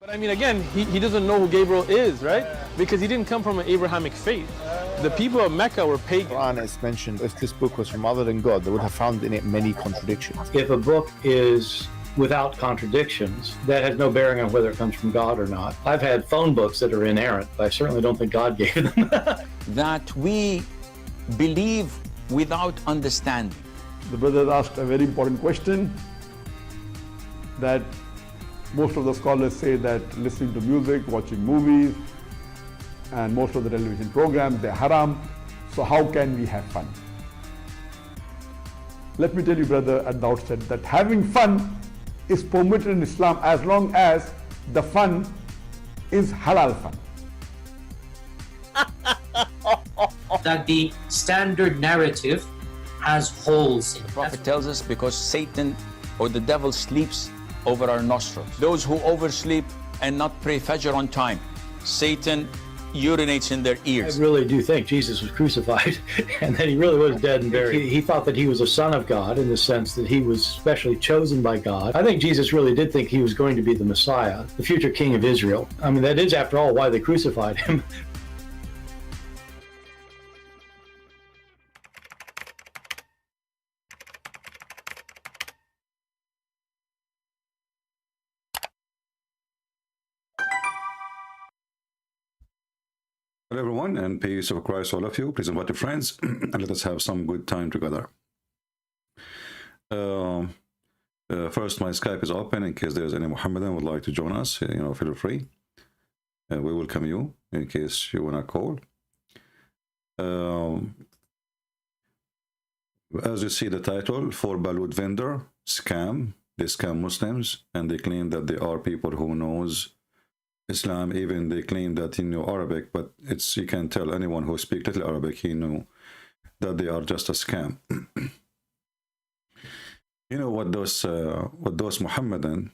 But I mean, again, he doesn't know who Gabriel is, right? Because he didn't come from an Abrahamic faith. The people of Mecca were pagan. Quran is mentioned, if this book was from other than God, they would have found in it many contradictions. If a book is without contradictions, that has no bearing on whether it comes from God or not. I've had phone books that are inerrant, but I certainly don't think God gave them. That we believe without understanding. The brother asked a very important question, that most of the scholars say that listening to music, watching movies, and most of the television programs, they're haram. So how can we have fun? Let me tell you, brother, at the outset, that having fun is permitted in Islam as long as the fun is halal fun. That the standard narrative has holes in it. The Prophet tells us because Satan or the devil sleeps over our nostrils. Those who oversleep and not pray Fajr on time, Satan urinates in their ears. I really do think Jesus was crucified and that he really was dead and buried. He thought that he was a son of God in the sense that he was specially chosen by God. I think Jesus really did think he was going to be the Messiah, the future king of Israel. I mean, that is, after all, why they crucified him. Hello everyone, and peace of Christ all of you. Please invite your friends and let us have some good time together. First, my Skype is open in case there's any Muhammadan would like to join us. Feel free. We welcome you in case you want to call. As you see the title, for Balut vendor, scam. They scam Muslims and they claim that they are people who knows Islam. Even they claim that he knew Arabic, but you can tell anyone who speaks little Arabic, he knew that they are just a scam. You know what those Muhammadan,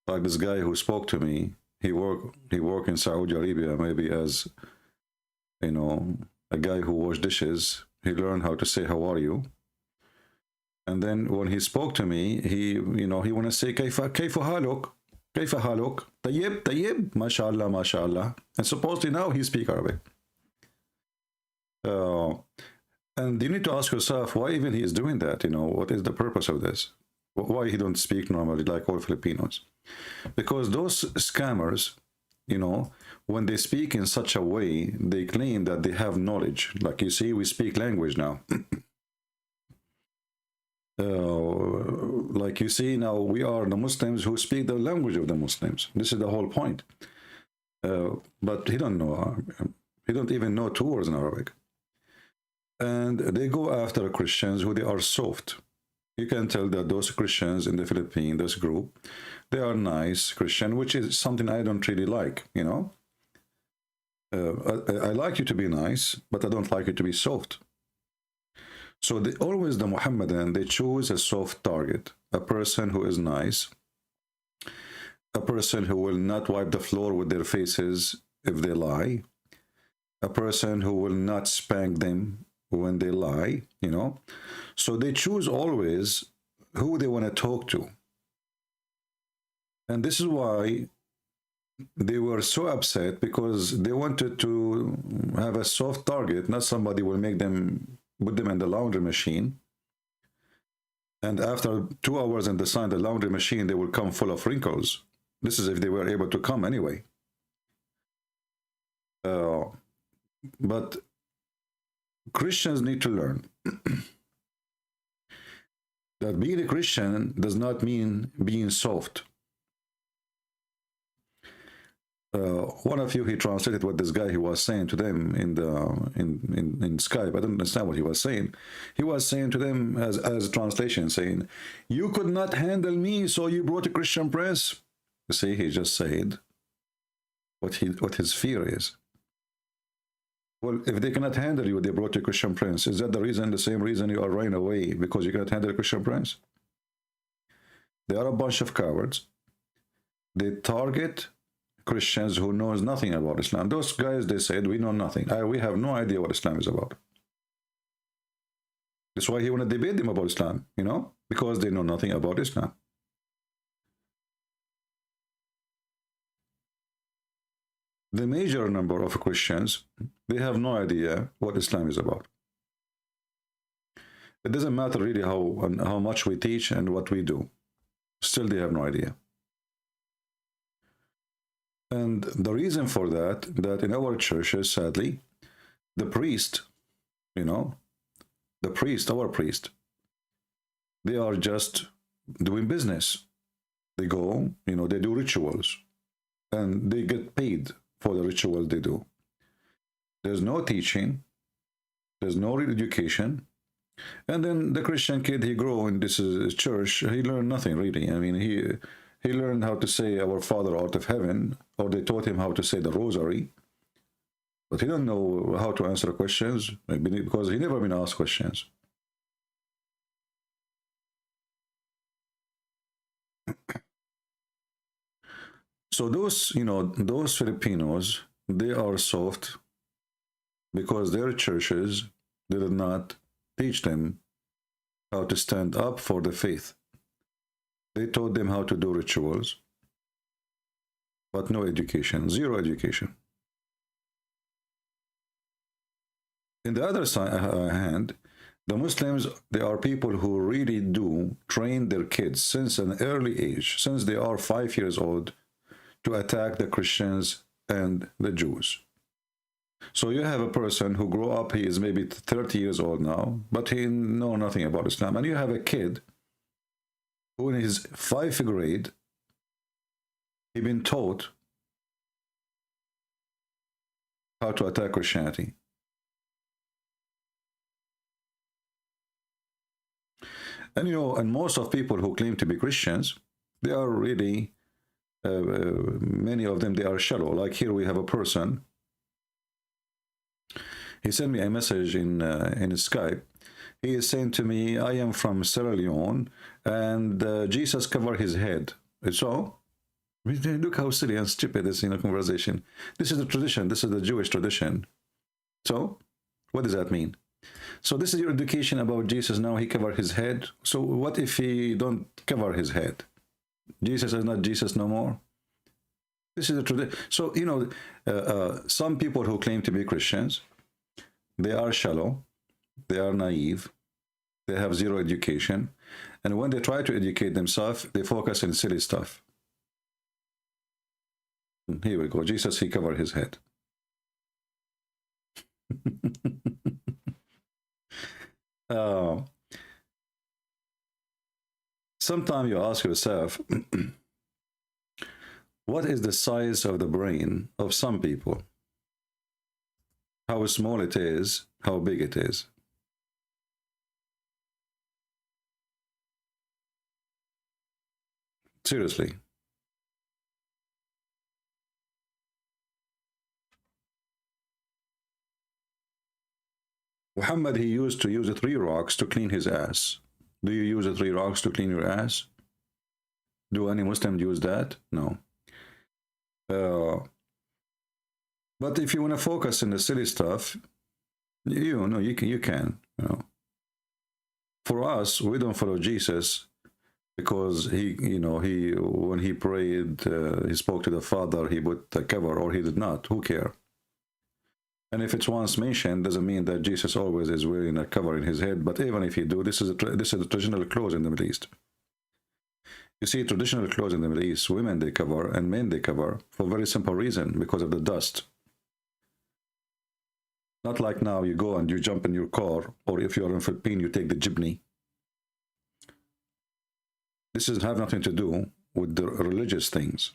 like this guy who spoke to me, he worked in Saudi Arabia, maybe as a guy who washed dishes. He learned how to say how are you, and then when he spoke to me, he want to say كيف حالك, كيف حالك, طيب طيب, mashallah mashallah, and supposedly now he speak Arabic. And you need to ask yourself why even he is doing that. What is the purpose of this? Why he don't speak normally like all Filipinos? Because those scammers, when they speak in such a way, they claim that they have knowledge. Like you see, we speak language now. Like you see now, we are the Muslims who speak the language of the Muslims. This is the whole point. But he don't know. He don't even know 2 words in Arabic. And they go after Christians who they are soft. You can tell that those Christians in the Philippines, this group, they are nice Christian, which is something I don't really like. I like you to be nice, but I don't like you to be soft. So always the Muhammadan, they choose a soft target, a person who is nice, a person who will not wipe the floor with their faces if they lie, a person who will not spank them when they lie, So they choose always who they want to talk to. And this is why they were so upset, because they wanted to have a soft target, not somebody will put them in the laundry machine, and after 2 hours in the laundry machine, they will come full of wrinkles. This is if they were able to come anyway. But Christians need to learn that being a Christian does not mean being soft. One of you, he translated what this guy he was saying to them in Skype. I don't understand what he was saying. He was saying to them as a translation, saying, "You could not handle me, so you brought a Christian prince." You see, he just said what his fear is. Well, if they cannot handle you, they brought a Christian prince. Is that the same reason you are running away, because you cannot handle a Christian prince? They are a bunch of cowards. They target Christians who knows nothing about Islam. Those guys, they said, we know nothing. We have no idea what Islam is about. That's why he want to debate them about Islam, because they know nothing about Islam. the major number of Christians, they have no idea what Islam is about. It doesn't matter really how much we teach and what we do. Still, they have no idea. And the reason for that in our churches, sadly, the priest, our priest, they are just doing business. They go, they do rituals, and they get paid for the ritual they do. There's no teaching, there's no real education. And then the Christian kid, he grew in this church, he learned nothing really. I mean, he learned how to say Our Father art of heaven, or they taught him how to say the rosary, but he don't know how to answer questions because he never been asked questions. So those, those Filipinos, they are soft because their churches did not teach them how to stand up for the faith. They taught them how to do rituals, but no education, zero education. In the other hand, the Muslims, they are people who really do train their kids since an early age, since they are 5 years old, to attack the Christians and the Jews. So you have a person who grew up, he is maybe 30 years old now, but he knows nothing about Islam. And you have a kid who in his 5th grade, he been taught how to attack Christianity. And and most of people who claim to be Christians, they are really, many of them, they are shallow. Like here we have a person, he sent me a message in Skype. He is saying to me, I am from Sierra Leone, and Jesus covered his head. So, look how silly and stupid this conversation. This is the tradition. This is the Jewish tradition. So, what does that mean? So this is your education about Jesus. Now he covered his head. So what if he don't cover his head? Jesus is not Jesus no more. This is a tradition. So some people who claim to be Christians, they are shallow, they are naive, they have zero education, and when they try to educate themselves, they focus on silly stuff. Here we go. Jesus, he covered his head. Sometimes you ask yourself, what is the size of the brain of some people? How small it is, how big it is. Seriously. Muhammad, he used to use 3 rocks to clean his ass. Do you use 3 rocks to clean your ass? Do any Muslim use that? No. But if you want to focus on the silly stuff, you can. For us, we don't follow Jesus because he when he prayed, he spoke to the Father, he put the cover, or he did not. Who cares? And if it's once mentioned, doesn't mean that Jesus always is wearing a cover in his head. But even if he do, this is a traditional clothes in the Middle East. You see, traditional clothes in the Middle East, women they cover and men they cover for a very simple reason, because of the dust. Not like now you go and you jump in your car, or if you are in Philippines, you take the jeepney. This doesn't have nothing to do with the religious things.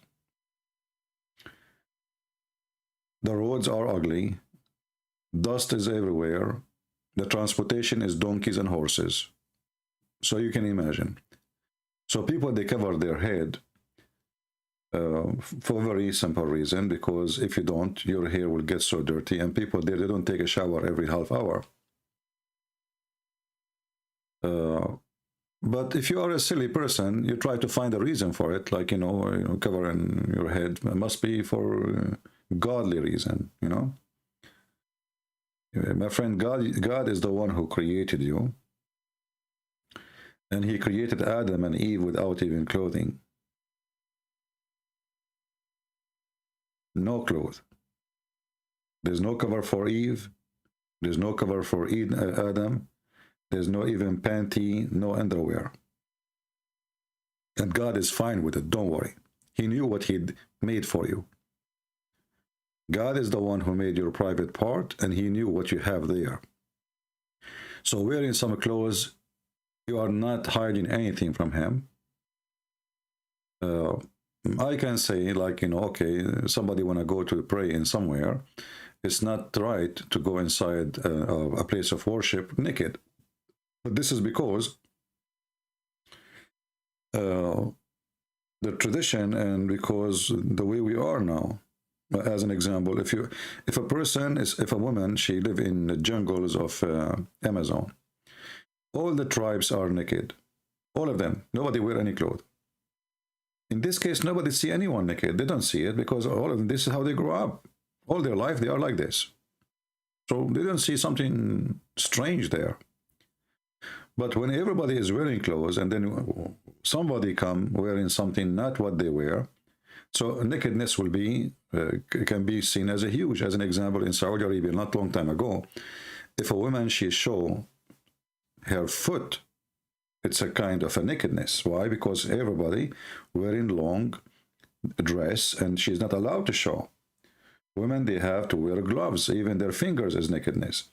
The roads are ugly. Dust is everywhere. The transportation is donkeys and horses. So you can imagine. So people, they cover their head for a very simple reason, because if you don't, your hair will get so dirty, and people there, they don't take a shower every half hour. But if you are a silly person, you try to find a reason for it, like, covering your head. It must be for godly reason, My friend, God is the one who created you. And he created Adam and Eve without even clothing. No clothes. There's no cover for Eve. There's no cover for Adam. There's no even panty, no underwear. And God is fine with it, don't worry. He knew what he'd made for you. God is the one who made your private part, and he knew what you have there. So wearing some clothes, you are not hiding anything from him. I can say, like, you know, okay, somebody want to go to pray in somewhere. It's not right to go inside a place of worship naked. But this is because the tradition, and because the way we are now. As an example, if a woman, she live in the jungles of Amazon, all the tribes are naked, all of them. Nobody wear any clothes. In this case, nobody see anyone naked. They don't see it because all of them, this is how they grow up. All their life, they are like this. So they don't see something strange there. But when everybody is wearing clothes and then somebody come wearing something not what they wear, so nakedness will be can be seen as a huge. As an example, in Saudi Arabia, not long time ago, if a woman she show her foot, it's a kind of a nakedness. Why? Because everybody wearing long dress, and she's not allowed to show. Women, they have to wear gloves. Even their fingers is nakedness.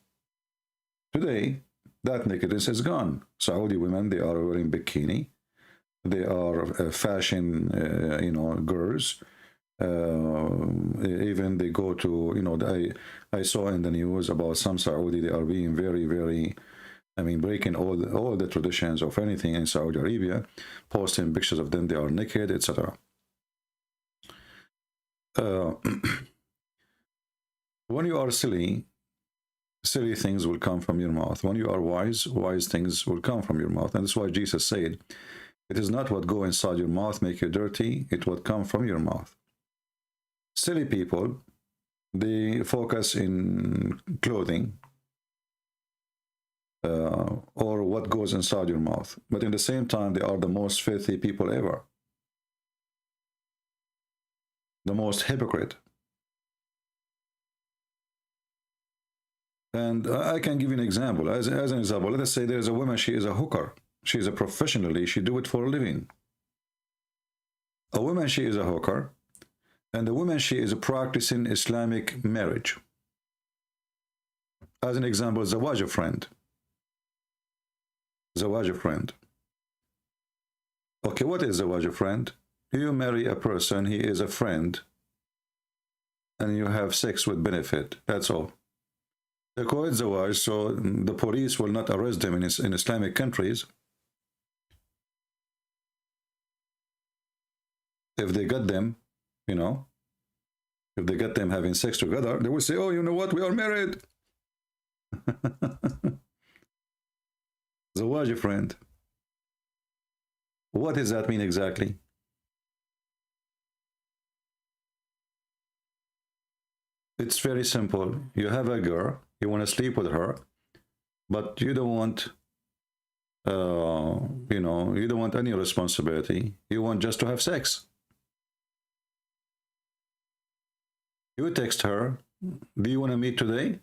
Today, that nakedness is gone. Saudi women, they are wearing bikini. They are fashion, you know, girls. Even they go to, you know, I saw in the news about some Saudi, they are being very, very, I mean, breaking all the traditions of anything in Saudi Arabia, posting pictures of them, they are naked, etc. When you are silly, silly things will come from your mouth. When you are wise, wise things will come from your mouth. And that's why Jesus said, it is not what go inside your mouth make you dirty, it what come from your mouth. Silly people, they focus in clothing or what goes inside your mouth. But in the same time, they are the most filthy people ever. The most hypocrite. And I can give you an example. As an example, let us say there's a woman, she is a hooker. She is a professionally, she do it for a living. A woman, she is a hooker, and a woman, she is practicing Islamic marriage. As an example, zawaj a friend. Zawaj a friend. Okay, what is zawaj a friend? You marry a person, he is a friend, and you have sex with benefit. That's all. They call it zawaj, so the police will not arrest them in Islamic countries. If they got them, you know, if they get them having sex together, they will say, oh, you know what, we are married. Zawaj, friend. What does that mean exactly? It's very simple. You have a girl, you want to sleep with her, but you don't want, you know, you don't want any responsibility. You want just to have sex. You text her, do you want to meet today?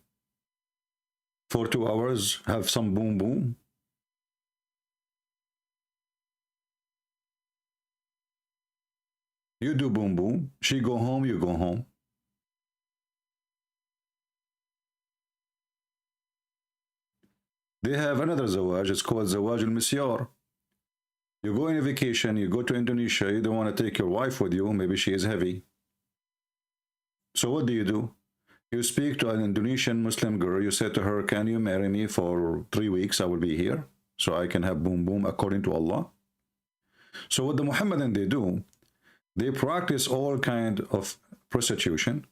For 2 hours, have some boom boom. You do boom boom. She go home, you go home. They have another zawaj, it's called zawaj al-misyar. You go on a vacation, you go to Indonesia, you don't want to take your wife with you, maybe she is heavy. So what do? You speak to an Indonesian Muslim girl, you say to her, can you marry me for 3 weeks? I will be here, so I can have boom boom according to Allah. So what the Muhammadan they do, they practice all kind of prostitution,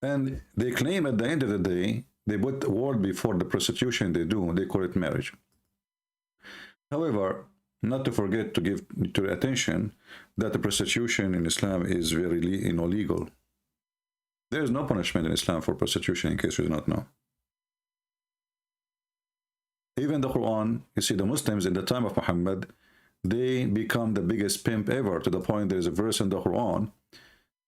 and they claim at the end of the day, they put the word before the prostitution they do, they call it marriage. However, not to forget to give to attention that the prostitution in Islam is very illegal. There is no punishment in Islam for prostitution, in case you do not know. Even the Quran, you see, the Muslims in the time of Muhammad, they become the biggest pimp ever, to the point there is a verse in the Quran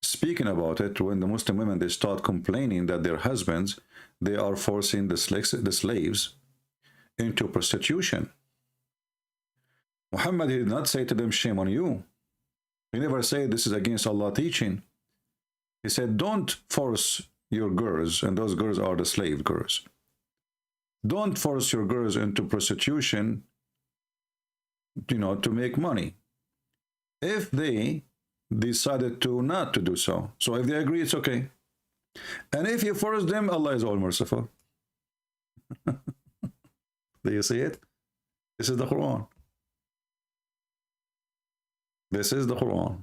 speaking about it when the Muslim women, they start complaining that their husbands, they are forcing the slaves into prostitution. Muhammad, he did not say to them, shame on you. He never said this is against Allah teaching. He said, don't force your girls, and those girls are the slave girls. Don't force your girls into prostitution, to make money. If they decided to not to do so, so if they agree, it's okay. And if you force them, Allah is all merciful. Do you see it? This is the Quran. This is the Quran.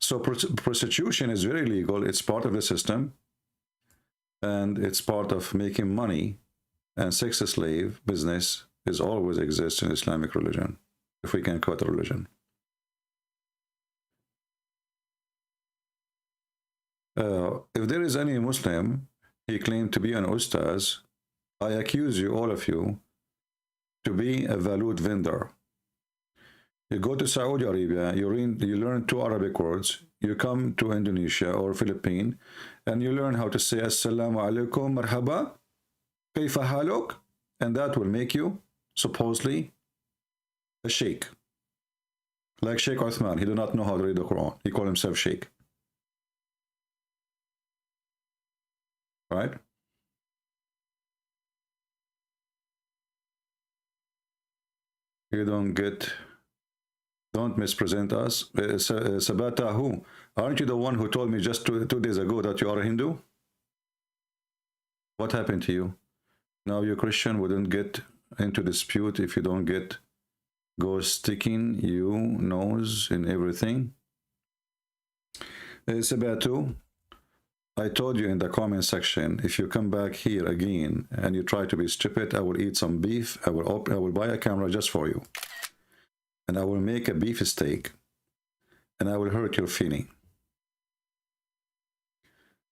So prostitution is very legal. It's part of the system, and it's part of making money. And sex slave business is always exists in Islamic religion, if we can call it a religion. If there is any Muslim, he claimed to be an Ustadz, I accuse you, all of you, to be a Balut vendor. You go to Saudi Arabia, you learn 2 Arabic words, you come to Indonesia or Philippines, and you learn how to say Assalamu alaikum, marhaba, kayfa haluk, and that will make you, supposedly, a sheikh. Like Sheikh Uthman, he did not know how to read the Quran. He called himself sheikh. Right? You don't mispresent us. Sabata, who? Aren't you the one who told me just two days ago that you are a Hindu? What happened to you? Now you're Christian, wouldn't get into dispute if you don't go sticking you nose in everything. Sabatu, I told you in the comment section, if you come back here again and you try to be stupid, I will eat some beef. I will buy a camera just for you. And I will make a beef steak. And I will hurt your feeling.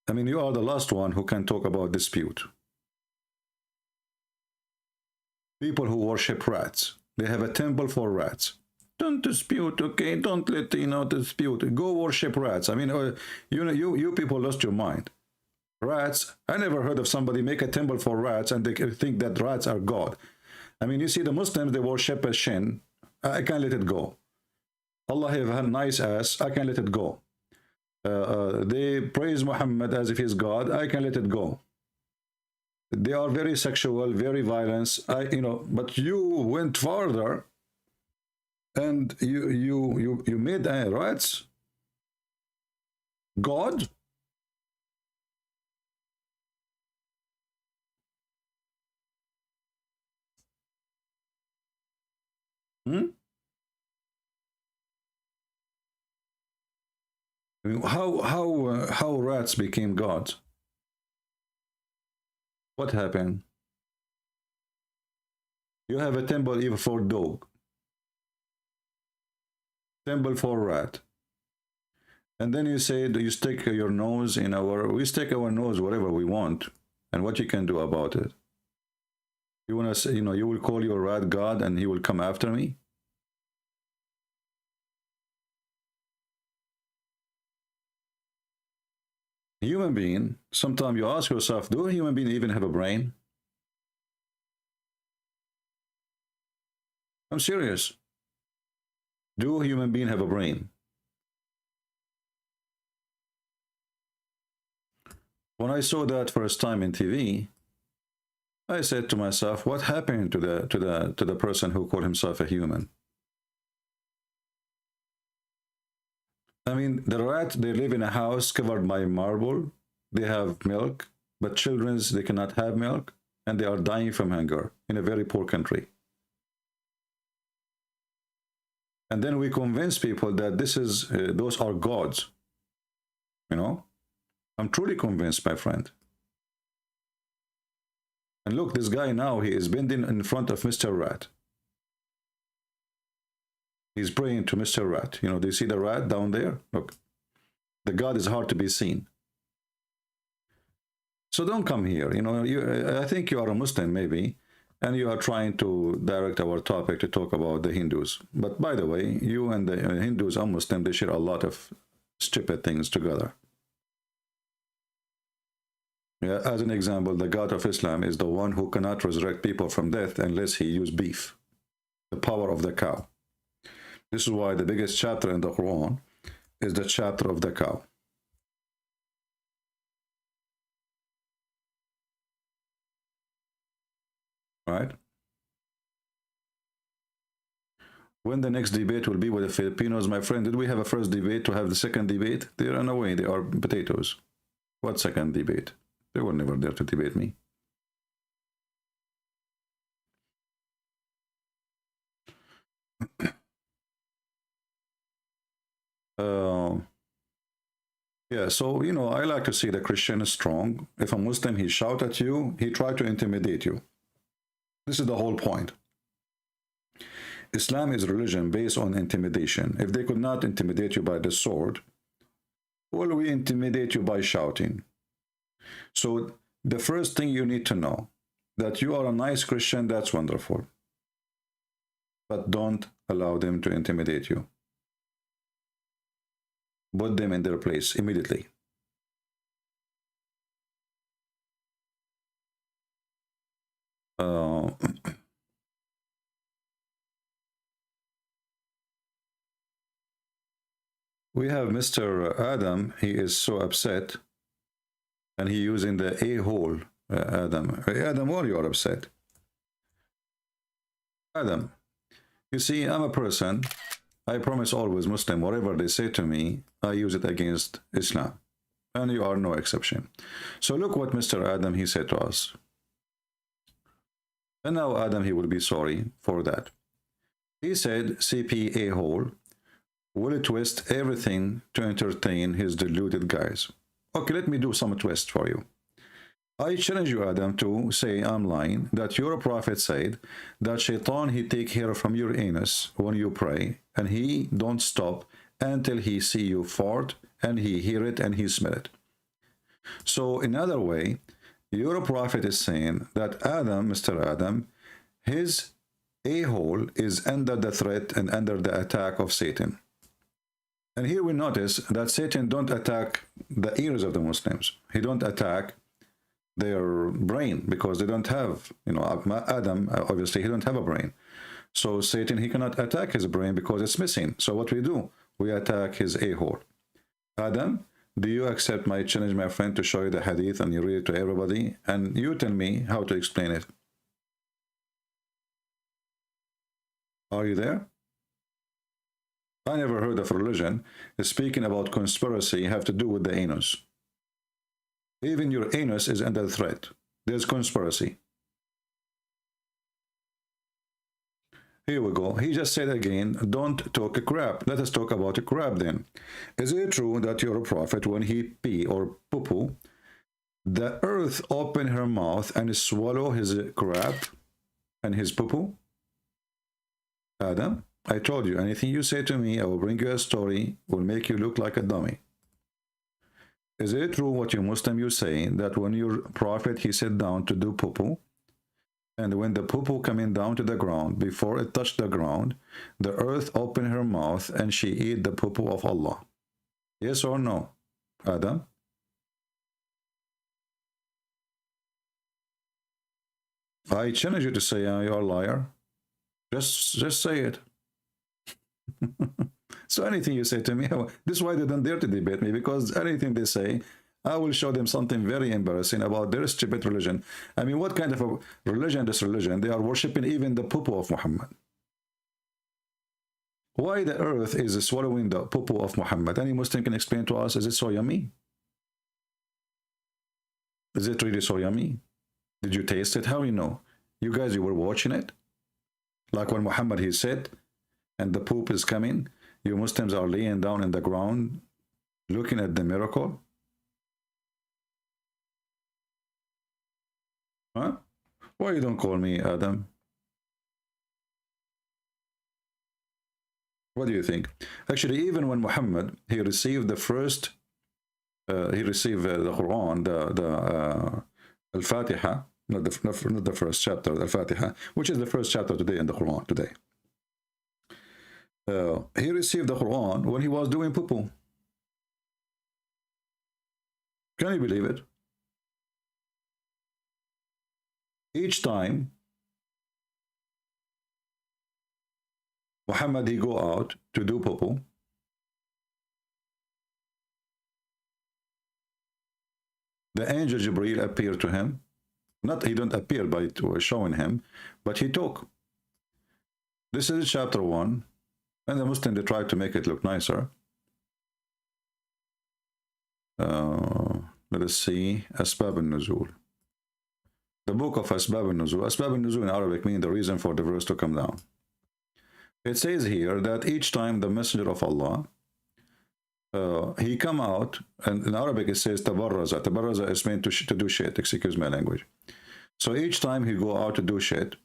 I mean, you are the last one who can talk about dispute. People who worship rats. They have a temple for rats. Don't dispute, okay? Don't let dispute. Go worship rats. I mean, you people lost your mind. Rats. I never heard of somebody make a temple for rats and they think that rats are God. I mean, you see the Muslims, they worship a shin. I can't let it go. Allah have a nice ass. I can't let it go. They praise Muhammad as if he's God. I can't let it go. They are very sexual, very violent. But you went farther. And you made rats God? I mean, how rats became gods? What happened? You have a temple even for dog. Temple for rat. And then you say, you stick your nose in we stick our nose wherever we want. And what you can do about it? You want to say, you will call your rat God and he will come after me? Human being, sometimes you ask yourself, do a human being even have a brain? I'm serious. Do a human being have a brain? When I saw that first time in TV, I said to myself, what happened to the person who called himself a human? I mean, the rat, they live in a house covered by marble. They have milk, but children, they cannot have milk, and they are dying from hunger in a very poor country. And then we convince people that those are gods. I'm truly convinced, my friend. And look, this guy now, he is bending in front of Mr. Rat. He's praying to Mr. Rat. Do you see the rat down there? Look, the God is hard to be seen. So don't come here. I think you are a Muslim maybe, and you are trying to direct our topic to talk about the Hindus. But by the way, you and the Hindus and Muslims, they share a lot of stupid things together. Yeah, as an example, the God of Islam is the one who cannot resurrect people from death unless he use beef, the power of the cow. This is why the biggest chapter in the Quran is the chapter of the cow. Right? When the next debate will be with the Filipinos, my friend, did we have a first debate to have the second debate? They ran away. They are potatoes. What second debate? They were never there to debate me. Yeah, so, you know, I like to see the Christian is strong. If a Muslim, he shout at you, he try to intimidate you. This is the whole point. Islam is a religion based on intimidation. If they could not intimidate you by the sword, will we intimidate you by shouting? So the first thing you need to know, that you are a nice Christian, that's wonderful. But don't allow them to intimidate you. Put them in their place immediately. We have Mr. Adam. He is so upset, and he using the a-hole. Adam, Adam, why you are upset? Adam, you see, I'm a person. I promise always Muslim, whatever they say to me, I use it against Islam. And you are no exception. So look what Mr. Adam, he said to us. And now Adam, he will be sorry for that. He said, CP a-hole will twist everything to entertain his deluded guys. Okay, let me do some twist for you. I challenge you, Adam, to say I'm lying, that your prophet said that Shaitan, he take hair from your anus when you pray, and he don't stop until he see you fart, and he hear it, and he smell it. So, in other way, your prophet is saying that Adam, Mr. Adam, his a-hole is under the threat and under the attack of Satan. And here we notice that Satan don't attack the ears of the Muslims. He don't attack their brain, because they don't have, you know, Adam, obviously he don't have a brain. So Satan, he cannot attack his brain because it's missing. So what we do, we attack his a-hole. Adam, do you accept my challenge, my friend, to show you the hadith and you read it to everybody, and you tell me how to explain it? Are you there? I never heard of religion speaking about conspiracy have to do with the anus. Even your anus is under threat. There's conspiracy. Here we go. He just said again, don't talk a crap. Let us talk about a crap then. Is it true that your prophet, when he pee or poo-poo, the earth open her mouth and swallow his crap and his poo-poo? Adam, I told you, anything you say to me, I will bring you a story, will make you look like a dummy. Is it true what you Muslim you say, that when your prophet, he sat down to do poo-poo, and when the poo-poo coming down to the ground, before it touched the ground, the earth opened her mouth and she ate the poo-poo of Allah? Yes or no, Adam? I challenge you to say you're a liar. Just say it. So anything you say to me, this is why they don't dare to debate me, because anything they say, I will show them something very embarrassing about their stupid religion. I mean, what kind of a religion, this religion? They are worshipping even the poo-poo of Muhammad. Why the earth is swallowing the poo-poo of Muhammad? Any Muslim can explain to us, is it so yummy? Is it really so yummy? Did you taste it? How you know? You guys, you were watching it? Like when Muhammad, he said, and the poop is coming, you Muslims are laying down in the ground, looking at the miracle? Huh? Why you don't call me Adam? What do you think? Actually, even when Muhammad, he received the first, he received the Quran, the Al-Fatiha, not the first chapter, Al-Fatiha, which is the first chapter today in the Quran today. He received the Quran when he was doing poo-poo. Can you believe it? Each time Muhammad he go out to do poo-poo, the angel Jibreel appeared to him. Not he don't appear by showing him, but he talk. This is chapter 1, and the Muslim they tried to make it look nicer. Let us see Asbab al-Nuzul. The book of Asbab al-Nuzul. Asbab al-Nuzul in Arabic means the reason for the verse to come down. It says here that each time the Messenger of Allah he come out, and in Arabic it says tabarraza. Tabarraza is meant to do shit, excuse my language. So each time he go out to do shit,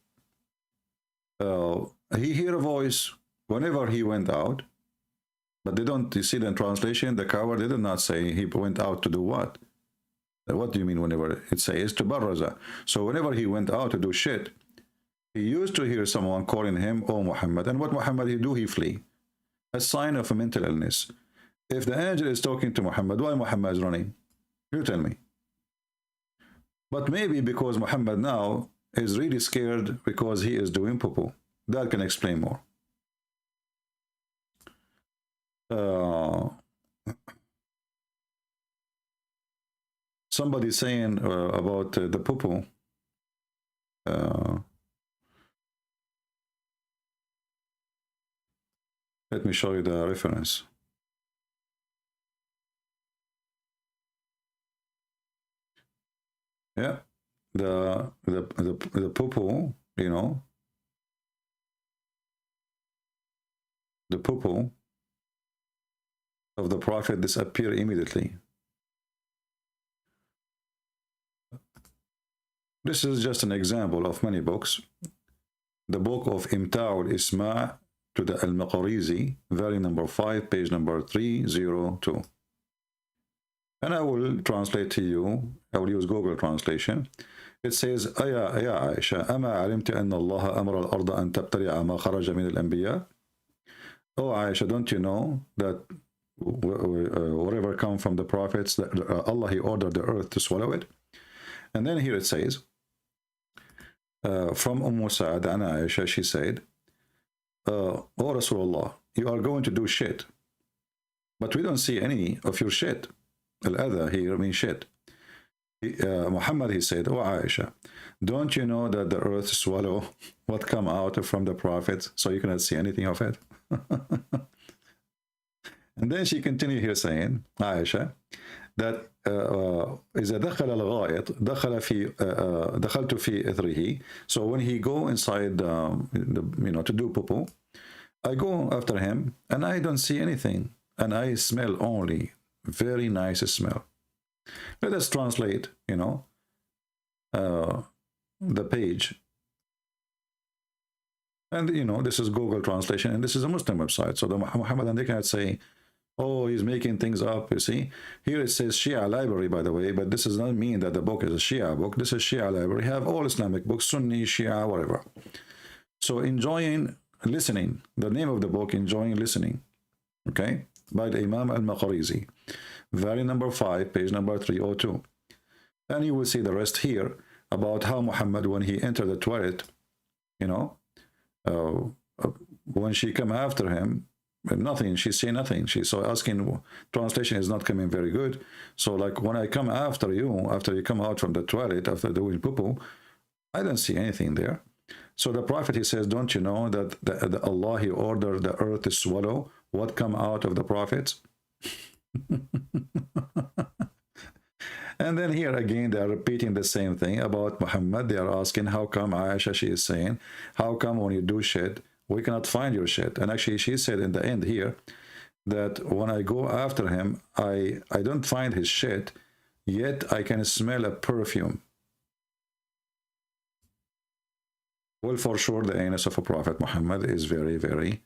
he hear a voice whenever he went out, but they don't, you see the translation, the coward, they did not say he went out to do what? What do you mean whenever? It says tabarraza. So whenever he went out to do shit, he used to hear someone calling him, oh Muhammad. And what Muhammad he do? He flee. A sign of a mental illness. If the angel is talking to Muhammad, why Muhammad is running? You tell me. But maybe because Muhammad now is really scared because he is doing poo-poo. That can explain more. Somebody saying about the poo-poo. Let me show you the reference. Yeah, the poo-poo, you know, the poo-poo of the Prophet disappear immediately. This is just an example of many books. The book of Imta'ul Isma' to the Al-Maqarizi, volume number 5, page number 302. And I will translate to you. I will use Google translation. It says, يا عائشة أما علمت أن الله أمر الأرض أن تبتلع ما خرج من الأنبياء? Oh Aisha, don't you know that whatever come from the prophets, that Allah he ordered the earth to swallow it? And then here it says, from Sa'ad and Aisha, she said, oh Rasulullah, you are going to do shit, but we don't see any of your shit. Al-adha here means shit. Muhammad he said, oh Aisha, don't you know that the earth swallow what come out from the prophets, so you cannot see anything of it? And then she continued here saying, Aisha, that إذا دخل الغائط دخلت في إثره. So when he go inside, you know, to do poo-poo, I go after him and I don't see anything, and I smell only very nice smell. Let us translate, you know, the page. And, you know, this is Google translation, and this is a Muslim website. So the Muhammadan, they cannot say, oh, he's making things up, you see. Here it says Shia library, by the way, but this does not mean that the book is a Shia book. This is Shia library. Have all Islamic books, Sunni, Shia, whatever. So enjoying listening. The name of the book, Enjoying Listening. Okay? By the Imam al-Maqarizi. Volume number 5, page number 302. And you will see the rest here about how Muhammad, when he entered the toilet, you know, when she come after him, nothing, she say nothing. She so asking, translation is not coming very good. So like, when I come after you, after you come out from the toilet, after doing poo-poo, I don't see anything there. So the Prophet, he says, don't you know that the Allah, he ordered the earth to swallow what come out of the prophets? And then here again, they are repeating the same thing about Muhammad. They are asking, how come Aisha, she is saying, how come when you do shit, we cannot find your shit? And actually, she said in the end here, that when I go after him, I don't find his shit, yet I can smell a perfume. Well, for sure, the anus of a Prophet Muhammad is very, very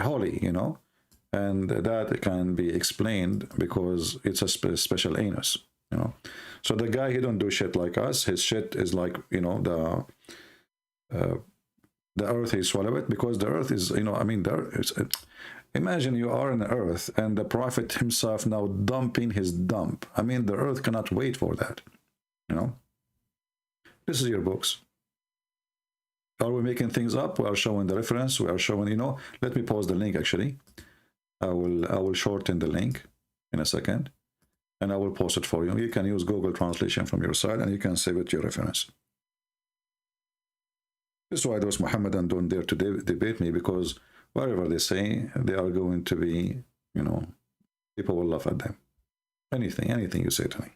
holy, you know, and that can be explained because it's a special anus. you know. So the guy, he don't do shit like us. His shit is like, you know, the earth, he swallow it, because the earth is, you know, I mean, there is, imagine you are on the earth and the prophet himself now dumping his dump. I mean, the earth cannot wait for that, you know. This is your books. Are we making things up? We are showing the reference. We are showing, you know, let me pause the link actually. I will shorten the link in a second, and I will post it for you. You can use Google translation from your side, and you can save it to your reference. This is why those Mohammedan don't dare to debate me, because whatever they say, they are going to be, you know, people will laugh at them. Anything you say to me.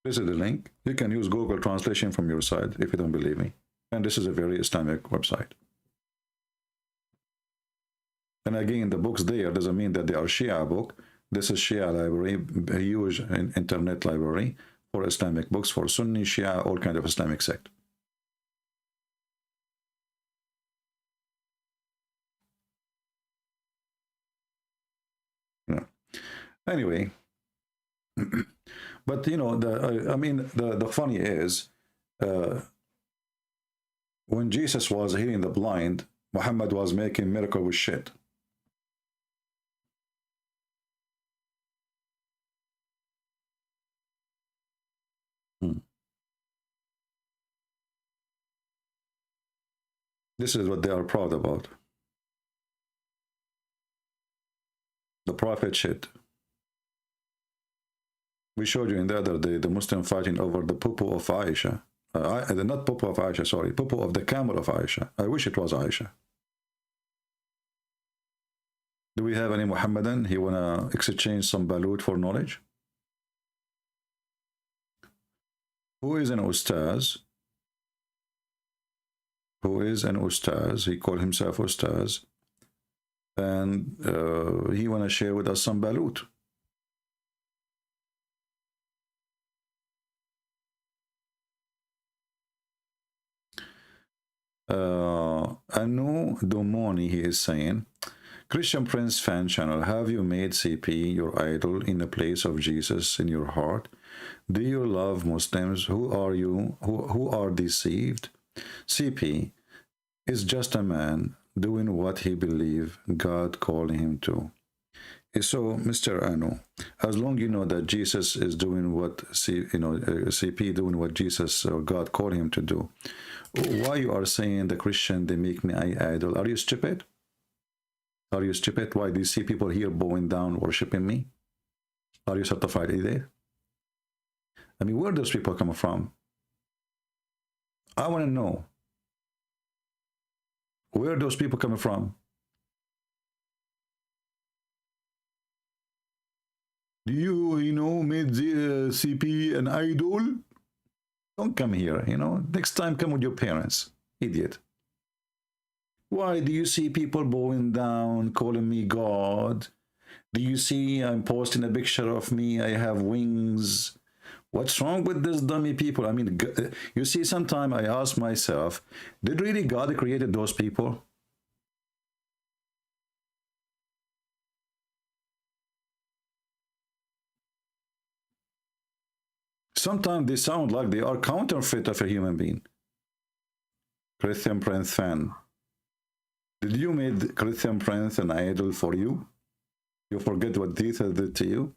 This is the link. You can use Google translation from your side if you don't believe me. And this is a very Islamic website. And again, the books there doesn't mean that they are Shia book. This is Shia library, a huge internet library for Islamic books, for Sunni, Shia, all kind of Islamic sect. Yeah. Anyway, but you know, I mean, the funny is, when Jesus was healing the blind, Muhammad was making miracle with shit. This is what they are proud about. The prophet shit. We showed you in the other day the Muslim fighting over the poo-poo of Aisha. Not poo-poo of Aisha, sorry. Poo-poo of the camel of Aisha. I wish it was Aisha. Do we have any Muhammadan? He wanna exchange some balut for knowledge? Who is an Ustadz? Who is an Ustadz? He called himself Ustadz. And he wanna share with us some balut. Anu Domoni, he is saying, Christian Prince fan channel, have you made CP your idol in the place of Jesus in your heart? Do you love Muslims? Who are you? Who are deceived? CP is just a man doing what he believes God called him to. So, Mr. Anu, as long you know that Jesus is doing what CP doing what Jesus or God called him to do, why you are saying the Christian they make me idol? Are you stupid? Are you stupid? Why do you see people here bowing down, worshiping me? Are you certified idiot? I mean, where those people come from? I want to know where those people coming from. Do you know, made the CP an idol? Don't come here, you know. Next time, come with your parents, idiot. Why do you see people bowing down, calling me God? Do you see I'm posting a picture of me, I have wings? What's wrong with this dummy people? I mean, you see, sometimes I ask myself, did really God created those people? Sometimes they sound like they are counterfeit of a human being. Christian Prince fan. Did you make Christian Prince an idol for you? You forget what Jesus did to you?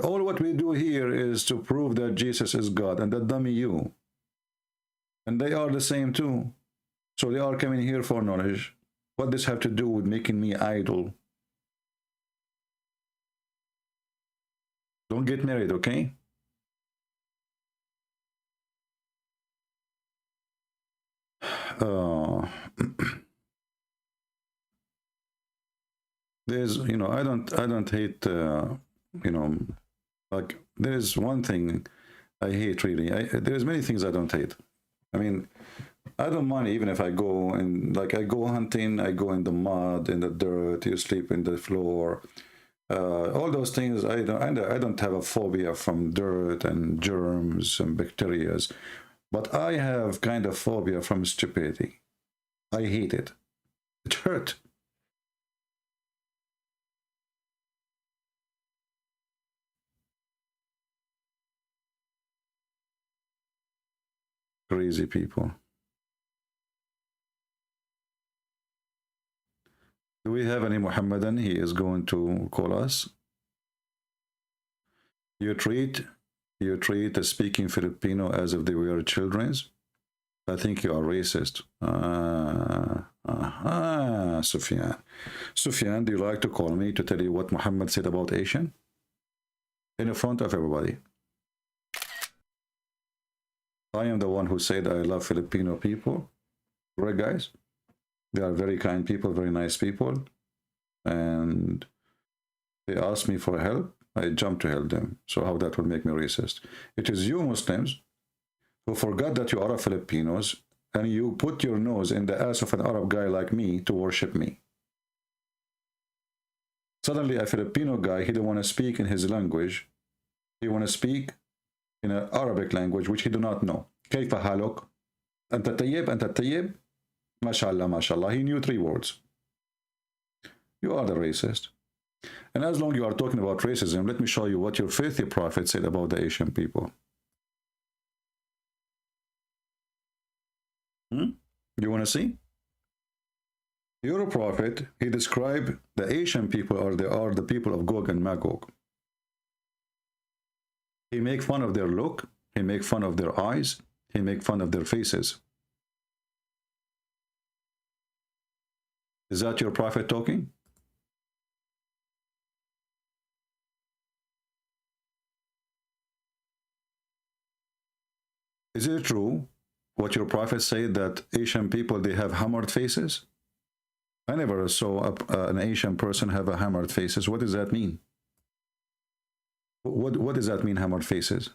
All what we do here is to prove that Jesus is God, and that dummy you. And they are the same too. So they are coming here for knowledge. What does have to do with making me idol? Don't get married, okay? There's, you know, I don't hate, you know, like there's one thing I hate really. There's many things I don't hate. I mean, I don't mind even if I go and like I go hunting, I go in the mud, in the dirt, you sleep in the floor. All those things, I don't have a phobia from dirt and germs and bacteria. But I have kind of phobia from stupidity. I hate it. It hurt. Crazy people. Do we have any Muhammadan? He is going to call us. You treat a speaking Filipino as if they were children. I think you are racist. Sufyan. Sufyan, do you like to call me to tell you what Muhammad said about Asian? In front of everybody. I am the one who said I love Filipino people. Right, guys? They are very kind people, very nice people. And they asked me for help. I jumped to help them. So how that would make me racist? It is you Muslims who forgot that you are Filipinos and you put your nose in the ass of an Arab guy like me to worship me. Suddenly a Filipino guy, he don't want to speak in his language. He want to speak in an Arabic language which he do not know. كيف حالك? أنت طيب? أنت طيب? ما شاء الله ما شاء الله. He knew 3 words. You are the racist. And as long as you are talking about racism, let me show you what your filthy prophet said about the Asian people. You want to see? Your prophet, he described the Asian people are the people of Gog and Magog. He make fun of their look, he make fun of their eyes, he make fun of their faces. Is that your prophet talking? Is it true what your prophet said that Asian people, they have hammered faces? I never saw an Asian person have a hammered faces. What does that mean? What does that mean, hammered faces?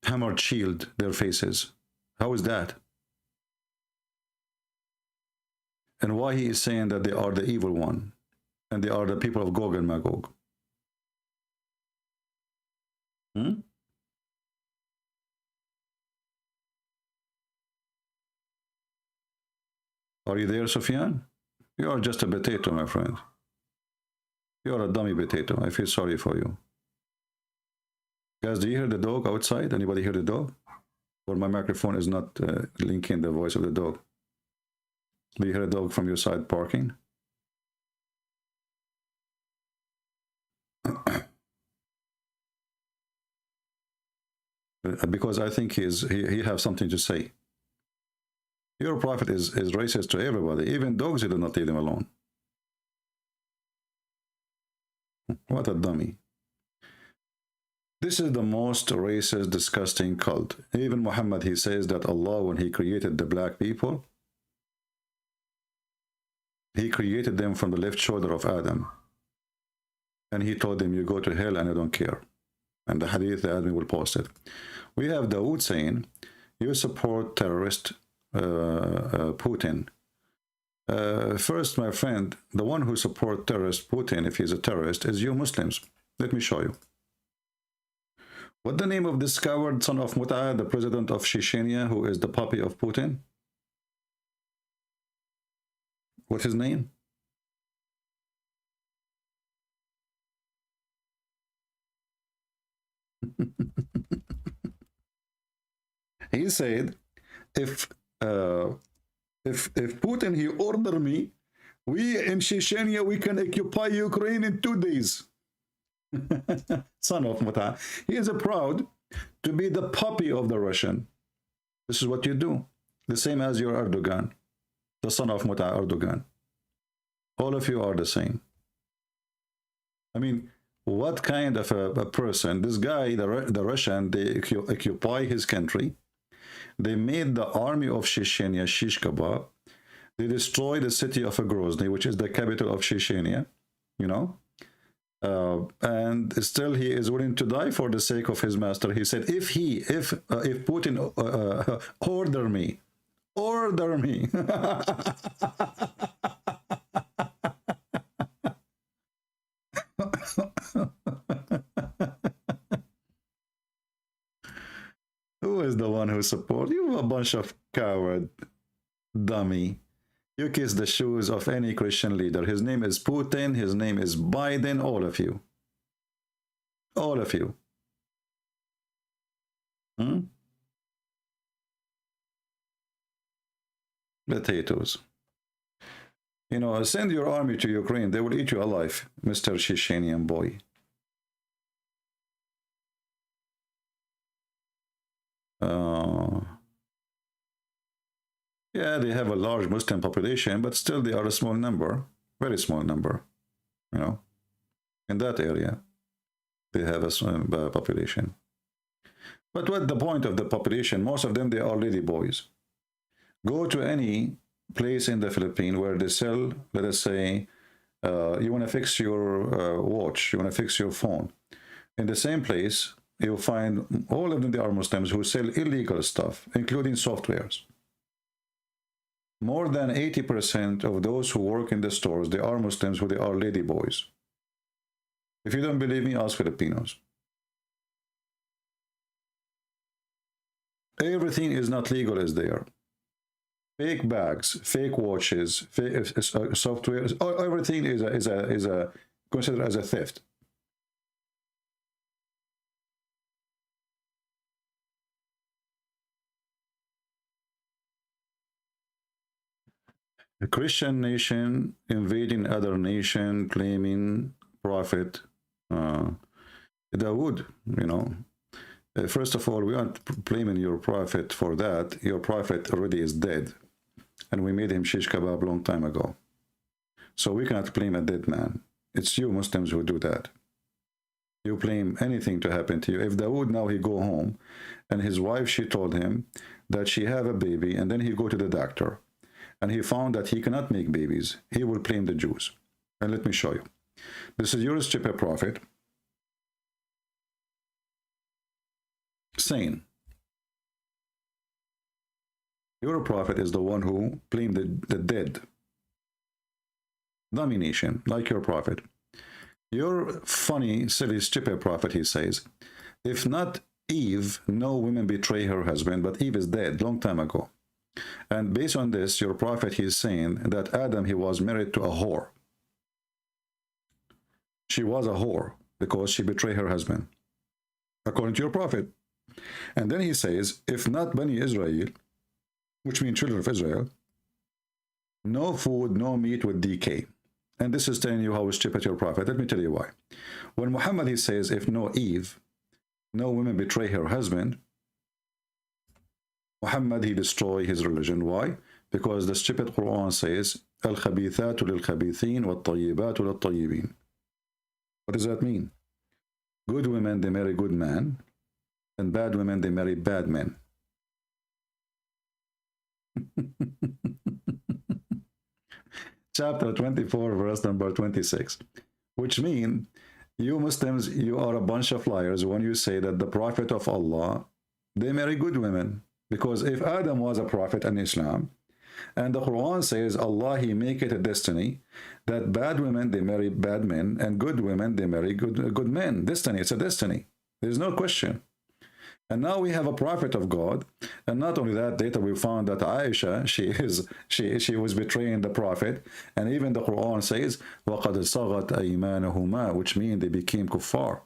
Hammered shield their faces. How is that? And why he is saying that they are the evil one and they are the people of Gog and Magog? Are you there, Sufyan? You are just a potato, my friend. You are a dummy potato. I feel sorry for you. Guys, do you hear the dog outside? Anybody hear the dog? Or my microphone is not linking the voice of the dog. Do you hear a dog from your side barking? Because I think he has something to say. Your prophet is racist to everybody. Even dogs, he do not leave them alone. What a dummy. This is the most racist, disgusting cult. Even Muhammad, he says that Allah, when he created the black people, he created them from the left shoulder of Adam. And he told them, you go to hell and I don't care. And the hadith, the admin will post it. We have Dawood saying, you support terrorist Putin. First, my friend, the one who supports terrorist Putin, if he's a terrorist, is you Muslims. Let me show you. What the name of this coward son of Mut'a, the president of Chechnya, who is the puppy of Putin? What's his name? He said, if Putin, he order me, we in Chechnya, we can occupy Ukraine in 2 days. Son of Mut'a. He is proud to be the puppy of the Russian. This is what you do. The same as your Erdogan, the son of Mut'a Erdogan. All of you are the same. I mean, what kind of a person? This guy, the Russian, they occupy his country. They made the army of Chechnya, shish kebab. They destroyed the city of Grozny, which is the capital of Chechnya, you know. And still he is willing to die for the sake of his master. He said, if Putin order me. Who is the one who supports you? A bunch of coward dummy. You kiss the shoes of any Christian leader. His name is Putin. His name is Biden. All of you. All of you. Potatoes. You know, send your army to Ukraine. They will eat you alive, Mr. Chechenian boy. Yeah, they have a large Muslim population, but still they are a small number, very small number, you know. In that area, they have a small population. But what the point of the population? Most of them, they are lady boys. Go to any place in the Philippines where they sell, let us say, you want to fix your watch, you want to fix your phone. In the same place, you'll find all of them, they are Muslims who sell illegal stuff, including softwares. More than 80% of those who work in the stores, they are Muslims who they are lady boys. If you don't believe me, ask Filipinos. Everything is not legal as there. Fake bags, fake watches, fake software, everything is considered as a theft. A Christian nation invading other nation, claiming prophet. Dawood, you know. First of all, we aren't blaming your prophet for that. Your prophet already is dead. And we made him shish kebab a long time ago. So we cannot blame a dead man. It's you Muslims who do that. You blame anything to happen to you. If Dawood now he go home and his wife, she told him that she have a baby, and then he go to the doctor and he found that he cannot make babies, he will blame the Jews. And let me show you. This is your stupid prophet saying, your prophet is the one who blamed the dead. Domination, like your prophet. Your funny, silly, stupid prophet, he says, if not Eve, no women betray her husband, but Eve is dead long time ago. And based on this, your prophet, he is saying that Adam, he was married to a whore. She was a whore because she betrayed her husband, according to your prophet. And then he says, if not Bani Israel, which means children of Israel, no food, no meat with decay. And this is telling you how stupid your prophet. Let me tell you why. When Muhammad, he says, if no Eve, no women betray her husband, Muhammad, he destroy his religion. Why? Because the stupid Quran says, Al-khabithatu lil-khabithin wa-tayyibatu lil-tayyibin. What does that mean? Good women, they marry good men, and bad women, they marry bad men. Chapter 24, verse number 26, which means you Muslims, you are a bunch of liars when you say that the prophet of Allah, they marry good women. Because if Adam was a prophet in Islam, and the Quran says Allah, he make it a destiny that bad women, they marry bad men, and good women, they marry good men. Destiny, it's a destiny. There's no question. And now we have a prophet of God, and not only that, later we found that Aisha, she was betraying the prophet, and even the Quran says وَقَدْ صَغَتْ أَيْمَانُهُمَا, which means they became kuffar.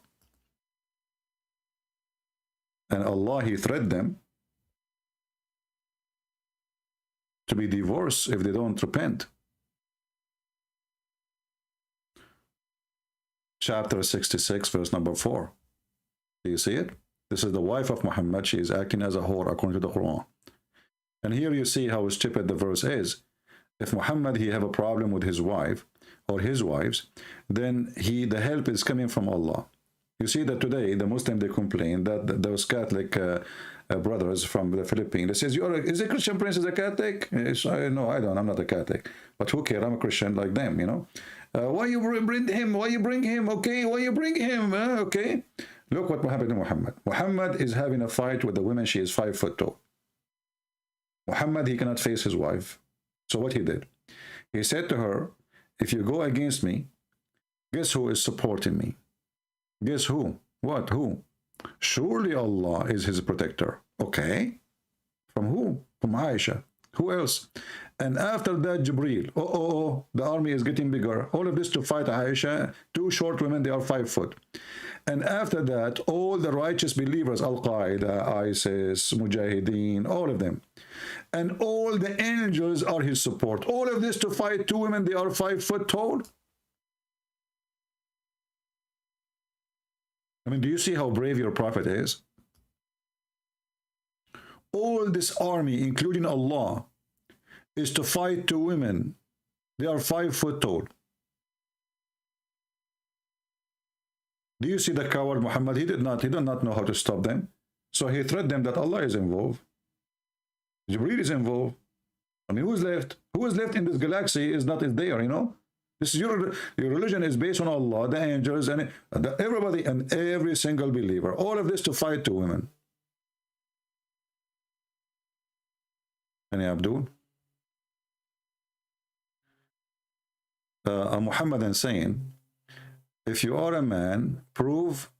And Allah, he threatened them to be divorced if they don't repent. Chapter 66, verse number 4. Do you see it? This is the wife of Muhammad. She is acting as a whore according to the Quran. And here you see how stupid the verse is. If Muhammad, he have a problem with his wife or his wives, then the help is coming from Allah. You see that today the Muslim, they complain that those Catholic brothers from the Philippines, they says, is a Christian prince is a Catholic? No, I don't, I'm not a Catholic. But who cares? I'm a Christian like them, you know. Why you bring him? Why you bring him? Okay, why you bring him? Okay. Look what happened to Muhammad. Muhammad is having a fight with the woman. She is 5 foot tall. Muhammad, he cannot face his wife. So what he did? He said to her, if you go against me, guess who is supporting me? Guess who? What? Who? Surely Allah is his protector. Okay. From who? From Aisha. Who else? And after that, Jibreel. The army is getting bigger. All of this to fight Aisha. Two short women, they are 5 foot. And after that, all the righteous believers, Al-Qaeda, ISIS, Mujahideen, all of them. And all the angels are his support. All of this to fight 2 women, they are 5 foot tall. I mean, do you see how brave your prophet is? All this army, including Allah, is to fight 2 women. They are 5 foot tall. Do you see the coward Muhammad? He did not know how to stop them. So he threatened them that Allah is involved. Jibreel is involved. I mean, who's left? Who is left in this galaxy is there, you know? This is your religion is based on Allah, the angels, and everybody and every single believer. All of this to fight 2 women. Abdul? A Muhammadan saying, if you are a man, prove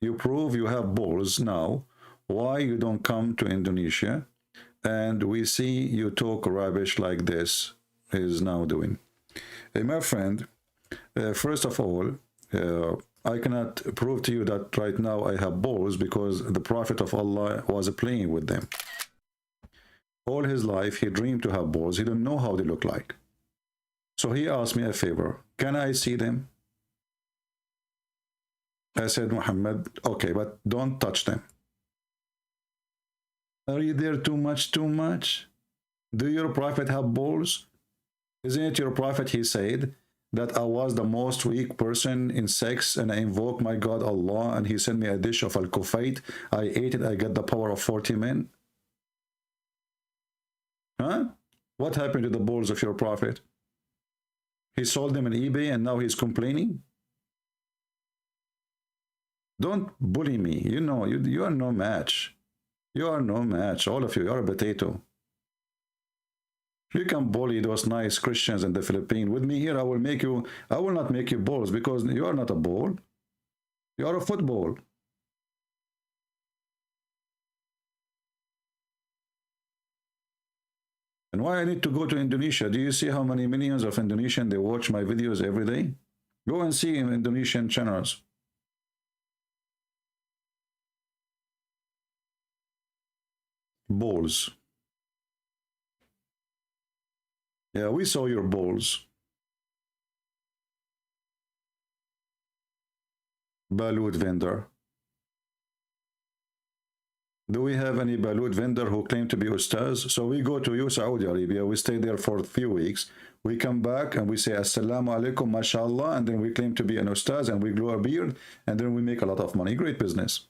you have balls now. Why you don't come to Indonesia? And we see you talk rubbish like this is now doing. Hey, my friend, first of all, I cannot prove to you that right now I have balls because the Prophet of Allah was playing with them. All his life, he dreamed to have balls. He didn't know how they look like. So he asked me a favor. Can I see them? I said, Muhammad, okay, but don't touch them. Are you there too much? Do your prophet have balls? Isn't it your prophet, he said, that I was the most weak person in sex and I invoked my God Allah and he sent me a dish of al-kufait. I ate it, I got the power of 40 men. Huh? What happened to the balls of your prophet? He sold them on eBay and now he's complaining? Don't bully me. You know, you are no match. You are no match. All of you, you are a potato. You can bully those nice Christians in the Philippines. With me here, I will not make you balls because you are not a ball. You are a football. And why I need to go to Indonesia? Do you see how many millions of Indonesians, they watch my videos every day? Go and see in Indonesian channels. Balls. Yeah, we saw your balls. Balut vendor. Do we have any Balut vendor who claim to be Ustadz? So we go to you, Saudi Arabia, we stay there for a few weeks. We come back and we say, Assalamu alaikum, mashallah, and then we claim to be an Ustadz and we grow a beard and then we make a lot of money. Great business.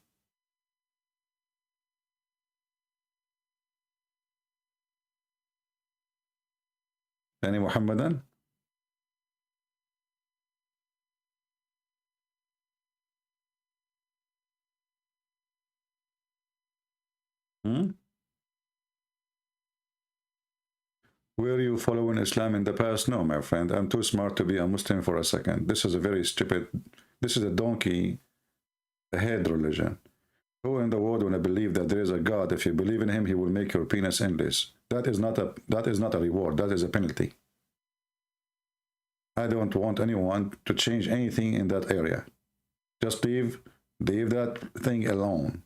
Any Muhammadan? Were you following Islam in the past? No, my friend. I'm too smart to be a Muslim for a second. This is a very stupid, this is a donkey head religion. Who in the world want to believe that there is a God? If you believe in him, he will make your penis endless. That is not a reward. That is a penalty. I don't want anyone to change anything in that area. Just leave that thing alone.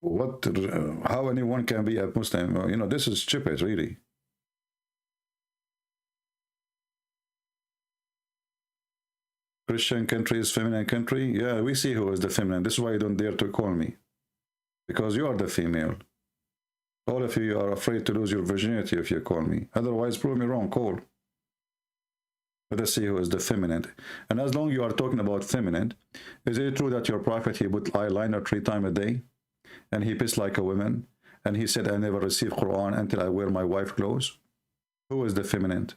How anyone can be a Muslim? You know, this is stupid, really. Christian country is feminine country. Yeah, we see who is the feminine. This is why you don't dare to call me, because you are the female. All of you are afraid to lose your virginity if you call me. Otherwise, prove me wrong. Call. Let us see who is the feminine. And as long as you are talking about feminine, is it true that your prophet, he put eyeliner 3 times a day? And he pissed like a woman? And he said, I never receive Quran until I wear my wife clothes? Who is the feminine?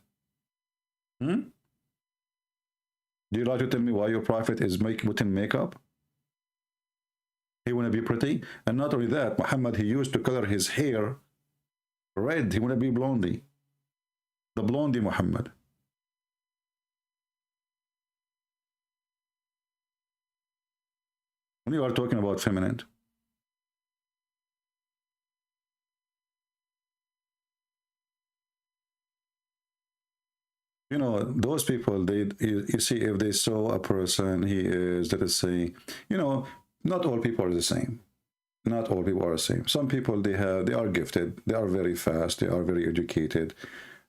Do you like to tell me why your prophet is putting makeup? He want to be pretty? And not only that, Muhammad, he used to color his hair red. He want to be blondie. The blondie Muhammad. When you are talking about feminine, You know, those people, you see, if they saw a person, he is, let us say, you know, not all people are the same. Not all people are the same. Some people, they are gifted, they are very fast, they are very educated.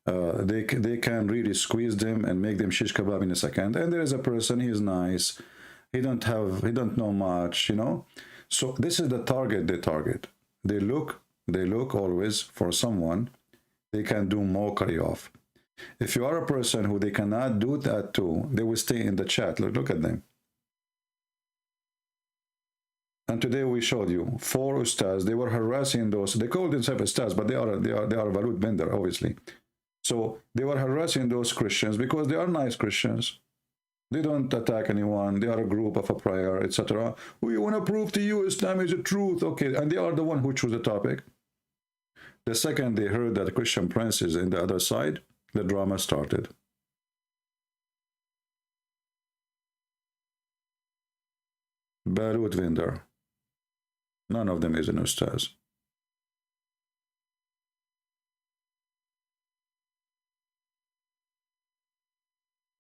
They can really squeeze them and make them shish kebab in a second. And there is a person, he is nice, he don't know much, you know. So this is the target they target. They look always for someone they can do mockery of. If you are a person who they cannot do that to, they will stay in the chat. Look at them. And today we showed you 4 Ustadz. They were harassing those. They call themselves Ustadz, but they are Balut Bender, obviously. So they were harassing those Christians because they are nice Christians. They don't attack anyone. They are a group of a prayer, etc. We want to prove to you Islam is the truth. Okay, and they are the one who choose the topic. The second they heard that Christian Prince is in the other side, the drama started. Balut vendor. None of them is an Ustaz.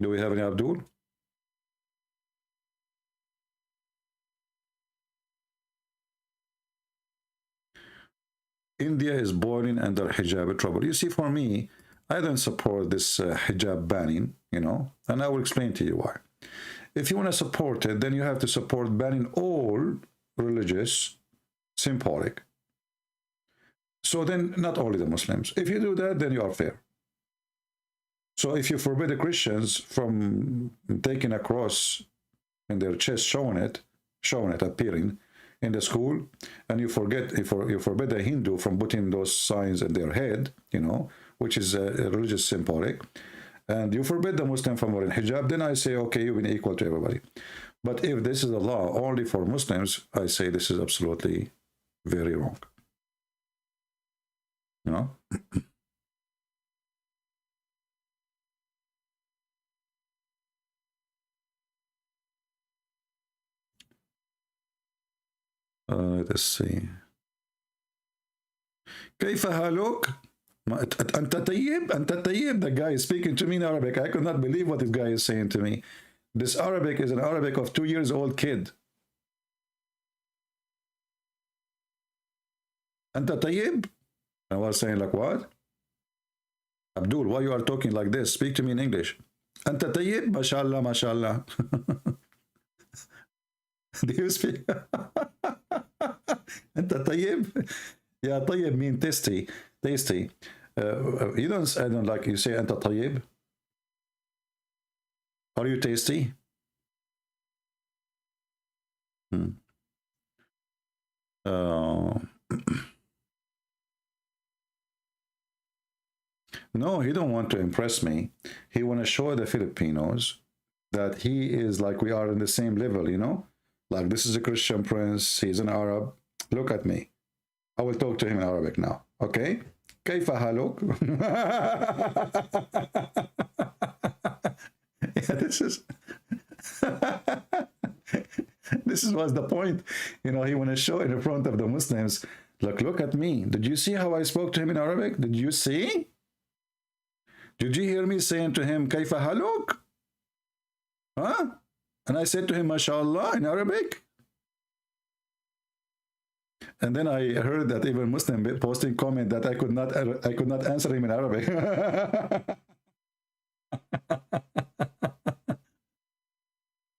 Do we have any Abdul? India is boiling under hijab trouble. You see, for me, I don't support this hijab banning, you know, and I will explain to you why. If you want to support it, then you have to support banning all religious symbolic. So then, not only the Muslims. If you do that, then you are fair. So if you forbid the Christians from taking a cross in their chest, showing it appearing in the school, and you forbid a Hindu from putting those signs in their head, you know, which is a religious symbolic, and you forbid the Muslim from wearing hijab, then I say, okay, you've been equal to everybody. But if this is a law only for Muslims, I say this is absolutely very wrong. You know? Let us see. كيف حالك؟ أنت طيب؟ أنت طيب? The guy is speaking to me in Arabic. I could not believe what this guy is saying to me. This Arabic is an Arabic of 2 years old kid. أنت طيب? I was saying like what? Abdul, why you are talking like this? Speak to me in English. أنت طيب؟ ما شاء الله ما شاء الله. Do you speak? أنت طيب? Yeah, طيب mean tasty. Tasty. You don't, I don't like you say أنت طيب. Are you tasty? No, he don't want to impress me. He want to show the Filipinos that he is like we are in the same level, you know? Like this is a Christian prince, he's an Arab. Look at me. I will talk to him in Arabic now, okay? كيف حالك? Yeah, this was the point. You know, he want to show in front of the Muslims, look at me. Did you see how I spoke to him in Arabic? Did you see? Did you hear me saying to him, كيف حالك? Huh? And I said to him, MashaAllah, in Arabic. And then I heard that even Muslim posting comment that I could not answer him in Arabic.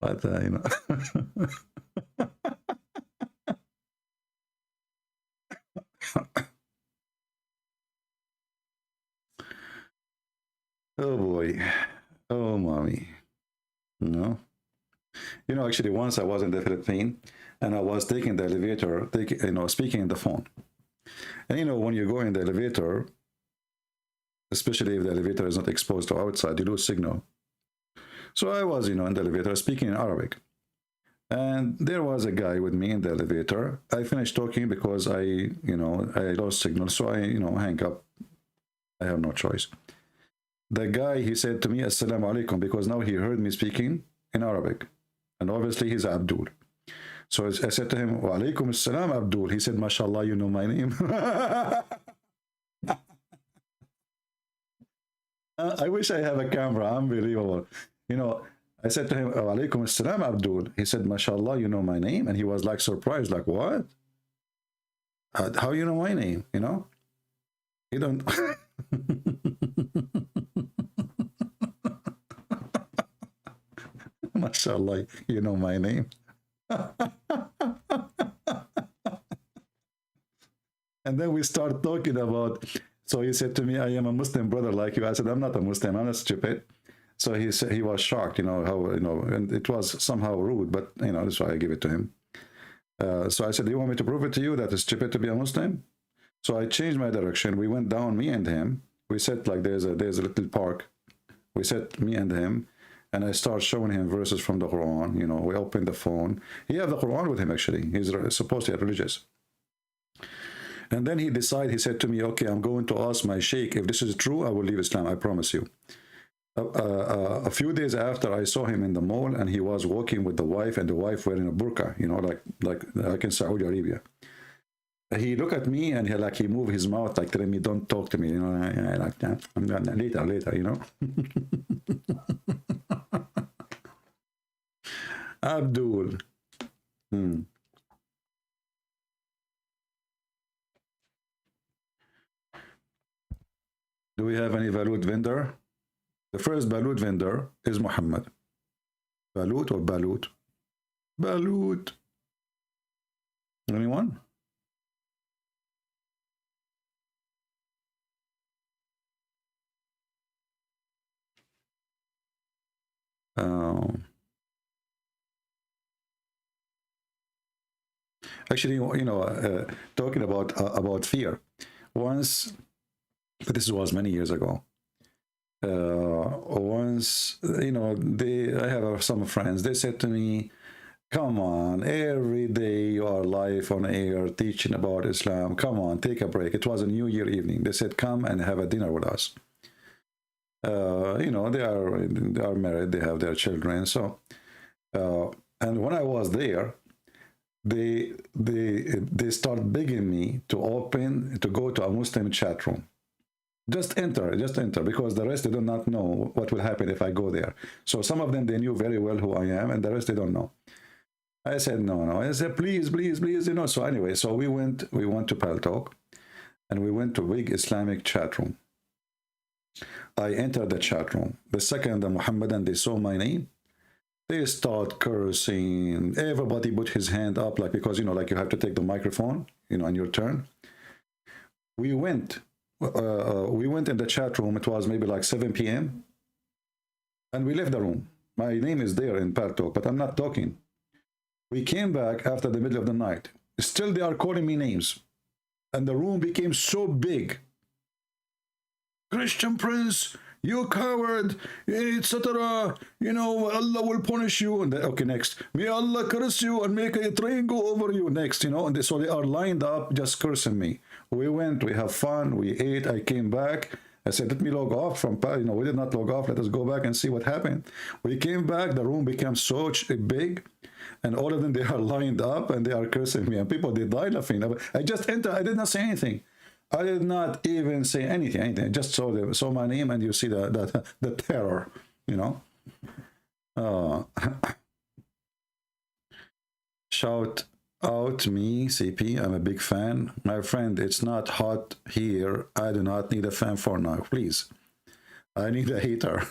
But you know. Oh boy. Oh mommy. No. You know, actually, once I was in the Philippines and I was taking the elevator, speaking in the phone. And you know, when you go in the elevator, especially if the elevator is not exposed to outside, you lose signal. So I was, in the elevator speaking in Arabic. And there was a guy with me in the elevator. I finished talking because I lost signal. So I, hang up. I have no choice. The guy, he said to me, Assalamu alaikum, because now he heard me speaking in Arabic. And obviously he's Abdul. So I said to him, Wa alaikum assalam, Abdul. He said, MashaAllah, you know my name. I wish I have a camera. Unbelievable. You know, I said to him, Alaikum assalam, Abdul. He said, MashaAllah, you know my name? And he was like surprised, like, what? How you know my name? You know? You don't. MashaAllah, you know my name. And then we start talking about, so he said to me, I am a Muslim brother like you. I said, I'm not a Muslim, I'm not stupid. So he said he was shocked, you know, how, you know, and it was somehow rude, but, you know, that's why I give it to him. So I said, do you want me to prove it to you that it's stupid to be a Muslim? So I changed my direction. We went down, me and him. We sat like there's a little park. We sat, me and him, and I start showing him verses from the Quran. You know, we opened the phone. He have the Quran with him, actually. He's supposed to be religious. And then he decided, he said to me, okay, I'm going to ask my sheikh. If this is true, I will leave Islam, I promise you. A few days after, I saw him in the mall, and he was walking with the wife, and the wife wearing a burqa, you know, like in Saudi Arabia. He looked at me, and he moved his mouth, like telling me, don't talk to me, you know, I like that. I'm gonna later, you know. Abdul. Do we have any Balut vendor? The first Balut vendor is Muhammad. Balut or Balut? Balut. Anyone? Actually, you know, talking about fear. Once, but this was many years ago. Once, you know, I have some friends. They said to me, "Come on, every day you are live on air teaching about Islam. Come on, take a break." It was a New Year evening. They said, "Come and have a dinner with us." You know, they are married. They have their children. So, and when I was there, they start begging me to go to a Muslim chat room. Just enter, because the rest, they do not know what will happen if I go there. So some of them, they knew very well who I am, and the rest, they don't know. I said, no. I said, please, you know. So anyway, so we went to PalTalk, and we went to a big Islamic chat room. I entered the chat room. The second the Muhammadan, they saw my name, they start cursing. Everybody put his hand up, like, because, you know, like you have to take the microphone, you know, on your turn. We went in the chat room. It was maybe like 7 p.m. and we left the room. My name is there in PalTalk, but I'm not talking. We came back after the middle of the night. Still, they are calling me names, and the room became so big. Christian Prince, you coward, etc. You know, Allah will punish you. And then, okay, next. May Allah curse you and make a train go over you. Next, you know. And so they are lined up just cursing me. We went, we have fun, we ate. I came back. I said, let me log off from, you know, we did not log off. Let us go back and see what happened. We came back. The room became so big. And all of them, they are lined up and they are cursing me. And people, they died laughing. I just entered. I did not say anything. I did not even say anything. I just saw my name, and you see the terror, you know. Shout out me, CP. I'm a big fan. My friend, it's not hot here. I do not need a fan for now. Please. I need a heater.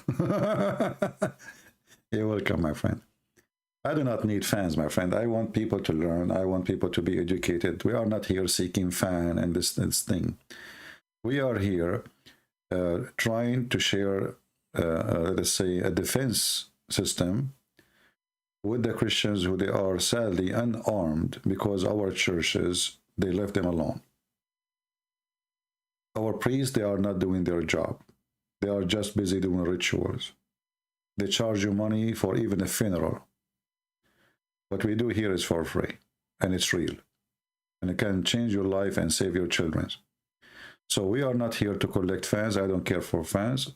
You're welcome, my friend. I do not need fans, my friend. I want people to learn. I want people to be educated. We are not here seeking fan and this thing. We are here trying to share, let's say, a defense system with the Christians who they are sadly unarmed because our churches, they left them alone. Our priests, they are not doing their job. They are just busy doing rituals. They charge you money for even a funeral. What we do here is for free, and it's real, and it can change your life and save your children. So we are not here to collect fans. I don't care for fans.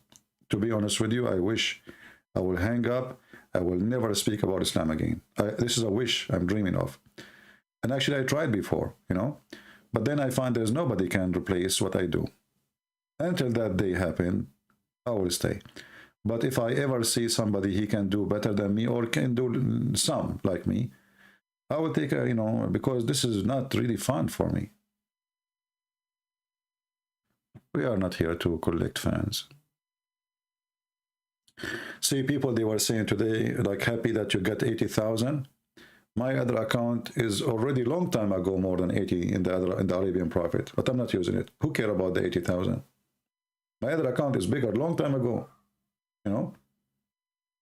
To be honest with you, I wish I will hang up. I will never speak about Islam again. This is a wish I'm dreaming of. And actually, I tried before, you know, but then I find there's nobody can replace what I do. Until that day happened, I will stay. But if I ever see somebody he can do better than me or can do some like me, I will take a, you know, because this is not really fun for me. We are not here to collect fans. See, people, they were saying today, like, happy that you get 80,000. My other account is already long time ago more than 80 in the Arabian Prophet, but I'm not using it. Who care about the 80,000? My other account is bigger, long time ago. You know,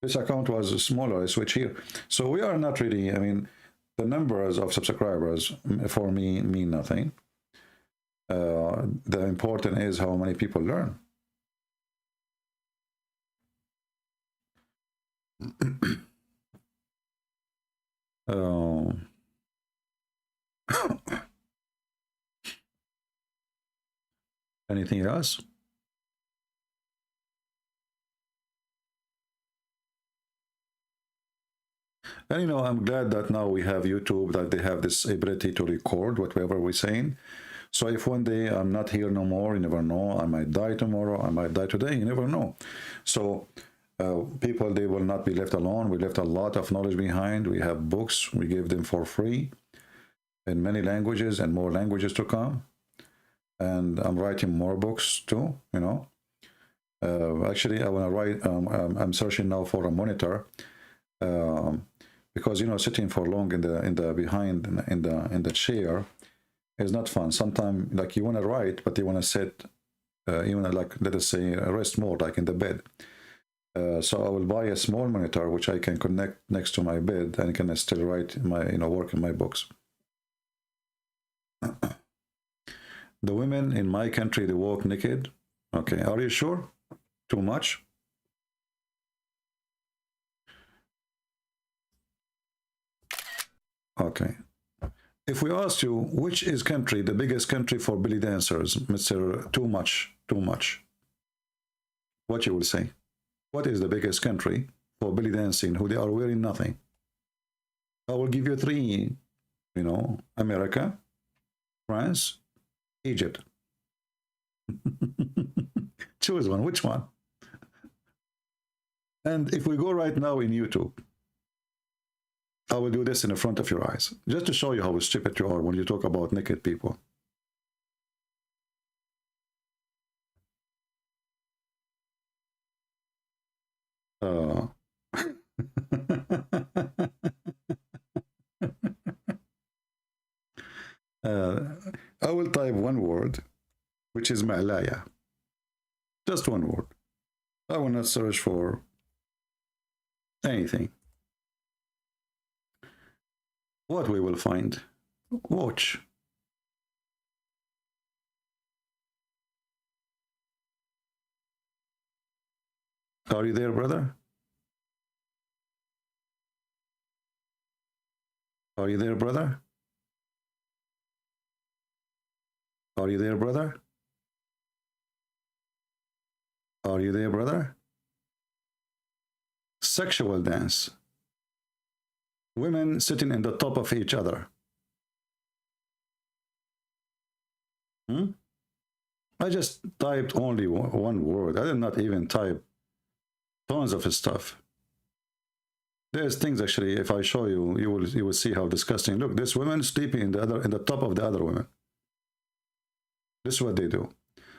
this account was smaller. I switch here, so we are not really. I mean, the numbers of subscribers for me mean nothing. The important is how many people learn. Anything else? And you know, I'm glad that now we have YouTube, that they have this ability to record whatever we're saying. So if one day I'm not here no more, you never know. I might die tomorrow, I might die today, you never know. So people, they will not be left alone. We left a lot of knowledge behind. We have books, we gave them for free in many languages and more languages to come. And I'm writing more books too, you know. Actually, I want to write, I'm searching now for a monitor. Because, you know, sitting for long in the chair is not fun. Sometimes, like, you want to write, but you want to sit, you want to, like, let us say, rest more, like in the bed. So I will buy a small monitor which I can connect next to my bed and can still write my, you know, work in my books. The women in my country, they walk naked. Okay, are you sure? Too much? Okay. If we ask you, which is country, the biggest country for belly dancers, Mr. Too Much, what you will say? What is the biggest country for belly dancing who they are wearing nothing? I will give you three, you know, America, France, Egypt. Choose one, which one? And if we go right now in YouTube, I will do this in the front of your eyes, just to show you how stupid you are when you talk about naked people. I will type one word, which is Ma'laya. Just one word. I will not search for anything. What we will find? Watch. Are you there, brother? Are you there, brother? Are you there, brother? Are you there, brother? Sexual dance. Women sitting in the top of each other. I just typed only one word. I did not even type tons of stuff. There's things, actually, if I show you, you will see how disgusting. Look, this woman sleeping in the top of the other women. This is what they do.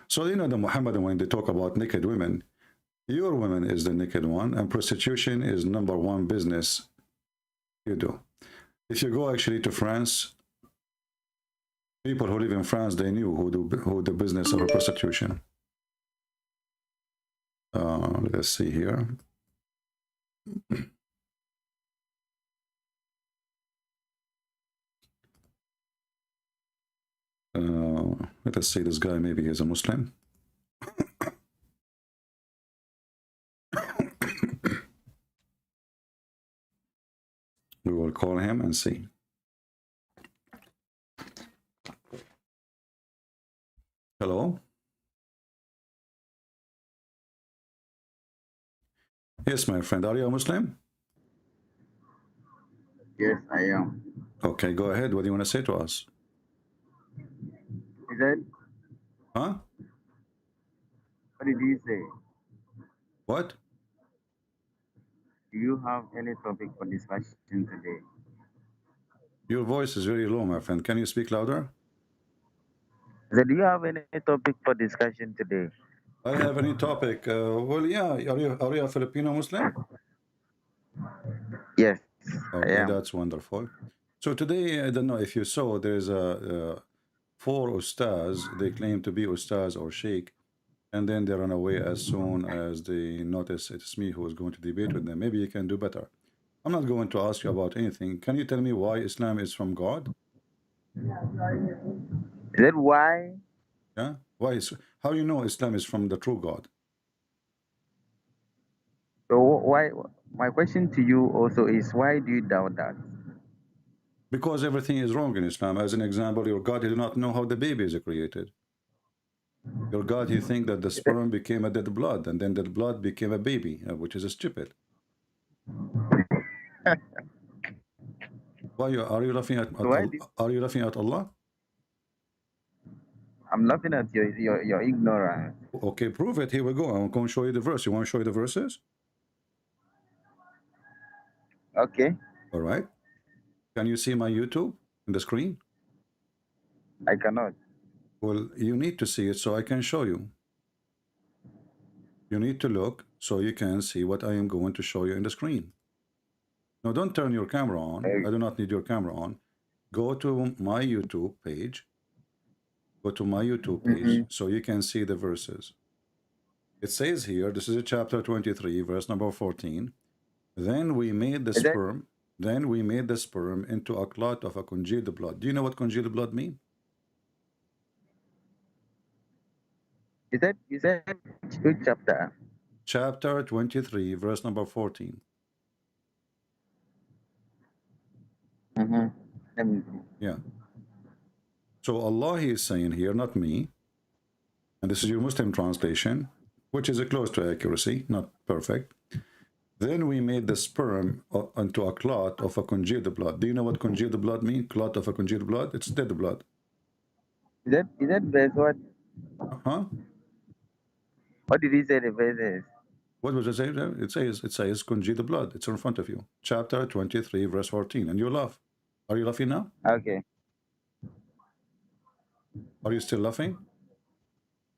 So, you know, the Muhammadan, when they talk about naked women, your woman is the naked one, and prostitution is #1 business you do. If you go actually to France, people who live in France, they knew who the business of prostitution. Let's see here. Let us say this guy maybe is a Muslim. We will call him and see. Hello? Yes, my friend. Are you a Muslim? Yes, I am. Okay, go ahead. What do you want to say to us? Is that? Huh? What did you say? What? Do you have any topic for discussion today? Your voice is very low, my friend. Can you speak louder? So, do you have any topic for discussion today? I have any topic. Well, yeah. Are you a Filipino Muslim? Yes, I Okay, am. that's wonderful. So today, I don't know if you saw, there's four ustaz. They claim to be ustaz or sheikh, and then they run away as soon as they notice it's me who is going to debate with them. Maybe you can do better. I'm not going to ask you about anything. Can you tell me why Islam is from God? Is that why? Yeah. Why is how you know Islam is from the true God? So, why? My question to you also is, why do you doubt that? Because everything is wrong in Islam. As an example, your God, he did not know how the baby is created. Your God, he think that the sperm became a dead blood, and then that blood became a baby, which is stupid. Why are you laughing So why do are you laughing at Allah? I'm laughing at your ignorance. Okay, prove it. Here we go. I'm going to show you the verse. You want to show you the verses? Okay, All right. Can you see my YouTube in the screen? I cannot. Well, you need to see it so I can show you. You need to look so you can see what I am going to show you in the screen. Now, don't turn your camera on. I do not need your camera on. Go to my YouTube page. Go to my YouTube page so you can see the verses. It says here, this is chapter 23, verse number 14. Then we made the sperm into a clot of a congealed blood. Do you know what congealed blood mean? Is that which chapter? Chapter 23, verse number 14. Let me see. Yeah. So Allah, he is saying here, not me, and this is your Muslim translation, which is close to accuracy, not perfect. Then we made the sperm into a clot of a congealed blood. Do you know what congealed blood means? Clot of a congealed blood? It's dead blood. Is that verse what? Huh? What did he say the verse is? What was it say there? It says congealed blood. It's in front of you. Chapter 23, verse 14. And you laugh. Are you laughing now? Okay. Are you still laughing?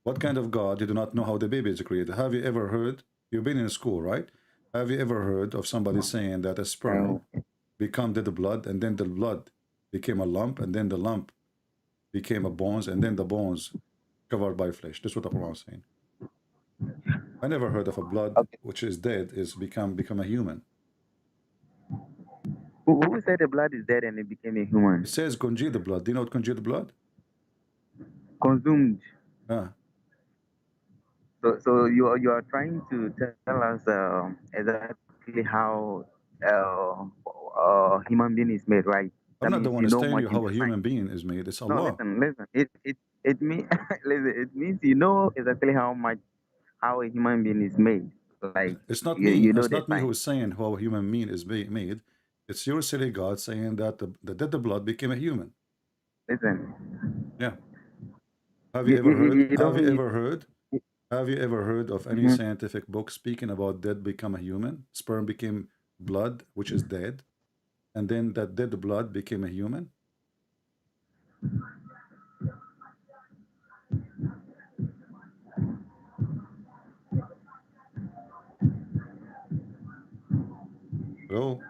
What kind of God? You do not know how the baby is created. Have you ever heard? You've been in school, right? Have you ever heard of somebody saying that a sperm become dead blood, and then the blood became a lump, and then the lump became a bones, and then the bones covered by flesh? That's what the Quran is saying. I never heard of a blood which is dead is become a human. Who said the blood is dead and it became a human? It says congealed blood. Do you know what congealed blood? Consumed. Ah. So you are trying to tell us exactly how human being is made, right? I'm That not the means one you who's know telling much you how into a science. human being is made. It's No, Allah. listen. It means listen. It means you know exactly how a human being is made. Like It's not you, me. you know It's the not me science. who's saying how a human being is made. It's your silly God saying that the dead blood became a human. Listen. Yeah. Have you ever heard? You Have you don't. ever heard? Have you ever heard of any scientific book speaking about dead become a human? Sperm became blood, which is dead, and then that dead blood became a human. Hello.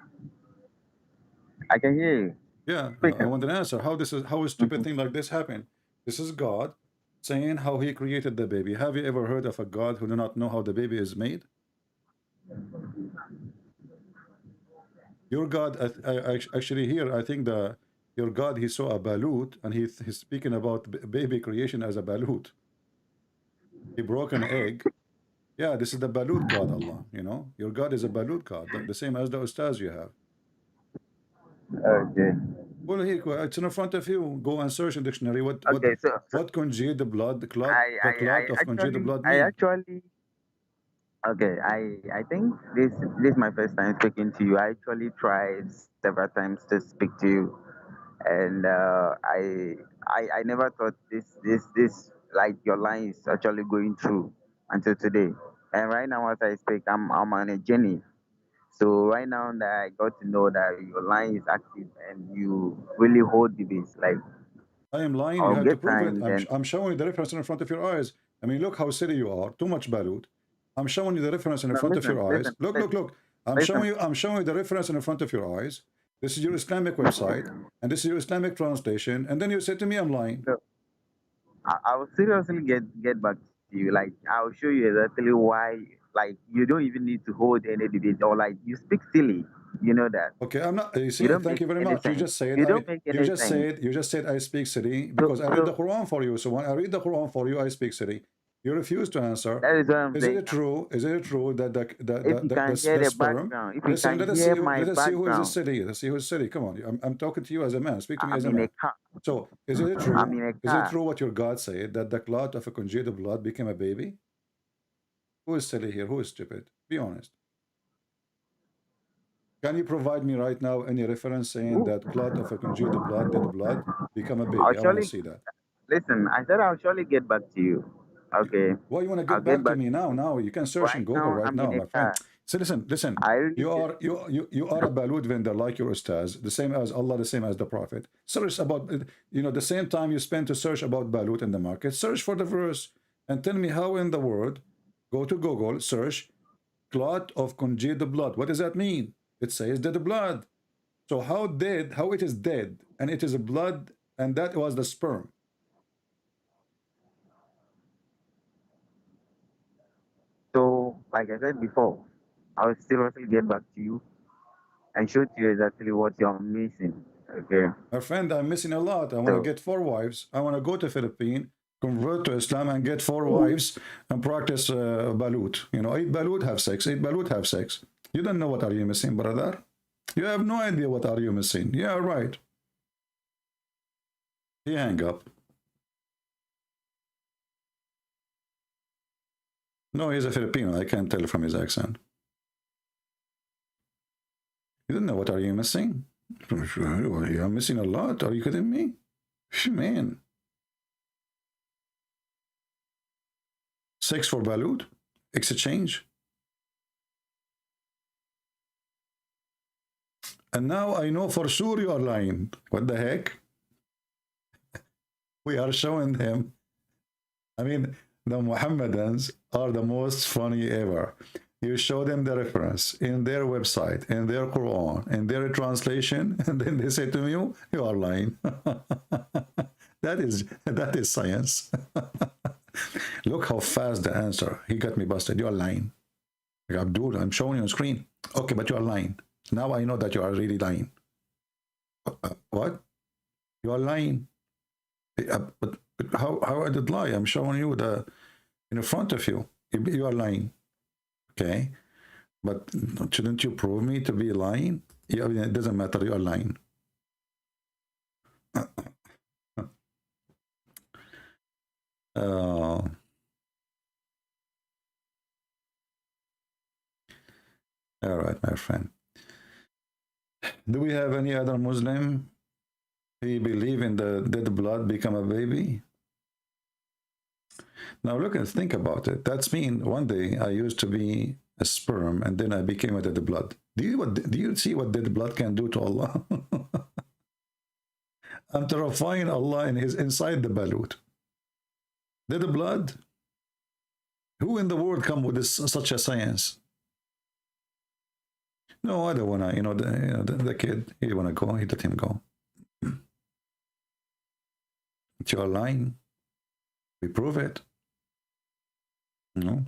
I can hear you. Yeah, Speak. I want an answer. How a stupid thing like this happened? This is God saying how he created the baby. Have you ever heard of a God who do not know how the baby is made? Your God, actually here, I think your God, he saw a balut, and he's speaking about baby creation as a balut. He broke an egg. Yeah, this is the balut God, Allah. You know, your God is a balut God, the same as the ustaz you have. Okay. Well, here, it's in front of you. Go and search in dictionary. Okay. What congealed blood, the I clot of congealed blood I mean? actually okay. I think this is my first time speaking to you. I actually tried several times to speak to you, and I never thought this like your line is actually going through until today. And right now, as I speak, I'm on a journey. So right now that I got to know that your line is active and you really hold the base, like I am lying. You I'll have to get prove it. time then. I'm showing you the reference in front of your eyes. I mean, look how silly you are. Too much balut. I'm showing you the reference in No, front of listen, your eyes. listen, Look, look, listen, look. I'm listen. showing you. I'm showing you the reference in front of your eyes. This is your Islamic website, and this is your Islamic translation. And then you say to me, "I'm lying." So I will seriously get back to you. Like I'll show you exactly why. Like you don't even need to hold any debate or like you speak silly. You know that Okay, I'm not. You you see, don't thank make you very any much. You sense. just said You I. don't make You any just sense. said. You just said I speak Siri So because I read the so Quran for you. So when I read the Quran for you, I speak Siri. You refuse to answer. that is what I'm Is saying. it true? Is it true that If you can hear the the sperm? background, if you Listen, can hear my let us see who is the background, city. Let's see who is city. Come on, I'm talking to you as a man. Speak to me as I'm a in a man. car. So is it I'm true? in a Is it car. true what your God said that the clot of a congealed blood became a baby? Who is silly here? Who is stupid? Be honest. Can you provide me right now any reference saying Ooh. that clot of a congealed blood, dead blood, become a I'll baby? I want to surely see that. listen. I said I'll surely get back to you. Okay, Why you want to I'll get get back to back me to now? you. Now you can search in Right Google now, right I'm in now, a my friend. car. So listen. I really You feel are you are a balut vendor like your Ustadz, the same as Allah, the same as the Prophet. Search about the same time you spend to search about balut in the market. Search for the verse and tell me how in the world. Go to Google, search clot of congealed blood. What does that mean? It says dead blood. So how dead? How it is dead and it is a blood and that was the sperm. so. Like I said before, I'll seriously get back to you and show to you exactly what you're missing. Okay. My friend, I'm missing a lot. I want to So get 4 wives. I want to go to Philippines, convert to Islam, and get 4 wives and practice balut. Eat balut, have sex. Eat balut, have sex. You don't know what are you missing, brother. You have no idea what are you missing. Yeah, right. He hang up. No, he's a Filipino. I can't tell from his accent. You don't know what are you missing? You're missing a lot. Are you kidding me? Man. Sex for balut? Exchange? And now I know for sure you are lying. What the heck? We are showing them. I mean, the Mohammedans are the most funny ever. You show them the reference in their website, in their Quran, in their translation, and then they say to you, you are lying. that is science. Look how fast the answer. He got me busted. You are lying. Like, Abdul, I'm showing you on screen. Okay, but you are lying. Now I know that you are really lying. What? You are lying. But how I did lie? I'm showing you in front of you. You are lying. Okay, but shouldn't you prove me to be lying? Yeah, it doesn't matter. You are lying. All right, my friend. Do we have any other Muslim? He believe in the dead blood become a baby? Now look and think about it. That's mean one day I used to be a sperm and then I became a dead blood. Do you see what dead blood can do to Allah? I'm terrifying Allah inside the balut. Dead blood? Who in the world come with such a science? No, I don't wanna. The kid. He wanna go. He let him go. But you are lying. We prove it. No.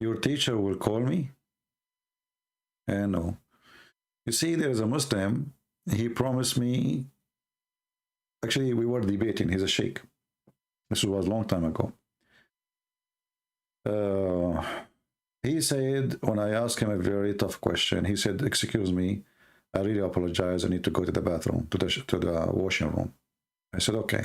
Your teacher will call me. No. You see, there's a Muslim. He promised me. Actually, we were debating. He's a sheikh. This was a long time ago. He said, when I asked him a very tough question, he said, excuse me, I really apologize. I need to go to the bathroom, to the washing room. I said, okay.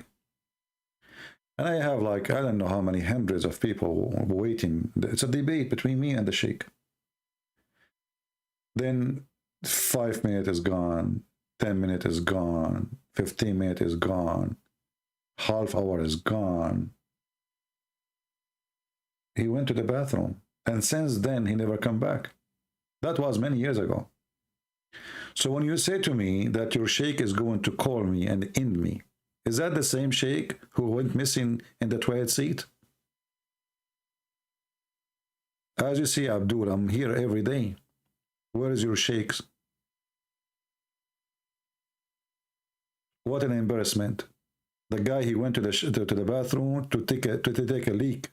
And I have I don't know how many hundreds of people waiting. It's a debate between me and the sheikh. Then 5 minutes is gone, 10 minutes is gone, 15 minutes is gone. half hour is gone. He went to the bathroom, and since then he never come back. That was many years ago. So when you say to me that your sheikh is going to call me and end me, is that the same sheikh who went missing in the toilet seat? As you see, Abdul, I'm here every day. Where is your sheikhs? What an embarrassment. The guy, he went to the bathroom to take a leak.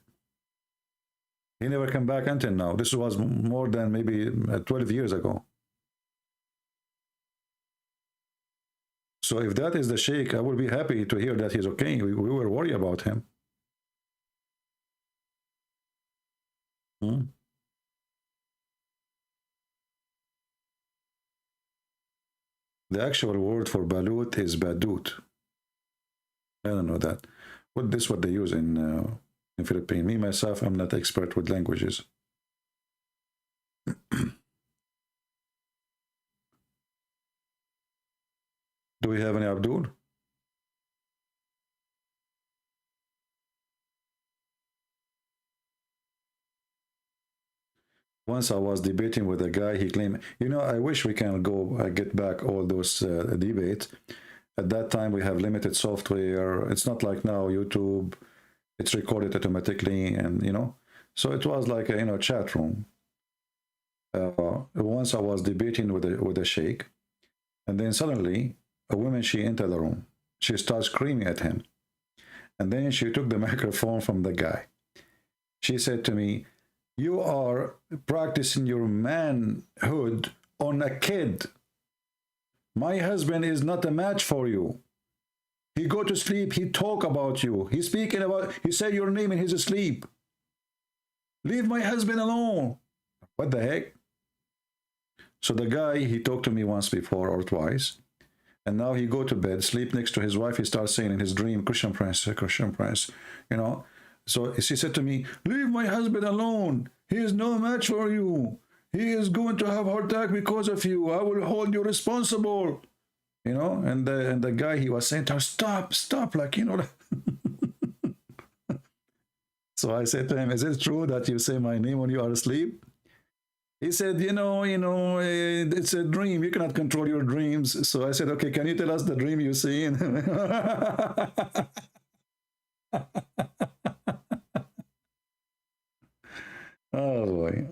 He never come back until now. This was more than maybe 12 years ago. So if that is the sheikh, I will be happy to hear that he's okay. We were worried about him. The actual word for balut is badut. I don't know that. This is what they use in Philippines. Me, myself, I'm not expert with languages. Do we have any Abdul? Once I was debating with a guy, he claimed, you know, I wish we can go get back all those debates. At that time, we have limited software. It's not like now, YouTube, it's recorded automatically, and, you know, so it was like a, you know, chat room. Once I was debating with a sheikh, and then suddenly, a woman, she entered the room. She started screaming at him. And then she took the microphone from the guy. She said to me, you are practicing your manhood on a kid. My husband is not a match for you. He go to sleep, he talk about you. He's speaking about, he said your name in his sleep. Leave my husband alone. What the heck? So the guy, he talked to me once before or twice. And now he go to bed, sleep next to his wife. He starts saying in his dream, Christian Prince, you know. So she said to me, leave my husband alone. He is no match for you. He is going to have heart attack because of you. I will hold you responsible. You know, and the guy, he was saying to her, stop, like, you know. So I said to him, is it true that you say my name when you are asleep? He said, you know, it's a dream. You cannot control your dreams. So I said, okay, can you tell us the dream you see? Oh, boy.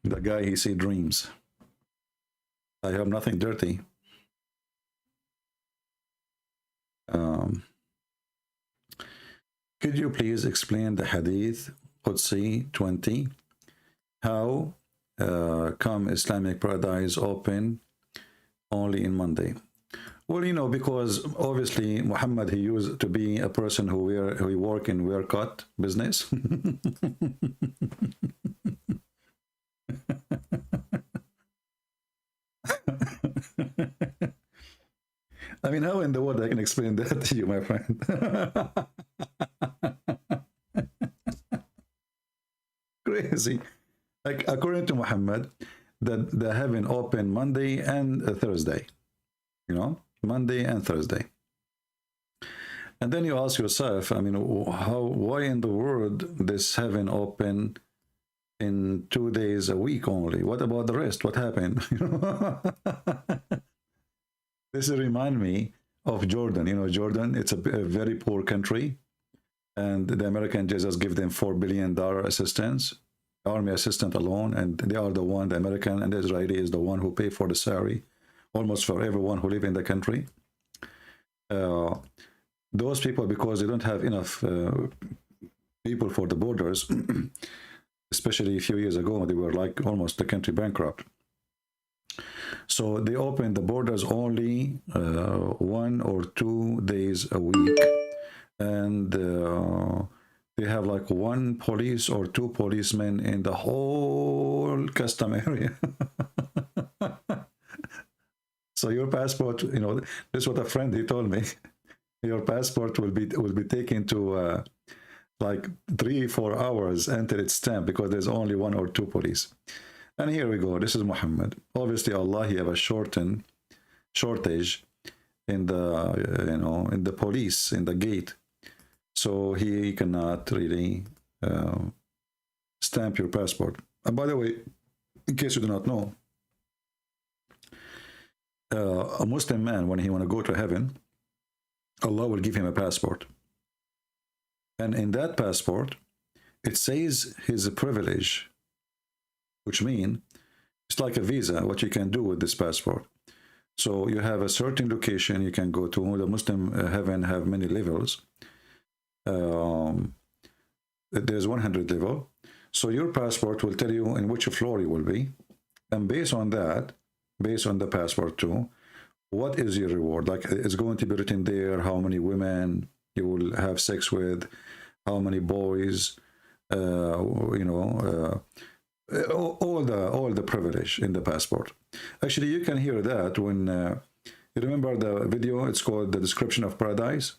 The guy, he see dreams. I have nothing dirty. Could you please explain the Hadith Qudsi 20? How come Islamic Paradise open only in Monday? Well, you know, because obviously Muhammad, he used to be a person who work in wear cut business. I mean, how in the world I can explain that to you, my friend? Crazy. Like, according to Muhammad, the heaven open Monday and Thursday. You know, Monday and Thursday. And then you ask yourself, I mean, why in the world this heaven open in 2 days a week only? What about the rest? What happened? This remind me of Jordan. You know, Jordan, it's a very poor country, and the American just give them $4 billion assistance, army assistance alone, and they are the one, the American and the Israeli is the one who pay for the salary, almost for everyone who live in the country. Those people, because they don't have enough people for the borders, especially a few years ago, they were like almost the country bankrupt. So they open the borders only 1 or 2 days a week, and they have like 1 police or 2 policemen in the whole custom area. So your passport, you know, this is what a friend, he told me, your passport will be taken to like 3-4 hours until it's stamped, because there's only 1 or 2 police. And here we go. This is Muhammad. Obviously, Allah, he have a shortage in the in the police, in the gate, so he cannot really stamp your passport. And by the way, in case you do not know, a Muslim man, when he want to go to heaven, Allah will give him a passport, and in that passport it says his privilege, which means it's like a visa, what you can do with this passport. So you have a certain location you can go to. The Muslim heaven have many levels. There's 100 level. So your passport will tell you in which floor you will be. And based on that, based on the passport too, what is your reward? Like, it's going to be written there how many women you will have sex with, how many boys, all the privilege in the passport. Actually, you can hear that when you remember the video. It's called The Description of Paradise,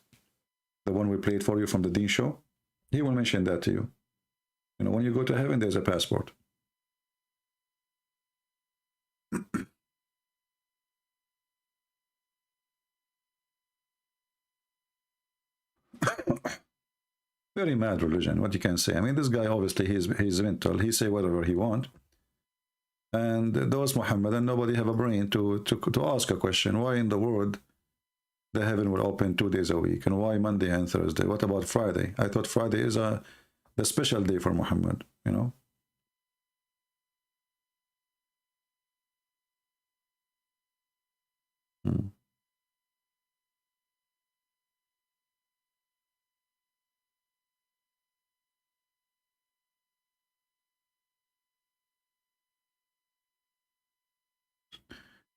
the one we played for you from the Dean show. He will mention that to you. When you go to heaven, there's a passport. Very mad religion, what you can say. I mean, this guy, obviously, he's mental. He say whatever he want. And those Muhammadan, nobody have a brain to ask a question. Why in the world the heaven will open 2 days a week? And why Monday and Thursday? What about Friday? I thought Friday is the special day for Muhammad,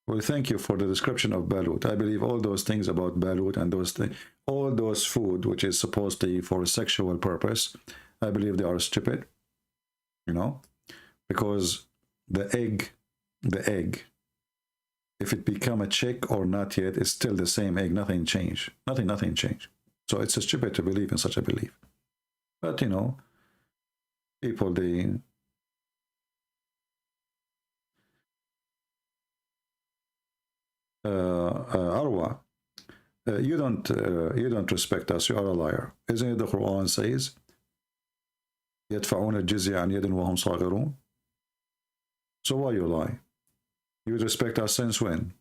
Well, thank you for the description of Balut. I believe all those things about Balut and those things, all those food which is supposed to be for a sexual purpose, I believe they are stupid, because the egg, if it become a chick or not yet, it's still the same egg. Nothing changed. Nothing changed. So it's stupid to believe in such a belief. But people, they Arwa, you don't respect us. You are a liar. Isn't it the Quran says يدفعون الجزية عن يد وهم صاغرون? So why you lie? You respect us since when?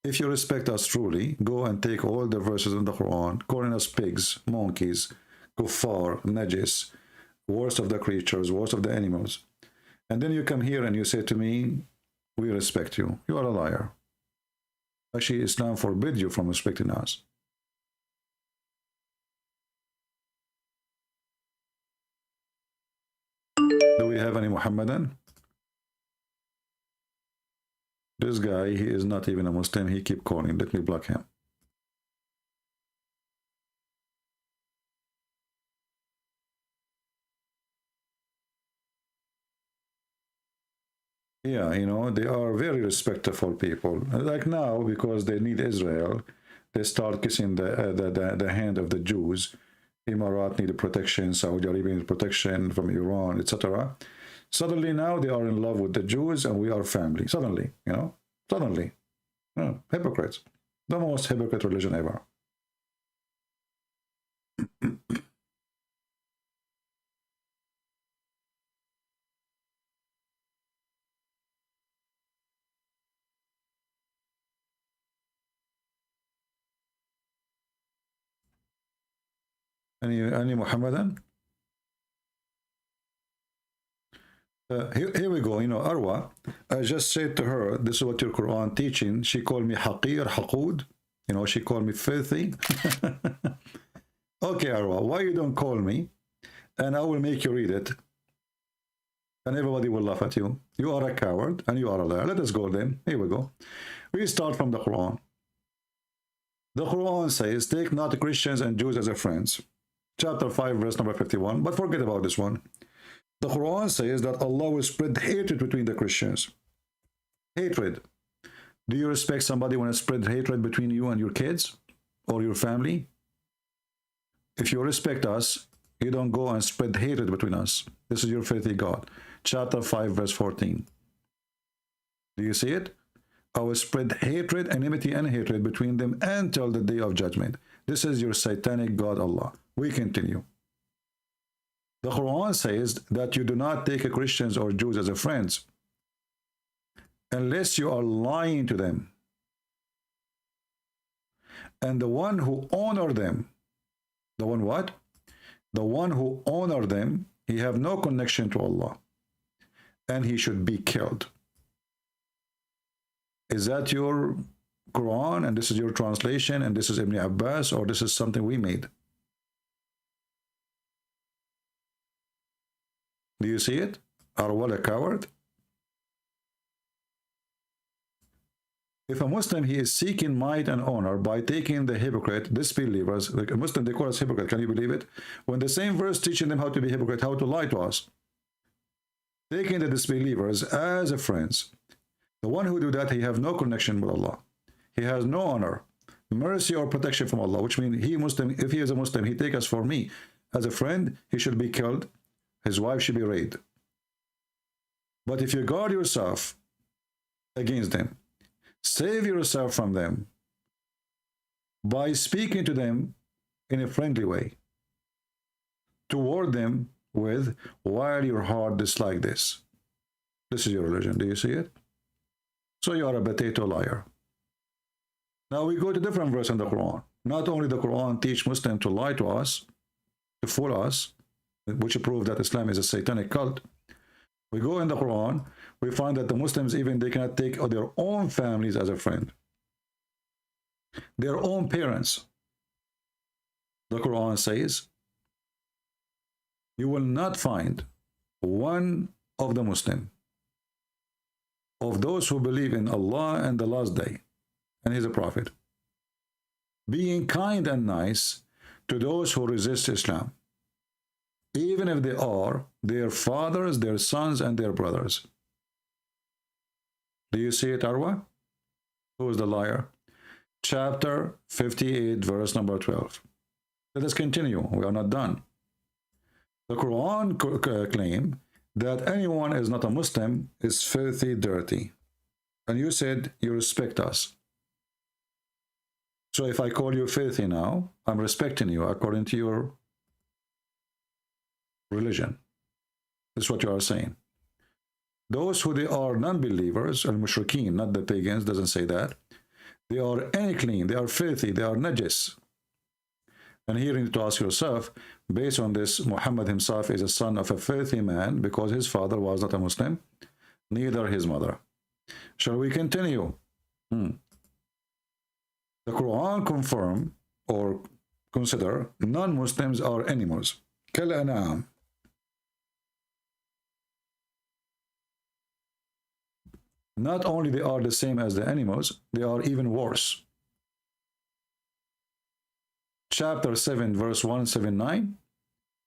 If you respect us truly, go and take all the verses in the Quran, calling us pigs, monkeys, kuffar, najis, worst of the creatures, worst of the animals, and then you come here and you say to me, we respect you. You are a liar. Actually, Islam forbids you from respecting us. Do we have any Muhammadan? This guy, he is not even a Muslim. He keep calling. Let me block him. Yeah, they are very respectful people. Like now, because they need Israel, they start kissing the hand of the Jews. Emirat need protection, Saudi Arabia need protection from Iran, etc. Suddenly now they are in love with the Jews and we are family. Suddenly, suddenly. Hypocrites. The most hypocrite religion ever. Any Muhammadan? Here we go. Arwa, I just said to her, this is what your Quran teaching. She called me haqir, haqud. She called me filthy. Okay, Arwa, why you don't call me? And I will make you read it. And everybody will laugh at you. You are a coward and you are a liar. Let us go then. Here we go. We start from the Quran. The Quran says, take not Christians and Jews as your friends. Chapter 5, verse number 51. But forget about this one. The Quran says that Allah will spread hatred between the Christians. Hatred. Do you respect somebody when it spread hatred between you and your kids or your family? If you respect us, You don't go and spread hatred between us. This is your filthy God. Chapter 5, verse 14. Do you see it? I will spread hatred, enmity, and hatred between them until the day of judgment. This is your satanic God, Allah. We continue. The Quran says that you do not take Christians or Jews as friends unless you are lying to them. And the one who honor them, the one what? The one who honor them, he have no connection to Allah, and he should be killed. Is that your Quran, and this is your translation, and this is Ibn Abbas, or this is something we made? Do you see it? Arwal a coward? If a Muslim, he is seeking might and honor by taking the hypocrite, disbelievers, like a Muslim, they call us hypocrite, can you believe it? When the same verse teaching them how to be hypocrite, how to lie to us. Taking the disbelievers as a friends. The one who do that, he have no connection with Allah. He has no honor, mercy, or protection from Allah, which means he Muslim, if he is a Muslim, he take us for me. As a friend, he should be killed. His wife should be raped. But if you guard yourself against them, save yourself from them by speaking to them in a friendly way, toward them with, while your heart dislike this. This is your religion. Do you see it? So you are a potato liar. Now we go to different verse in the Quran. Not only the Quran teach Muslims to lie to us, to fool us, which prove that Islam is a satanic cult. We go in the Quran, we find that the Muslims, even they cannot take their own families as a friend. Their own parents. The Quran says, you will not find one of the Muslim, of those who believe in Allah and the last day, and He's a prophet, being kind and nice to those who resist Islam, even if they are their fathers, their sons, and their brothers. Do you see it, Arwa? Who is the liar? Chapter 58, verse number 12. Let us continue. We are not done. The Quran claims that anyone is not a Muslim is filthy, dirty. And you said you respect us. So if I call you filthy now, I'm respecting you according to your religion. This is what you are saying. Those who they are non-believers, al-mushrikeen, not the pagans, doesn't say that. They are unclean, they are filthy, they are najis. And here you need to ask yourself, based on this, Muhammad himself is a son of a filthy man because his father was not a Muslim, neither his mother. Shall we continue? The Quran confirm or consider non-Muslims are animals. Kal-an'am. Not only they are the same as the animals, they are even worse. Chapter 7, verse 179.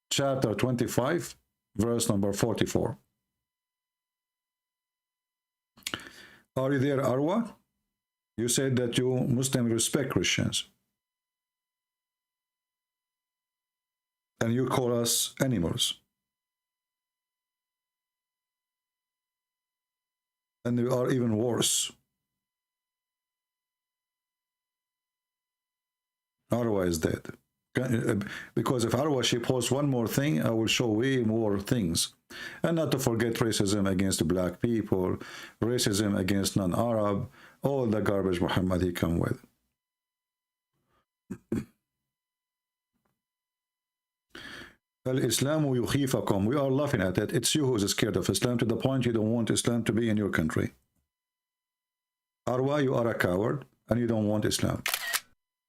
Chapter 25, verse number 44. Are you there, Arwa? You said that you Muslims respect Christians. And you call us animals. And we are even worse. Arwa is dead. Because if Arwa, she posts one more thing, I will show way more things. And not to forget racism against black people, racism against non-Arab, all the garbage Muhammad he come with. Al-Islamu yukhifakum. We are laughing at it. It's you who is scared of Islam to the point you don't want Islam to be in your country. Arwa, you are a coward and you don't want Islam.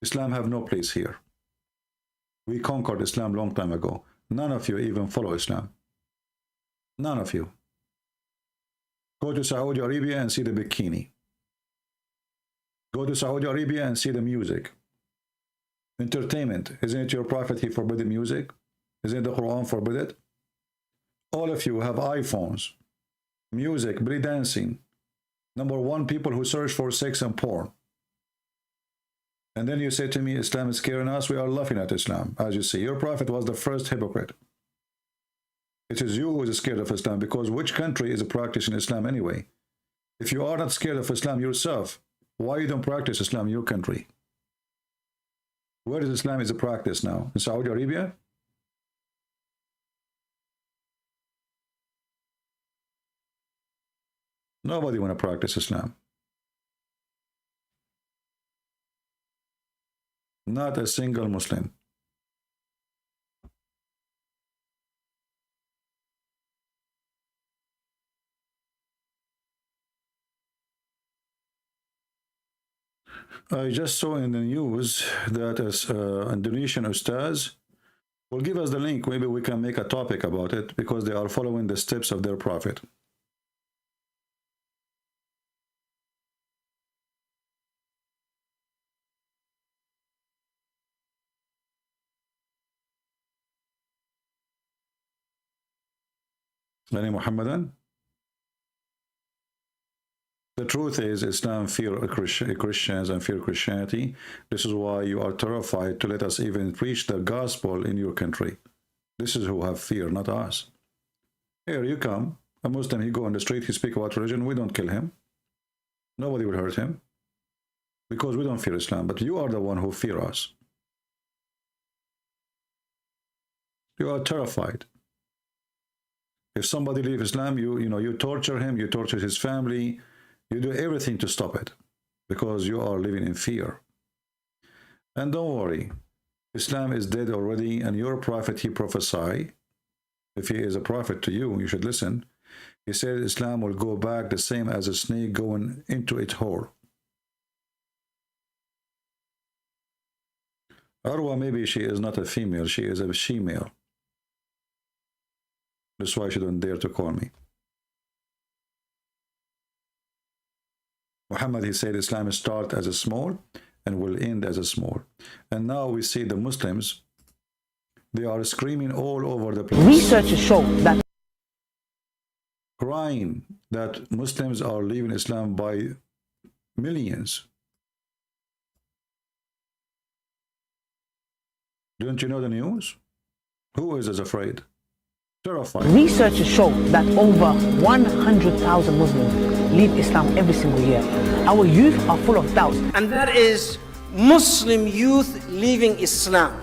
Islam have no place here. We conquered Islam long time ago. None of you even follow Islam. None of you. Go to Saudi Arabia and see the bikini. Go to Saudi Arabia and see the music. Entertainment. Isn't it your prophet he forbid the music? Isn't the Quran forbid it? All of you have iPhones. Music, belly dancing. Number one, people who search for sex and porn. And then you say to me, Islam is scaring us. We are laughing at Islam. As you see, your prophet was the first hypocrite. It is you who is scared of Islam, because which country is practicing Islam anyway? If you are not scared of Islam yourself, why you don't practice Islam in your country? Where is Islam is a practice now? In Saudi Arabia? Nobody want to practice Islam. Not a single Muslim. I just saw in the news that as Indonesian Ustadz will give us the link. Maybe we can make a topic about it, because they are following the steps of their prophet. Any Muhammadan? The truth is, Islam fear Christians and fear Christianity. This is why you are terrified to let us even preach the gospel in your country. This is who have fear, not us. Here you come, a Muslim, he go on the street, he speak about religion, we don't kill him. Nobody will hurt him, because we don't fear Islam, but you are the one who fear us. You are terrified. If somebody leave Islam, you torture him, you torture his family, you do everything to stop it, because you are living in fear. And don't worry, Islam is dead already, and your prophet, he prophesied. If he is a prophet to you, you should listen. He said Islam will go back the same as a snake going into its hole. Arwa, maybe she is not a female, she is a she-male. That's why she don't dare to call me. Muhammad, he said Islam start as a small and will end as a small. And now we see the Muslims, they are screaming all over the place. Researchers show that crying that Muslims are leaving Islam by millions. Don't you know the news? Who is as afraid? Terrified. Researchers show that over 100,000 Muslims leave Islam every single year. Our youth are full of doubts. And that is Muslim youth leaving Islam.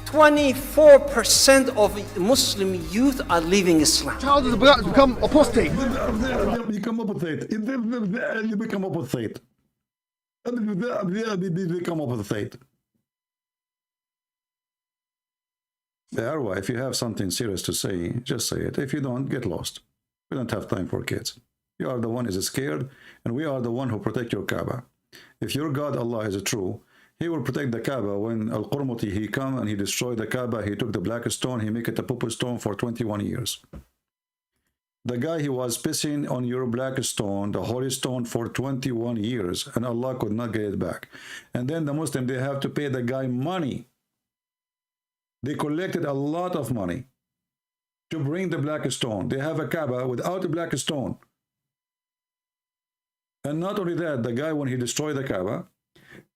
24% of Muslim youth are leaving Islam. Child has become apostate. Become apostate. Become apostate. Become apostate. If you have something serious to say, just say it. If you don't, get lost. We don't have time for kids. You are the one who is scared, and we are the one who protect your Kaaba. If your God Allah is true, he will protect the Kaaba. When Al-Qurmuti, he come and he destroyed the Kaaba, he took the black stone, he make it a purple stone for 21 years. The guy, he was pissing on your black stone, the holy stone, for 21 years, and Allah could not get it back. And then the Muslim, they have to pay the guy money. They collected a lot of money to bring the black stone. They have a Kaaba without a black stone. And not only that, the guy, when he destroyed the Kaaba,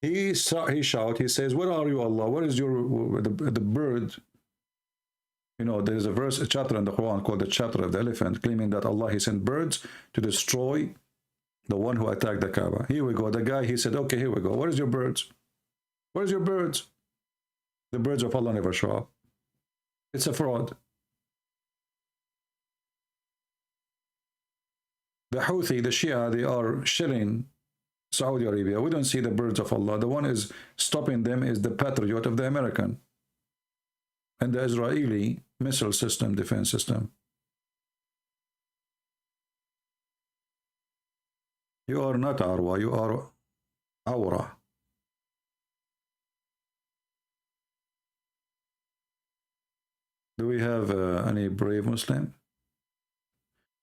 he shout, he says, where are you, Allah? Where is the bird? You know, there is a chapter in the Quran called the chapter of the elephant, claiming that Allah, he sent birds to destroy the one who attacked the Kaaba. Here we go. The guy, he said, okay, here we go. Where is your birds? Where's your birds? The birds of Allah never show up. It's a fraud. The Houthi, the Shia, they are shelling Saudi Arabia. We don't see the birds of Allah. The one is stopping them is the Patriot of the American and the Israeli missile system, defense system. You are not Arwa, you are Awra. Do we have any brave Muslim?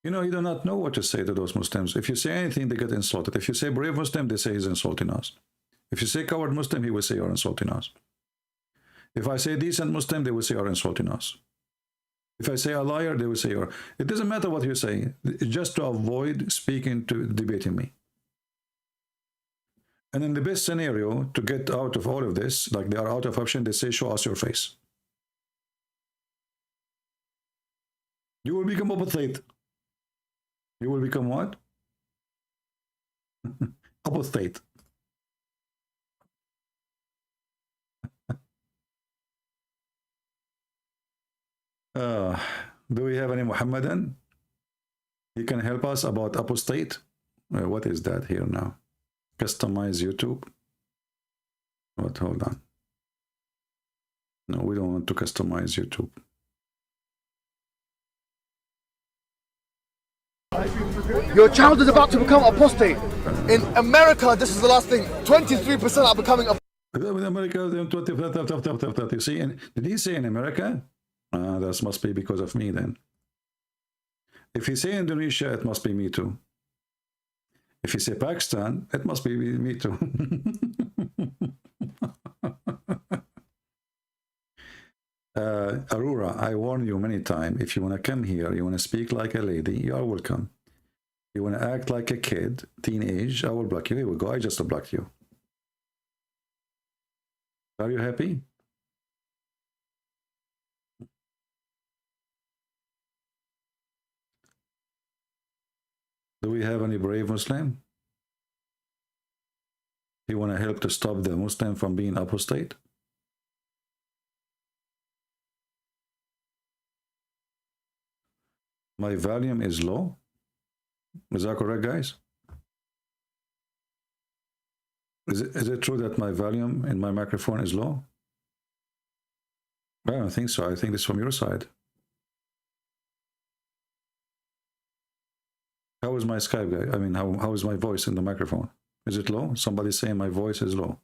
You know, you do not know what to say to those Muslims. If you say anything, they get insulted. If you say brave Muslim, they say he's insulting us. If you say coward Muslim, he will say you're insulting us. If I say decent Muslim, they will say you're insulting us. If I say a liar, they will say you're... It doesn't matter what you say, just to avoid speaking to debating me. And in the best scenario, to get out of all of this, like they are out of option, they say, show us your face. You will become apostate. You will become what? Apostate. Do we have any Muhammadan? He can help us about apostate. What is that here now? Customize YouTube. What? Hold on. No, we don't want to customize YouTube. Your child is about to become apostate. In America, this is the last thing. 23% are becoming apostate. America, you see, did he say in America? That must be because of me then. If he say Indonesia, it must be me too. If he say Pakistan, it must be me too. Aurora, I warn you many times, if you want to come here, you want to speak like a lady, you are welcome. You want to act like a kid, teenage, I will block you. Here we go, I just blocked you. Are you happy? Do we have any brave Muslim? You want to help to stop the Muslim from being apostate? My volume is low. Is that correct, guys? Is it true that my volume in my microphone is low? I don't think so. I think it's from your side. How is my Skype, guy? I mean, how is my voice in the microphone? Is it low? Somebody saying my voice is low.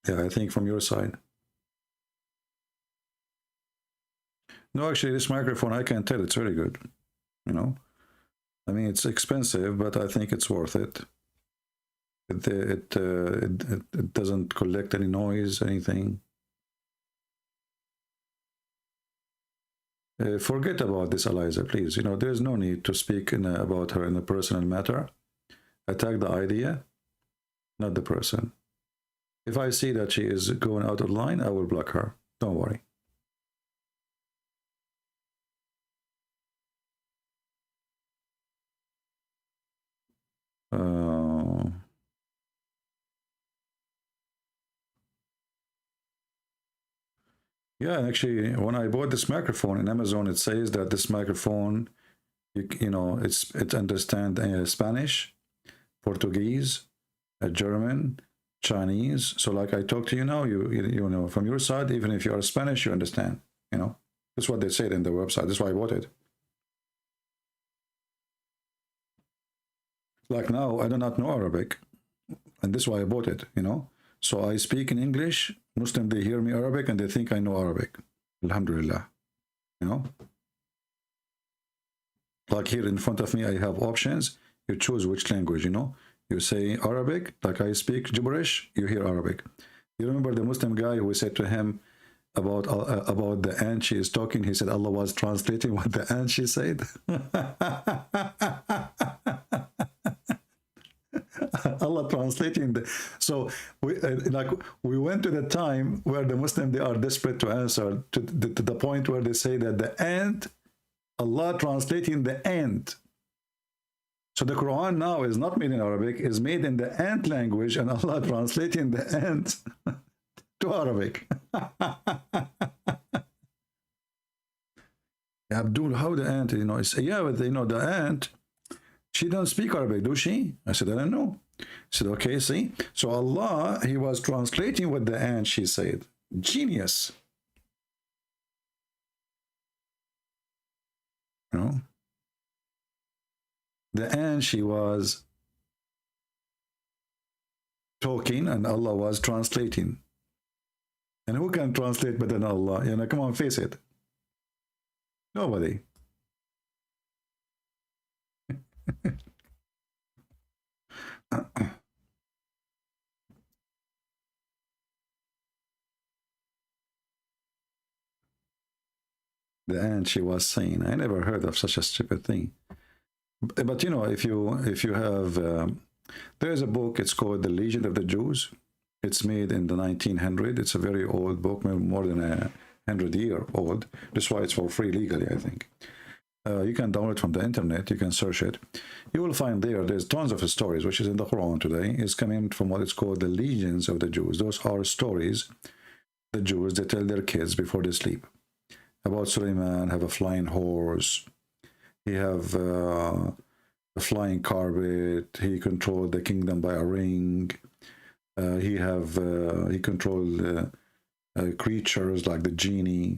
Yeah, I think from your side. No, actually, this microphone, I can tell it's very good. You know, I mean, it's expensive, but I think it's worth it. It doesn't collect any noise, anything. Forget about this, Eliza, please. You know, there's no need to speak about her in a personal matter. Attack the idea, not the person. If I see that she is going out of line, I will block her. Don't worry. Yeah, actually, when I bought this microphone in Amazon, it says that this microphone, you know, it understands Spanish, Portuguese, German, Chinese. So like I talk to you now, you know, from your side, even if you are Spanish, you understand, you know. That's what they said in the website. That's why I bought it. Like now, I do not know Arabic, and this is why I bought it, you know. So I speak in English. Muslim, they hear me Arabic and they think I know Arabic. Alhamdulillah. You know? Like here in front of me, I have options. You choose which language, you know? You say Arabic, like I speak gibberish, you hear Arabic. You remember the Muslim guy who said to him about the ant she is talking, he said Allah was translating what the ant she said. Allah translating so we went to the time where the Muslim, they are desperate to answer to the point where they say that the ant, Allah translating the ant. So the Quran now is not made in Arabic, is made in the ant language, and Allah translating the ant to Arabic. Abdul, how the ant, you know, yeah, but you know, the ant, she don't speak Arabic, do she? I said, I don't know. He said, okay, see? So Allah, he was translating what the ant, she said. Genius. You know? The ant, she was talking and Allah was translating. And who can translate better than Allah? You know, come on, face it. Nobody. The ant, she was saying, I never heard of such a stupid thing. But you know, if you have, there's a book. It's called The Legend of the Jews. It's made in the 1900s. It's a very old book, more than 100-year old. That's why it's for free legally, I think. You can download it from the internet. You can search it. You will find there's tons of stories, which is in the Quran today. It's coming from what is called the legends of the Jews. Those are stories the Jews, they tell their kids before they sleep. About Suleiman, have a flying horse. He have a flying carpet. He controlled the kingdom by a ring. He controlled creatures like the genie.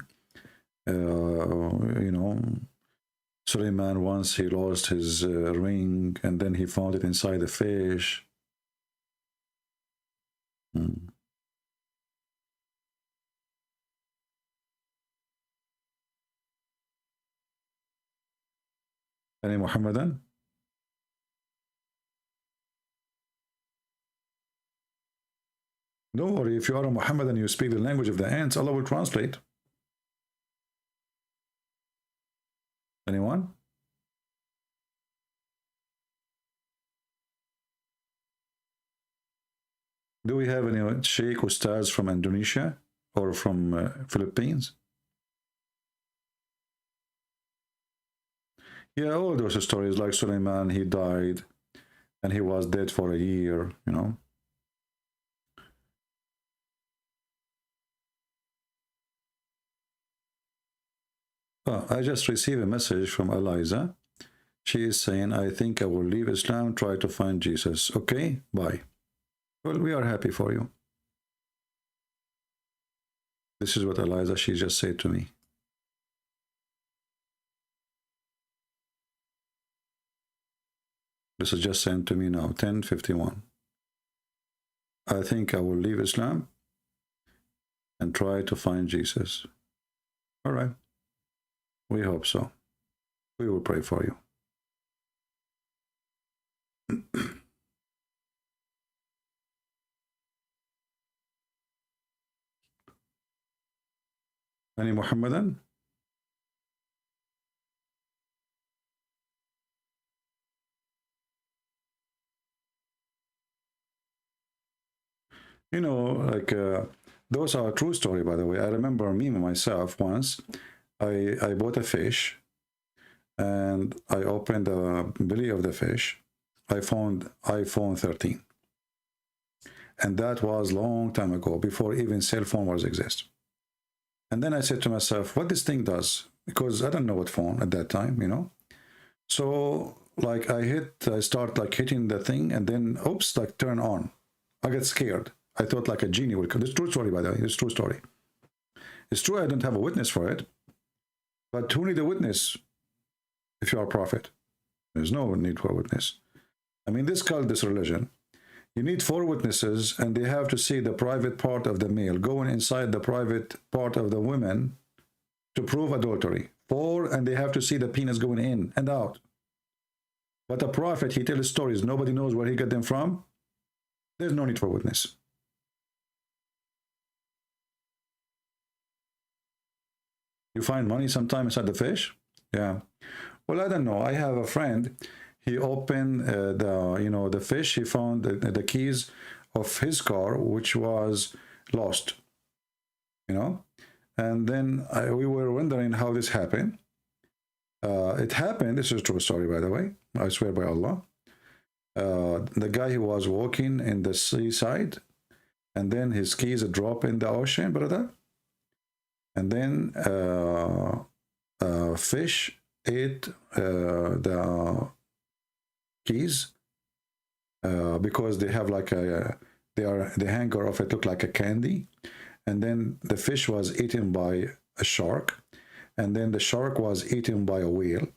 You know, Suleiman, once he lost his ring, and then he found it inside a fish. Any Muhammadan? Don't worry, if you are a Muhammadan, you speak the language of the ants, Allah will translate. Anyone? Do we have any Sheikh Ustadz from Indonesia or from Philippines? Yeah, all those stories like Suleiman, he died and he was dead for a year, you know. Oh, I just received a message from Eliza. She is saying, I think I will leave Islam, try to find Jesus. Okay, bye. Well, we are happy for you. This is what Eliza, she just said to me. This is just sent to me now, 10:51. I think I will leave Islam and try to find Jesus. All right. We hope so. We will pray for you. Any Muhammadan? You know, like those are a true story, by the way. I remember me myself once. I bought a fish and I opened the belly of the fish. I found iPhone 13. And that was a long time ago, before even cell phone was exist. And then I said to myself, what this thing does? Because I don't know what phone at that time, you know. So like I start like hitting the thing and then, oops, like turn on. I get scared. I thought like a genie would come. This is true story, by the way. It's true story. It's true I don't have a witness for it. But who need a witness if you are a prophet? There's no need for a witness. I mean, this cult, this religion, you need 4 witnesses and they have to see the private part of the male going inside the private part of the women to prove adultery. 4, and they have to see the penis going in and out. But a prophet, he tells stories. Nobody knows where he got them from. There's no need for witness. You find money sometime inside the fish? Yeah. Well, I don't know. I have a friend. He opened the fish. He found the keys of his car, which was lost. You know, and then we were wondering how this happened. It happened. This is a true story, by the way. I swear by Allah. The guy who was walking in the seaside, and then his keys drop in the ocean, brother. And then fish ate the keys because they have like the hanger of it looked like a candy. And then the fish was eaten by a shark, and then the shark was eaten by a whale.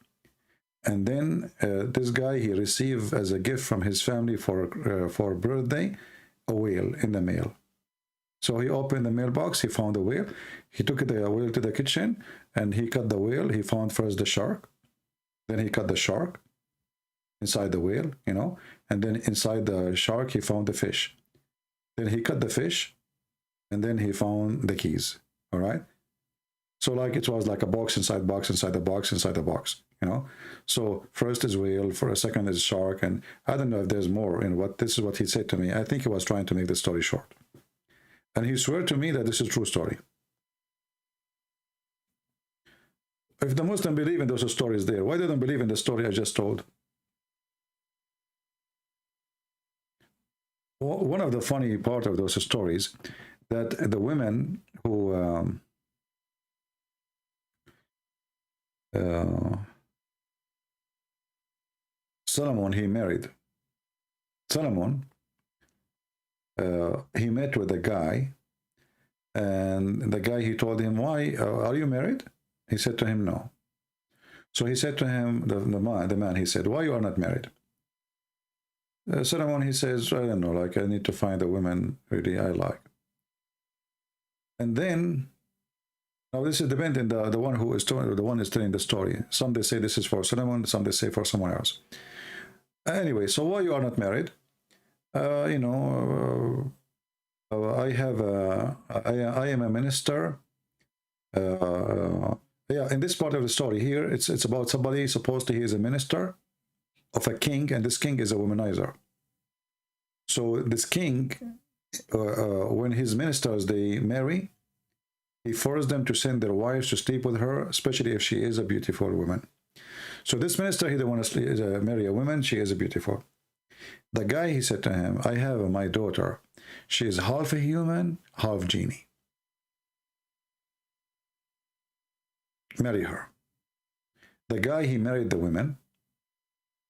And then this guy, he received as a gift from his family for birthday a whale in the mail. So he opened the mailbox, he found the whale, he took the whale to the kitchen, and he cut the whale. He found first the shark, then he cut the shark inside the whale, you know, and then inside the shark he found the fish. Then he cut the fish, and then he found the keys, all right? So like it was like a box inside box inside the box inside the box, you know. So first is whale, for a second is shark, and I don't know if there's more. And what this is what he said to me. I think he was trying to make the story short, and he swore to me that this is a true story. If the Muslim believe in those stories there, why they don't believe in the story I just told? One of the funny part of those stories, that the women who Solomon, he married. Solomon, he met with a guy, and the guy, he told him, why, are you married? He said to him, no. So he said to him, the man, he said, why you are not married? Solomon, he says, I don't know, like I need to find a woman really I like. And then, now this is depending the one who is telling, the one is telling the story. Some they say this is for Solomon, some they say for someone else. Anyway, so why you are not married? You know, I am a minister. Yeah, in this part of the story here, it's about somebody supposedly he is a minister of a king, and this king is a womanizer. So this king, when his ministers they marry, he forced them to send their wives to sleep with her, especially if she is a beautiful woman. So this minister, he didn't want to marry a woman, she is beautiful. The guy, he said to him, I have my daughter. She is half a human, half genie. Marry her. The guy, he married the women.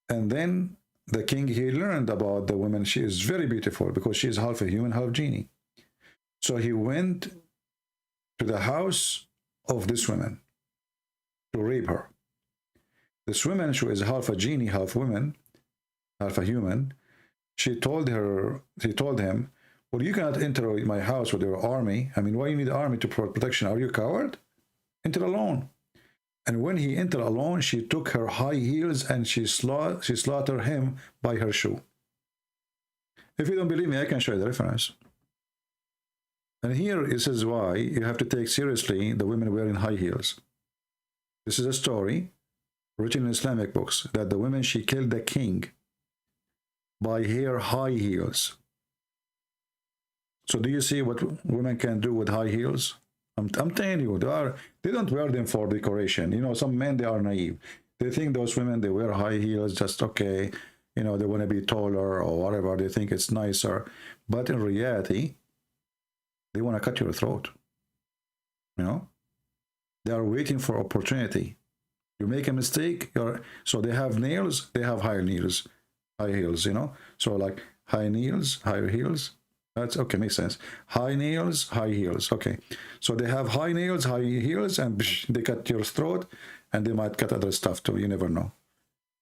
And then the king, he learned about the woman. She is very beautiful because she is half a human, half genie. So he went to the house of this woman to rape her. This woman, she is half a genie, half woman, half a human. He told him, well, you cannot enter my house with your army. I mean, why you need the army to provide protection? Are you a coward? Enter alone. And when he entered alone, she took her high heels and she slaughtered him by her shoe. If you don't believe me, I can show you the reference. And here this is why you have to take seriously the women wearing high heels. This is a story written in Islamic books that the women, she killed the king by her high heels. So do you see what women can do with high heels? I'm telling you, they don't wear them for decoration. You know, some men, they are naive. They think those women, they wear high heels just okay. You know, they want to be taller or whatever. They think it's nicer. But in reality, they want to cut your throat. You know, they are waiting for opportunity. You make a mistake, so they have nails, they have high heels, you know. So like high nails, higher heels. That's okay, makes sense. High nails, high heels. Okay, so they have high nails, high heels, and they cut your throat, and they might cut other stuff too. You never know.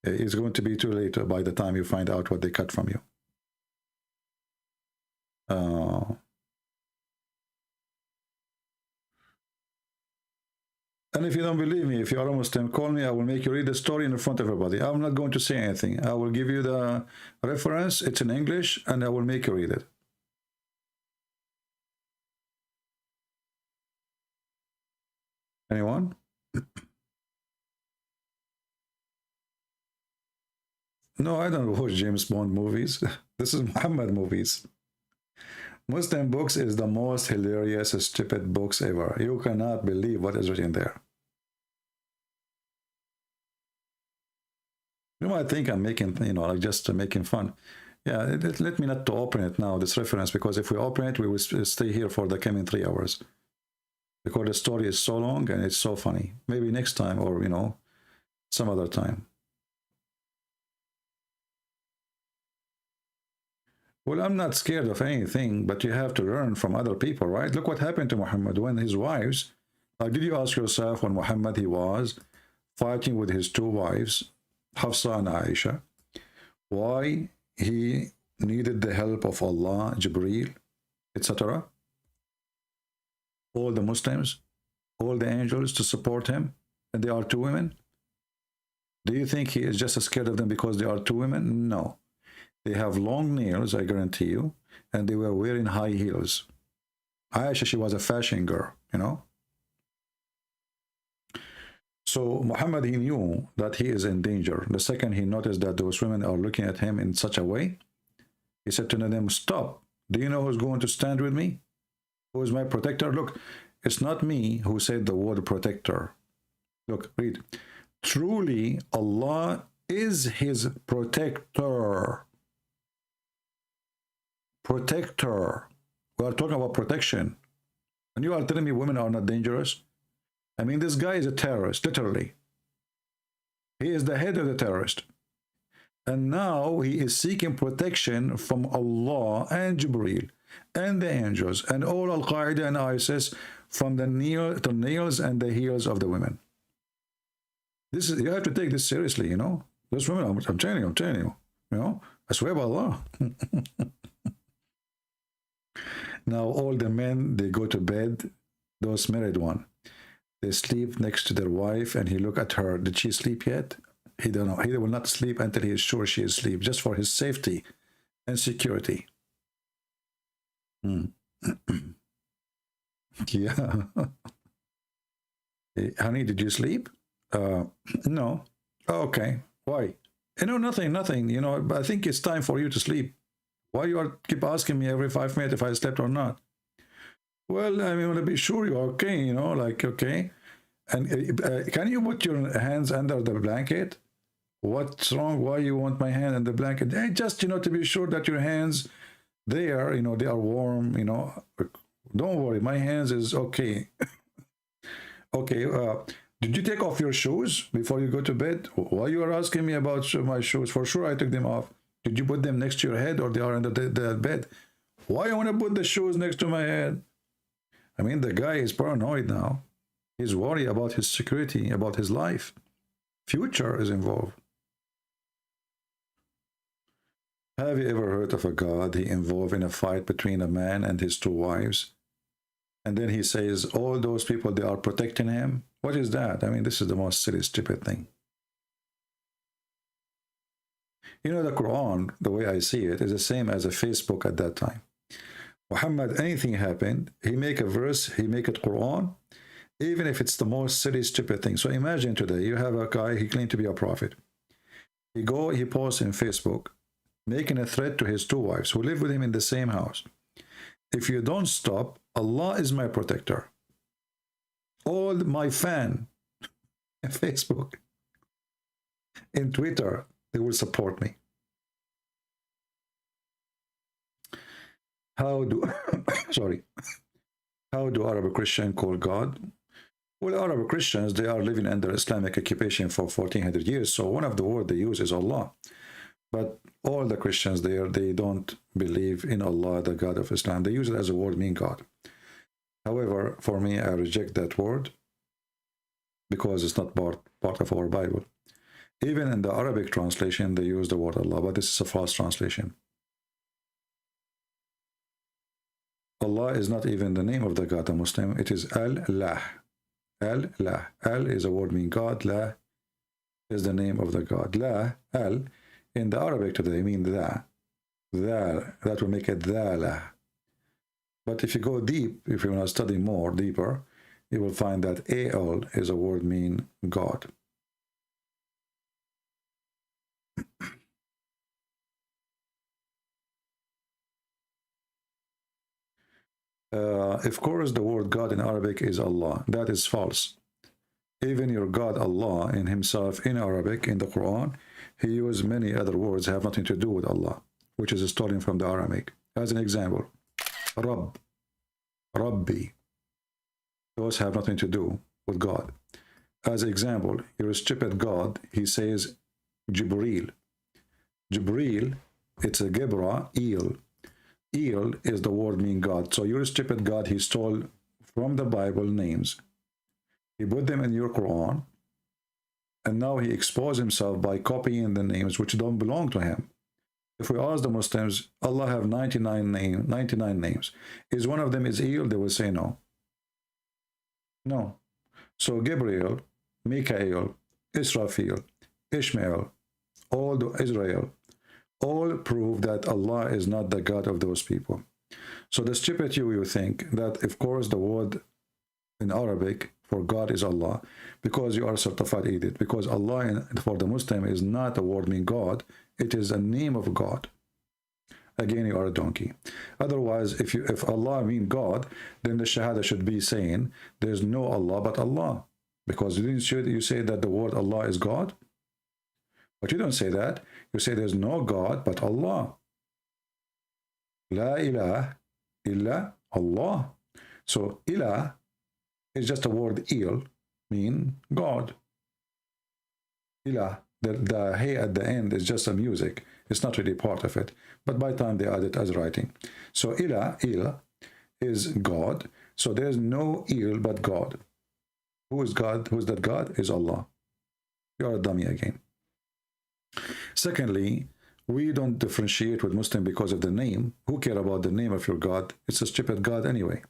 It's going to be too late by the time you find out what they cut from you. And if you don't believe me, if you are a Muslim, call me. I will make you read the story in front of everybody. I'm not going to say anything. I will give you the reference. It's in English, and I will make you read it. Anyone? No, I don't watch James Bond movies. This is Muhammad movies. Muslim books is the most hilarious, stupid books ever. You cannot believe what is written there. You might think I'm making, you know, like just making fun. Yeah, let me not to open it now, this reference, because if we open it, we will stay here for the coming 3 hours. Because the story is so long and it's so funny. Maybe next time, or, you know, some other time. Well, I'm not scared of anything, but you have to learn from other people, right? Look what happened to Muhammad when his wives, did you ask yourself when Muhammad, he was fighting with his 2 wives, Hafsa and Aisha, why he needed the help of Allah, Jibreel, etc.? All the Muslims, all the angels to support him, and they are 2 women? Do you think he is just scared of them because they are 2 women? No. They have long nails, I guarantee you, and they were wearing high heels. Aisha, she was a fashion girl, you know. So Muhammad, he knew that he is in danger. The second he noticed that those women are looking at him in such a way, he said to them, stop. Do you know who's going to stand with me? Who is my protector? Look, it's not me who said the word protector. Look, read. Truly, Allah is his protector. Protector. We are talking about protection. And you are telling me women are not dangerous? I mean, this guy is a terrorist, literally. He is the head of the terrorist. And now he is seeking protection from Allah and Jibreel and the angels and all Al-Qaeda and ISIS from the nails and the heels of the women. This is, you have to take this seriously, you know. Those women, I'm telling you, you know, I swear by Allah. Now all the men, they go to bed, those married one, they sleep next to their wife and he look at her. Did she sleep yet? He don't know. He will not sleep until he is sure she is asleep, just for his safety and security. Yeah. Hey, honey, did you sleep? No. Oh, okay. Why? No, nothing. You know, I think it's time for you to sleep. Why you are keep asking me every 5 minutes if I slept or not? Well, I mean, I want to be sure you're okay, you know, like, okay. And can you put your hands under the blanket? What's wrong? Why you want my hand in the blanket? Hey, just, you know, to be sure that your hands there, you know, they are warm, you know. Don't worry, my hands is okay. Okay, did you take off your shoes before you go to bed? Why you are asking me about my shoes? For sure I took them off. Did you put them next to your head or they are under the bed? Why you want to put the shoes next to my head? I mean, the guy is paranoid now. He's worried about his security, about his life. Future is involved. Have you ever heard of a God he involved in a fight between a man and his 2 wives? And then he says, all those people, they are protecting him? What is that? I mean, this is the most silly, stupid thing. You know, the Quran, the way I see it, is the same as a Facebook at that time. Muhammad, anything happened, he make a verse, he make it Quran, even if it's the most silly, stupid thing. So imagine today, you have a guy, he claimed to be a prophet. He posts in Facebook, making a threat to his 2 wives who live with him in the same house. If you don't stop, Allah is my protector. All my fan in Facebook, in Twitter, they will support me. How do Arab Christians call God? Well, Arab Christians, they are living under Islamic occupation for 1400 years, so one of the words they use is Allah. But all the Christians there, they don't believe in Allah, the God of Islam. They use it as a word mean God. However, for me, I reject that word because it's not part of our Bible. Even in the Arabic translation, they use the word Allah, but this is a false translation. Allah is not even the name of the God, the Muslim. It is Al-Lah. Al-Lah. Al is a word meaning God. La is the name of the God. La, Al, in the Arabic today, mean the. That will make it Dhala. But if you go deep, if you want to study more, deeper, you will find that Al is a word mean God. Of course, the word God in Arabic is Allah. That is false. Even your God, Allah, in himself, in Arabic, in the Quran, he used many other words that have nothing to do with Allah, which is stolen from the Aramaic. As an example, Rabb, Rabbi. Those have nothing to do with God. As an example, your stupid God, he says Jibreel. Jibreel, it's a Gebra, El. El is the word meaning God. So your stupid God, he stole from the Bible names. He put them in your Quran, and now he exposed himself by copying the names which don't belong to him. If we ask the Muslims, Allah have 99 names. Is one of them is El? They will say no. No. So Gabriel, Mikael, Israfil, Ishmael, all the Israel, all prove that Allah is not the God of those people. So the stupid you think that, of course, the word in Arabic for God is Allah, because you are a certified idiot. Because Allah for the Muslim is not a word meaning God, it is a name of God. Again, you are a donkey. Otherwise, if Allah mean God, then the Shahada should be saying there's no Allah but Allah. Because you say that the word Allah is God? But you don't say that. You say there's no God but Allah. La ilaha illa Allah. So ilah is just a word il, mean God. Ilah, the hey at the end is just a music. It's not really part of it. But by the time they add it as writing. So ilah, il, is God. So there's no il but God. Who is God? Who is that God? Is Allah. You are a dummy again. Secondly, we don't differentiate with Muslim because of the name. Who care about the name of your God? It's a stupid God anyway.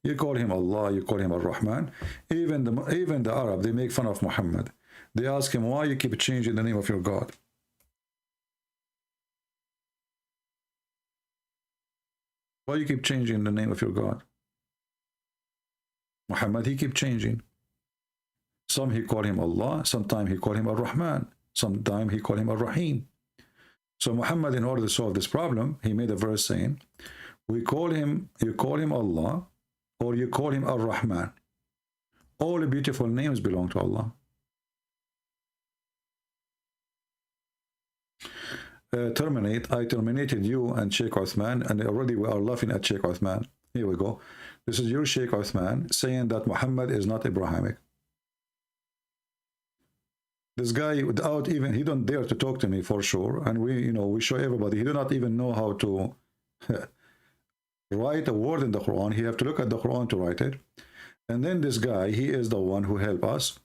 You call him Allah, you call him Ar-Rahman. Even the Arab, they make fun of Muhammad. They ask him, why you keep changing the name of your God? Why you keep changing the name of your God? Muhammad, he keep changing. Some he call him Allah, sometimes he call him Ar-Rahman, sometimes he call him Ar-Rahim. So Muhammad, in order to solve this problem, he made a verse saying, you call him Allah, or you call him Ar-Rahman. All the beautiful names belong to Allah. I terminated you and Sheikh Uthman, and already we are laughing at Sheikh Uthman. Here we go. This is your Sheikh Uthman saying that Muhammad is not Abrahamic. This guy, without even, he don't dare to talk to me for sure, and we show everybody, he do not even know how to write a word in the Quran. He have to look at the Quran to write it. And then this guy, he is the one who help us.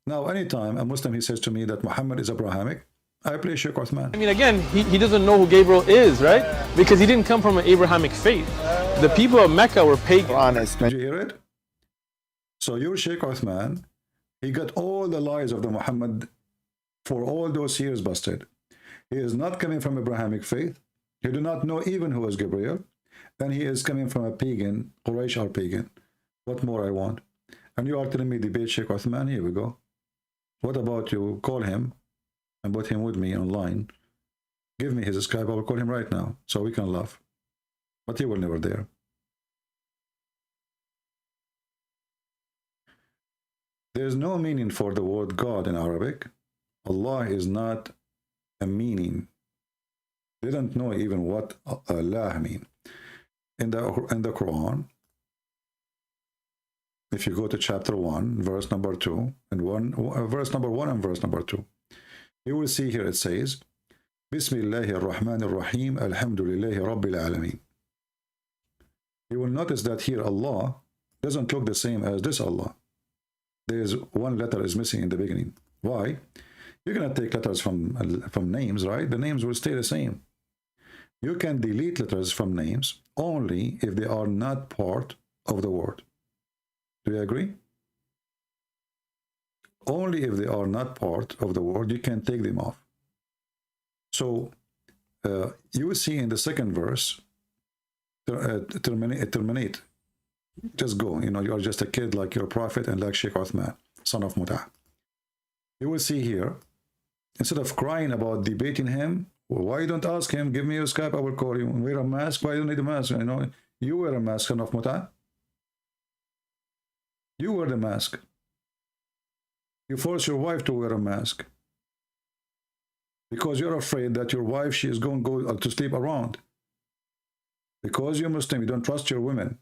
Now, anytime a Muslim, he says to me that Muhammad is Abrahamic, I play Sheikh Uthman. I mean, again, he doesn't know who Gabriel is, right? Because he didn't come from an Abrahamic faith. The people of Mecca were pagan. Did you hear it? So your Sheikh Uthman, he got all the lies of the Muhammad for all those years busted. He is not coming from Abrahamic faith. He do not know even who is Gabriel. And he is coming from a pagan. Quraysh are pagan. What more I want? And you are telling me debate Sheikh Uthman? Here we go. What about you call him and put him with me online? Give me his Skype. I will call him right now so we can laugh. But he will never dare. There is no meaning for the word God in Arabic. Allah is not a meaning. They don't know even what Allah mean. In the Quran, if you go to chapter 1, verse number 2, and verse number 1 and verse number 2, you will see here it says, Bismillahir Rahmanir Rahim, Alhamdulillahi Rabbil Alameen. You will notice that here Allah doesn't look the same as this Allah. There is one letter is missing in the beginning. Why? You cannot take letters from names, right? The names will stay the same. You can delete letters from names only if they are not part of the word. Do you agree? Only if they are not part of the word, you can take them off. So you will see in the second verse, terminate. Just go. You are just a kid like your prophet and like Sheikh Uthman, son of Muta. You will see here, instead of crying about debating him, well, why you don't ask him, give me your Skype, I will call you. Wear a mask. Why you don't need a mask? You wear a mask, son of Muta. You wear the mask. You force your wife to wear a mask because you're afraid that your wife, she is going to go to sleep around. Because you're Muslim, you don't trust your women.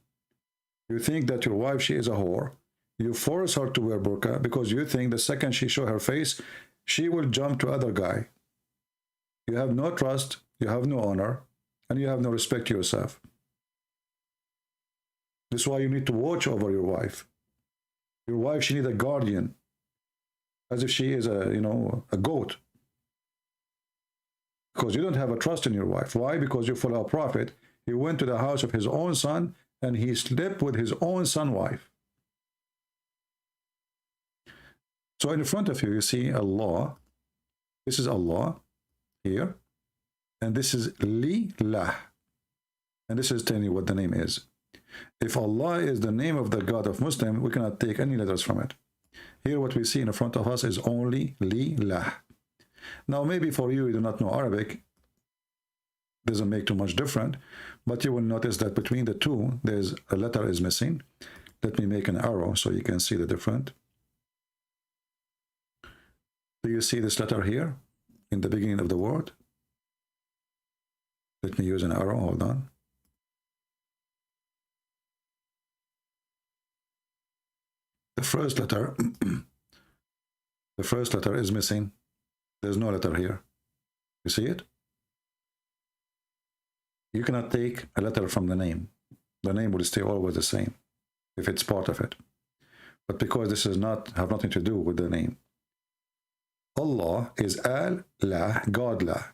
You think that your wife, she is a whore. You force her to wear burqa because you think the second she show her face, she will jump to other guy. You have no trust, you have no honor, and you have no respect to yourself. This is why you need to watch over your wife. Your wife, she needs a guardian, as if she is a goat. Because you don't have a trust in your wife. Why? Because you follow a prophet. He went to the house of his own son and he slept with his own son's wife. So in front of you, you see Allah. This is Allah here. And this is Li-lah. And this is telling you what the name is. If Allah is the name of the God of Muslim, we cannot take any letters from it. Here what we see in front of us is only li, lah. Now maybe for you do not know Arabic, doesn't make too much difference, but you will notice that between the two, there's a letter is missing. Let me make an arrow so you can see the difference. Do you see this letter here in the beginning of the word? Let me use an arrow, hold on. The first letter, the first letter is missing. There's no letter here. You see it? You cannot take a letter from the name. The name will stay always the same if it's part of it. But because this is not have nothing to do with the name. Allah is Al-Lah, God-Lah.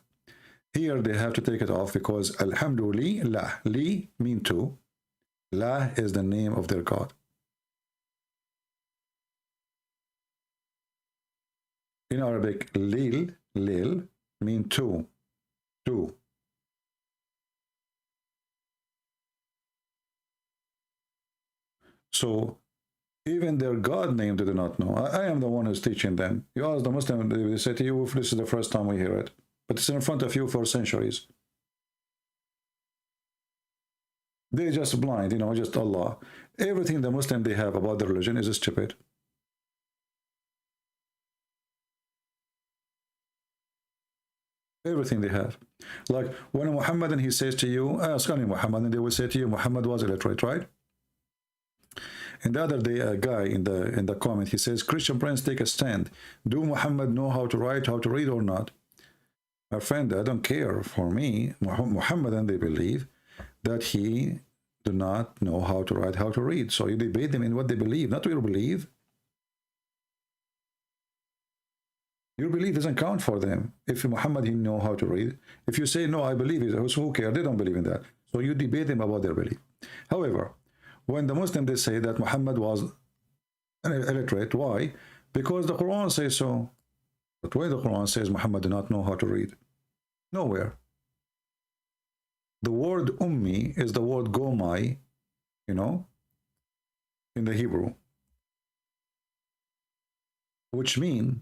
Here they have to take it off because Alhamdulillah, Li mean two. La is the name of their God. In Arabic, Lil mean two. Two. So even their God name they do not know. I am the one who's teaching them. You ask the Muslim, they say to you, this is the first time we hear it. But it's in front of you for centuries. They're just blind, you know, just Allah. Everything the Muslim they have about the religion is stupid. Everything they have. Like when a Muhammadan he says to you, ask any Muhammadan, they will say to you, Muhammad was illiterate, right? And the other day, a guy in the comment, he says, Christian friends take a stand. Do Muhammad know how to write, how to read or not? My friend, I don't care. For me, Muhammadan, they believe that he do not know how to write, how to read. So you debate them in what they believe, not what you believe. Your belief doesn't count for them. If Muhammad, he know how to read. If you say, no, I believe it, who cares? They don't believe in that. So you debate them about their belief. However, when the Muslims, they say that Muhammad was illiterate, why? Because the Quran says so. But where the Quran says Muhammad did not know how to read? Nowhere. The word ummi is the word gomai, you know, in the Hebrew, which means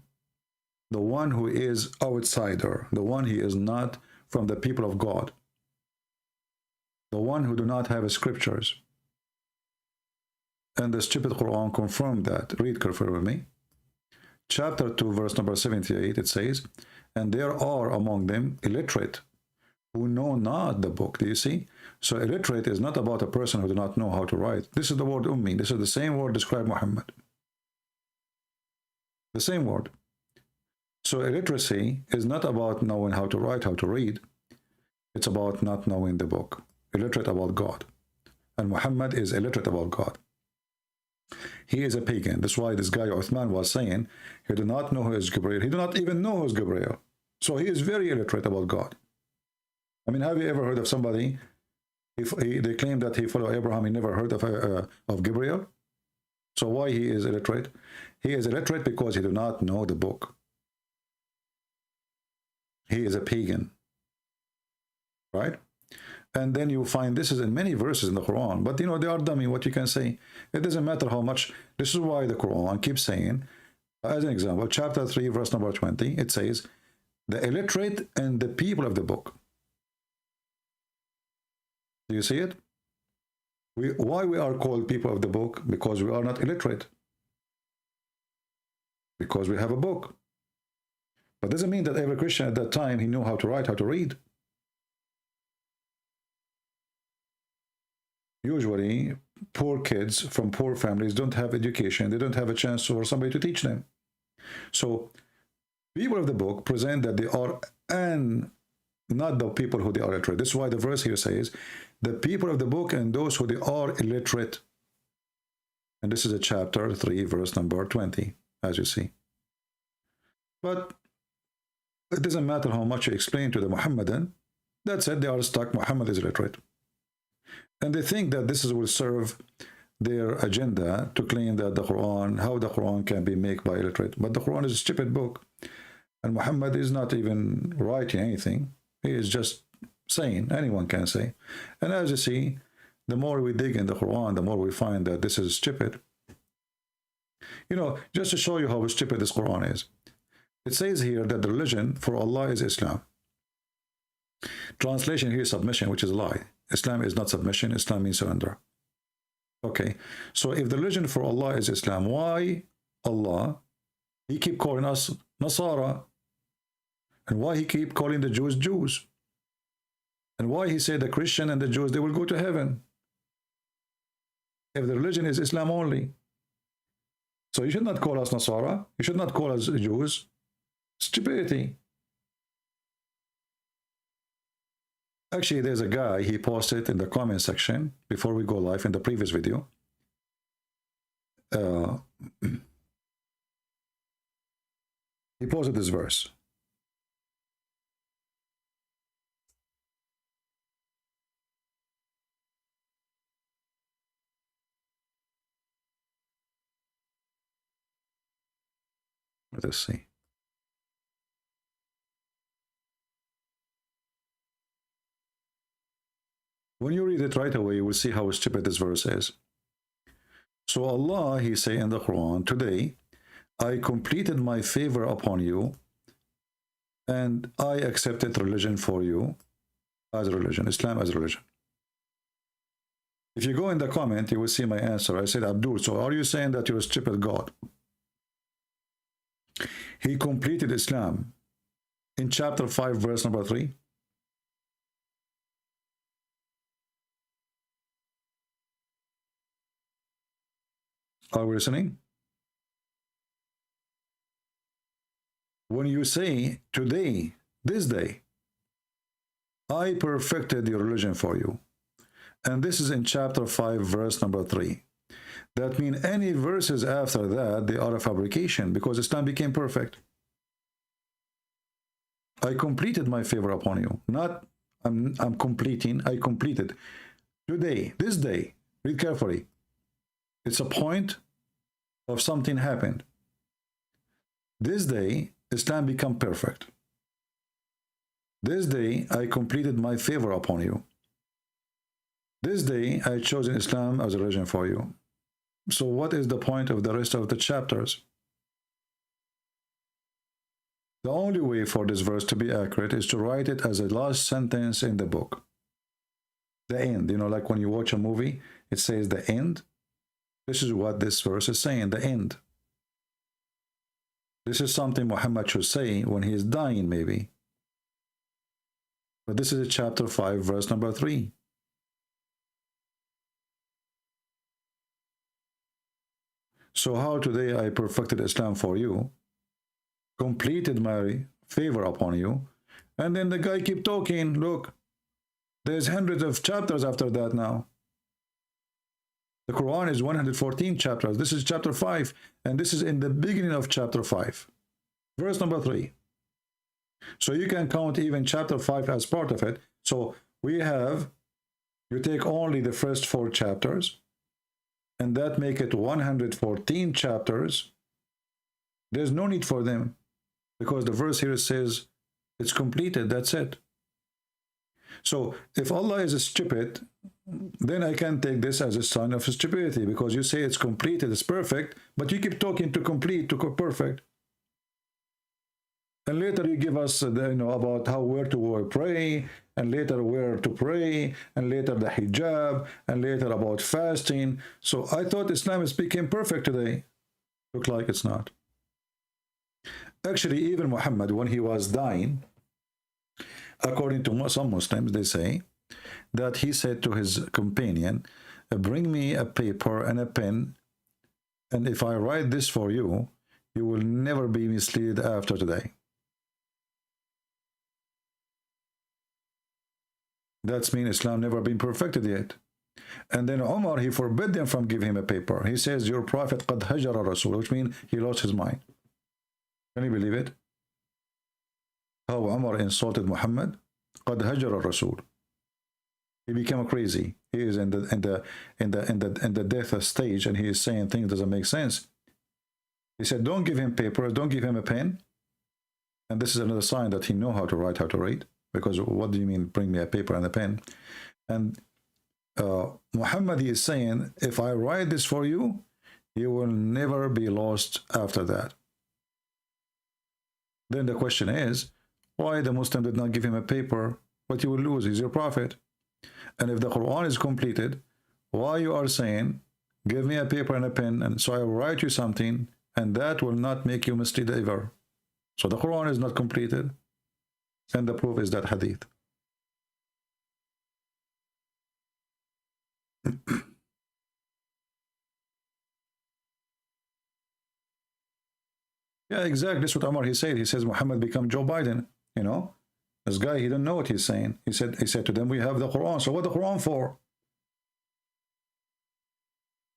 the one who is outsider, the one he is not from the people of God, the one who do not have scriptures. And the stupid Quran confirmed that. Read carefully with me. Chapter 2, verse number 78, it says, and there are among them illiterate who know not the book. Do you see? So illiterate is not about a person who do not know how to write. This is the word ummi. This is the same word describe Muhammad. The same word. So illiteracy is not about knowing how to write, how to read. It's about not knowing the book. Illiterate about God. And Muhammad is illiterate about God. He is a pagan. That's why this guy Uthman was saying he did not know who is Gabriel. He did not even know who is Gabriel. So he is very illiterate about God. I mean, have you ever heard of somebody, if they claim that he followed Abraham, he never heard of Gabriel? So why he is illiterate? He is illiterate because he did not know the book. He is a pagan. Right? And then you find this is in many verses in the Quran. But, you know, they are dummy. What you can say, it doesn't matter how much. This is why the Quran keeps saying, as an example, chapter 3, verse number 20, it says, the illiterate and the people of the book. Do you see it? Why we are called people of the book? Because we are not illiterate. Because we have a book. But doesn't mean that every Christian at that time, he knew how to write, how to read. Usually, poor kids from poor families don't have education. They don't have a chance for somebody to teach them. So, people of the book present that they are and not the people who they are illiterate. This is why the verse here says, the people of the book and those who they are illiterate. And this is a chapter 3, verse number 20, as you see. But it doesn't matter how much you explain to the Muhammadan. That said, they are stuck. Muhammad is illiterate. And they think that this will serve their agenda to claim that the Quran, how the Quran can be made by illiterate. But the Quran is a stupid book. And Muhammad is not even writing anything. He is just saying, anyone can say. And as you see, the more we dig in the Quran, the more we find that this is stupid. You know, just to show you how stupid this Quran is. It says here that the religion for Allah is Islam. Translation here is submission, which is a lie. Islam is not submission. Islam means surrender. Okay, so if the religion for Allah is Islam, why Allah, he keep calling us Nasara? And why he keep calling the Jews Jews? And why he said the Christian and the Jews, they will go to heaven? If the religion is Islam only. So you should not call us Nasara. You should not call us Jews. Stupidity. Actually, there's a guy, he posted in the comment section before we go live in the previous video. He posted this verse. Let us see. When you read it right away, you will see how stupid this verse is. So Allah, he say in the Quran, today, I completed my favor upon you, and I accepted religion for you as a religion, Islam as a religion. If you go in the comment, you will see my answer. I said, Abdul, so are you saying that you're a stupid God? He completed Islam in chapter 5, verse number 3. Are we listening? When you say today, this day, I perfected your religion for you. And this is in chapter 5, verse number 3. That means any verses after that, they are a fabrication because Islam became perfect. I completed my favor upon you. Not I'm completing, I completed. Today, this day, read carefully. It's a point of something happened. This day, Islam become perfect. This day, I completed my favor upon you. This day, I chosen Islam as a religion for you. So what is the point of the rest of the chapters? The only way for this verse to be accurate is to write it as a last sentence in the book. The end. You know, like when you watch a movie, it says the end. This is what this verse is saying, the end. This is something Muhammad should say when he is dying, maybe. But this is chapter 5, verse number 3. So how today I perfected Islam for you, completed my favor upon you, and then the guy keep talking. Look, there's hundreds of chapters after that now. The Quran is 114 chapters. This is chapter 5, and this is in the beginning of chapter 5, verse number 3. So you can count even chapter 5 as part of it. So we have, you take only the first 4 chapters, and that make it 114 chapters. There's no need for them, because the verse here says it's completed, that's it. So if Allah is stupid, then I can take this as a sign of stupidity, because you say it's completed, it's perfect, but you keep talking to complete, to perfect. And later you give us about where to pray, and later where to pray, and later the hijab, and later about fasting. So I thought Islam is became perfect today. Look like it's not. Actually, even Muhammad, when he was dying, according to some Muslims, they say that he said to his companion, bring me a paper and a pen, and if I write this for you, you will never be misled after today. That means Islam never been perfected yet. And then Umar, he forbid them from giving him a paper. He says, your prophet qad hajara Rasul, which means he lost his mind. Can you believe it? How Umar insulted Muhammad? Qad hajara Rasul. He became crazy. He is in the death stage, and he is saying things that doesn't make sense. He said, don't give him paper, don't give him a pen. And this is another sign that he know how to write, how to read. Because what do you mean, bring me a paper and a pen? And Muhammad is saying, if I write this for you, you will never be lost after that. Then the question is, why the Muslim did not give him a paper? What you will lose is your prophet. And if the Quran is completed, why you are saying, give me a paper and a pen, and so I will write you something, and that will not make you mislead ever. So the Quran is not completed, and the proof is that hadith. Yeah, exactly. That's what Umar he said. He says Muhammad become Joe Biden. You know, this guy, he don't know what he's saying. He said to them, we have the Quran. So what the Quran for?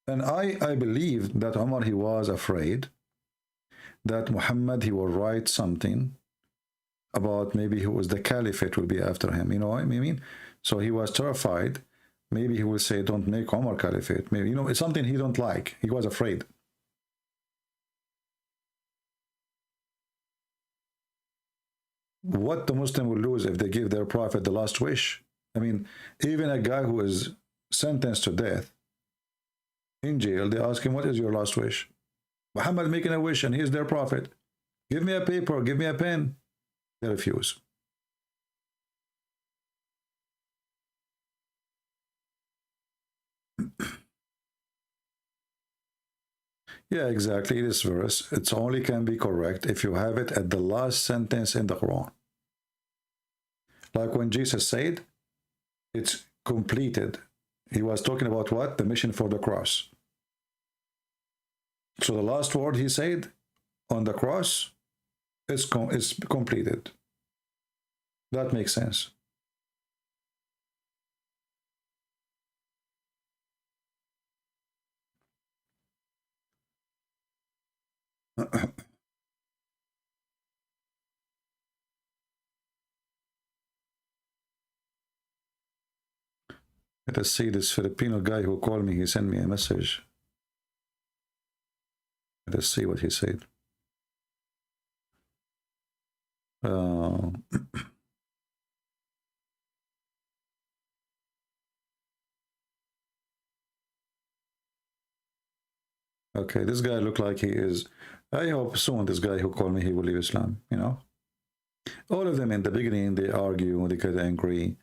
And I believe that Umar, he was afraid that Muhammad, he will write something about maybe who was the caliphate will be after him. You know what I mean? So he was terrified. Maybe he will say, don't make Umar caliphate. Maybe, you know, it's something he don't like. He was afraid. What the Muslim will lose if they give their prophet the last wish? I mean, even a guy who is sentenced to death in jail, they ask him, what is your last wish? Muhammad making a wish, and he is their prophet. Give me a paper, give me a pen. They refuse. Yeah, exactly. This verse, it only can be correct if you have it at the last sentence in the Quran. Like when Jesus said, it's completed. He was talking about what? The mission for the cross. So the last word he said on the cross is completed. That makes sense. Let us see this Filipino guy who called me. He sent me a message. Let us see what he said. Okay, this guy looked like he is. I hope soon this guy who called me, he will leave Islam, you know. All of them in the beginning, they argue, they get angry.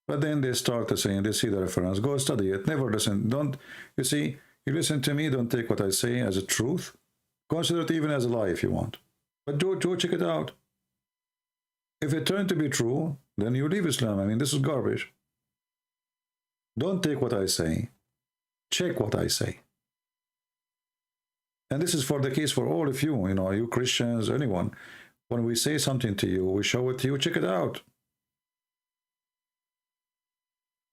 But then they start to say, they see the reference, go study it, never listen. Don't, you see, you listen to me, don't take what I say as a truth. Consider it even as a lie if you want. But go check it out. If it turned to be true, then you leave Islam. I mean, this is garbage. Don't take what I say. Check what I say. And this is for the case for all of you, you know, you Christians, anyone. When we say something to you, we show it to you, check it out.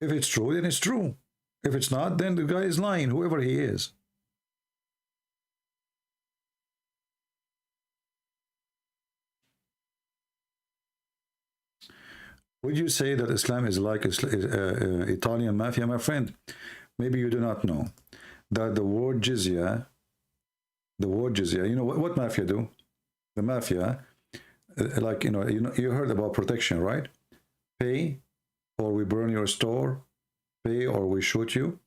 If it's true, then it's true. If it's not, then the guy is lying, whoever he is. Would you say that Islam is like Italian mafia, my friend? Maybe you do not know that the word jizya, you know what mafia do? The mafia, like, you know, you heard about protection, right? Pay or we burn your store, pay or we shoot you.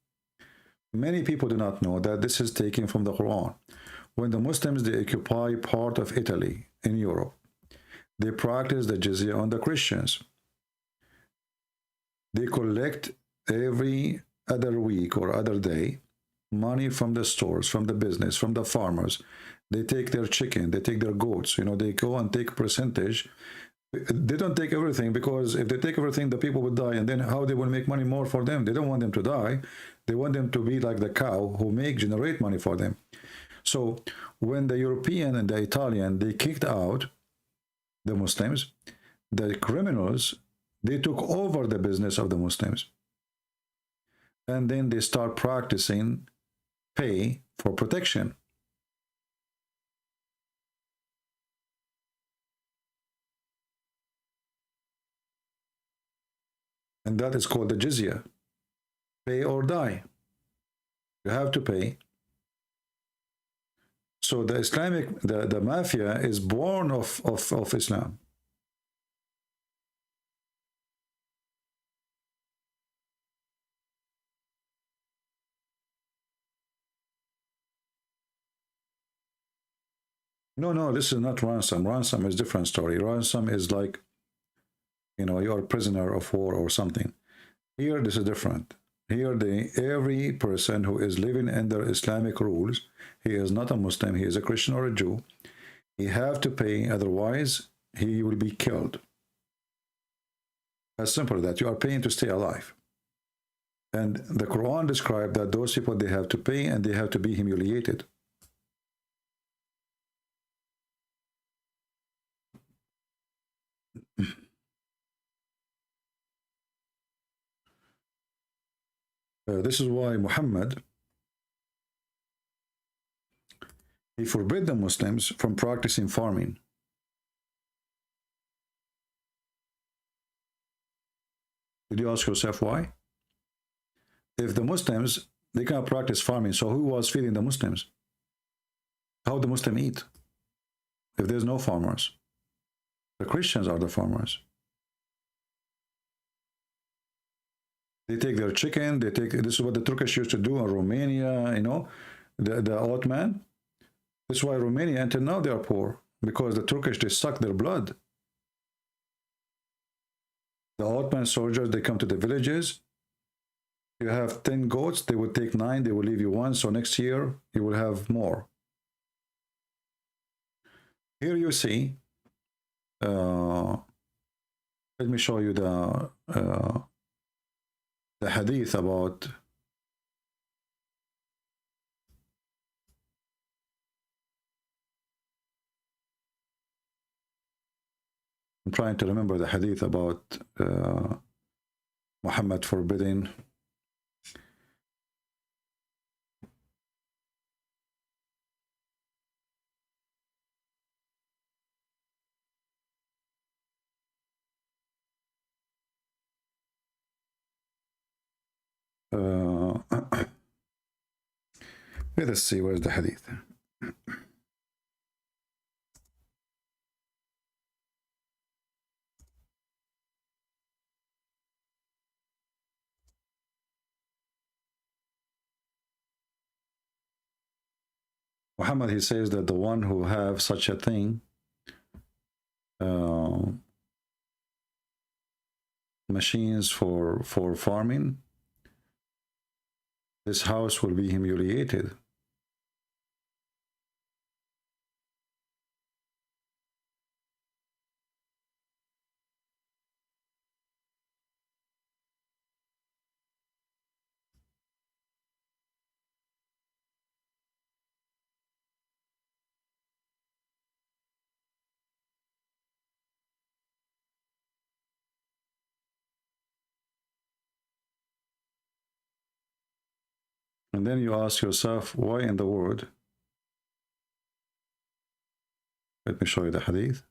Many people do not know that this is taken from the Quran. When the Muslims, they occupy part of Italy in Europe, they practice the jizya on the Christians. They collect every other week or other day money from the stores, from the business, from the farmers. They take their chicken, they take their goats, you know, they go and take percentage. They don't take everything, because if they take everything, the people would die, and then how they will make money more for them? They don't want them to die. They want them to be like the cow who generate money for them. So when the European and the Italian, they kicked out the Muslims, the criminals, they took over the business of the Muslims. And then they start practicing pay for protection. And that is called the jizya. Pay or die. You have to pay. So the Islamic, the mafia is born of Islam. No, no, this is not ransom. Ransom is different story. Ransom is like, you know, you're a prisoner of war or something. Here, this is different. Here, every person who is living under Islamic rules, he is not a Muslim, he is a Christian or a Jew, he have to pay, otherwise he will be killed. As simple as that. You are paying to stay alive. And the Quran described that those people, they have to pay and they have to be humiliated. This is why Muhammad, he forbid the Muslims from practicing farming. Did you ask yourself why? If the Muslims, they can't practice farming, so who was feeding the Muslims? How the Muslim eat if there's no farmers? The Christians are the farmers. They take their chicken, they take, this is what the Turkish used to do in Romania, you know, the Ottoman. That's why Romania, until now, they are poor, because the Turkish, they suck their blood. The Ottoman soldiers, they come to the villages. You have 10 goats, they will take 9, they will leave you 1, so next year you will have more. Here you see, let me show you the hadith about I'm trying to remember the hadith about Muhammad forbidding let us see where's the hadith. Muhammad, he says that the one who have such a thing, machines for farming, this house will be humiliated. And then you ask yourself, why in the world? Let me show you the hadith.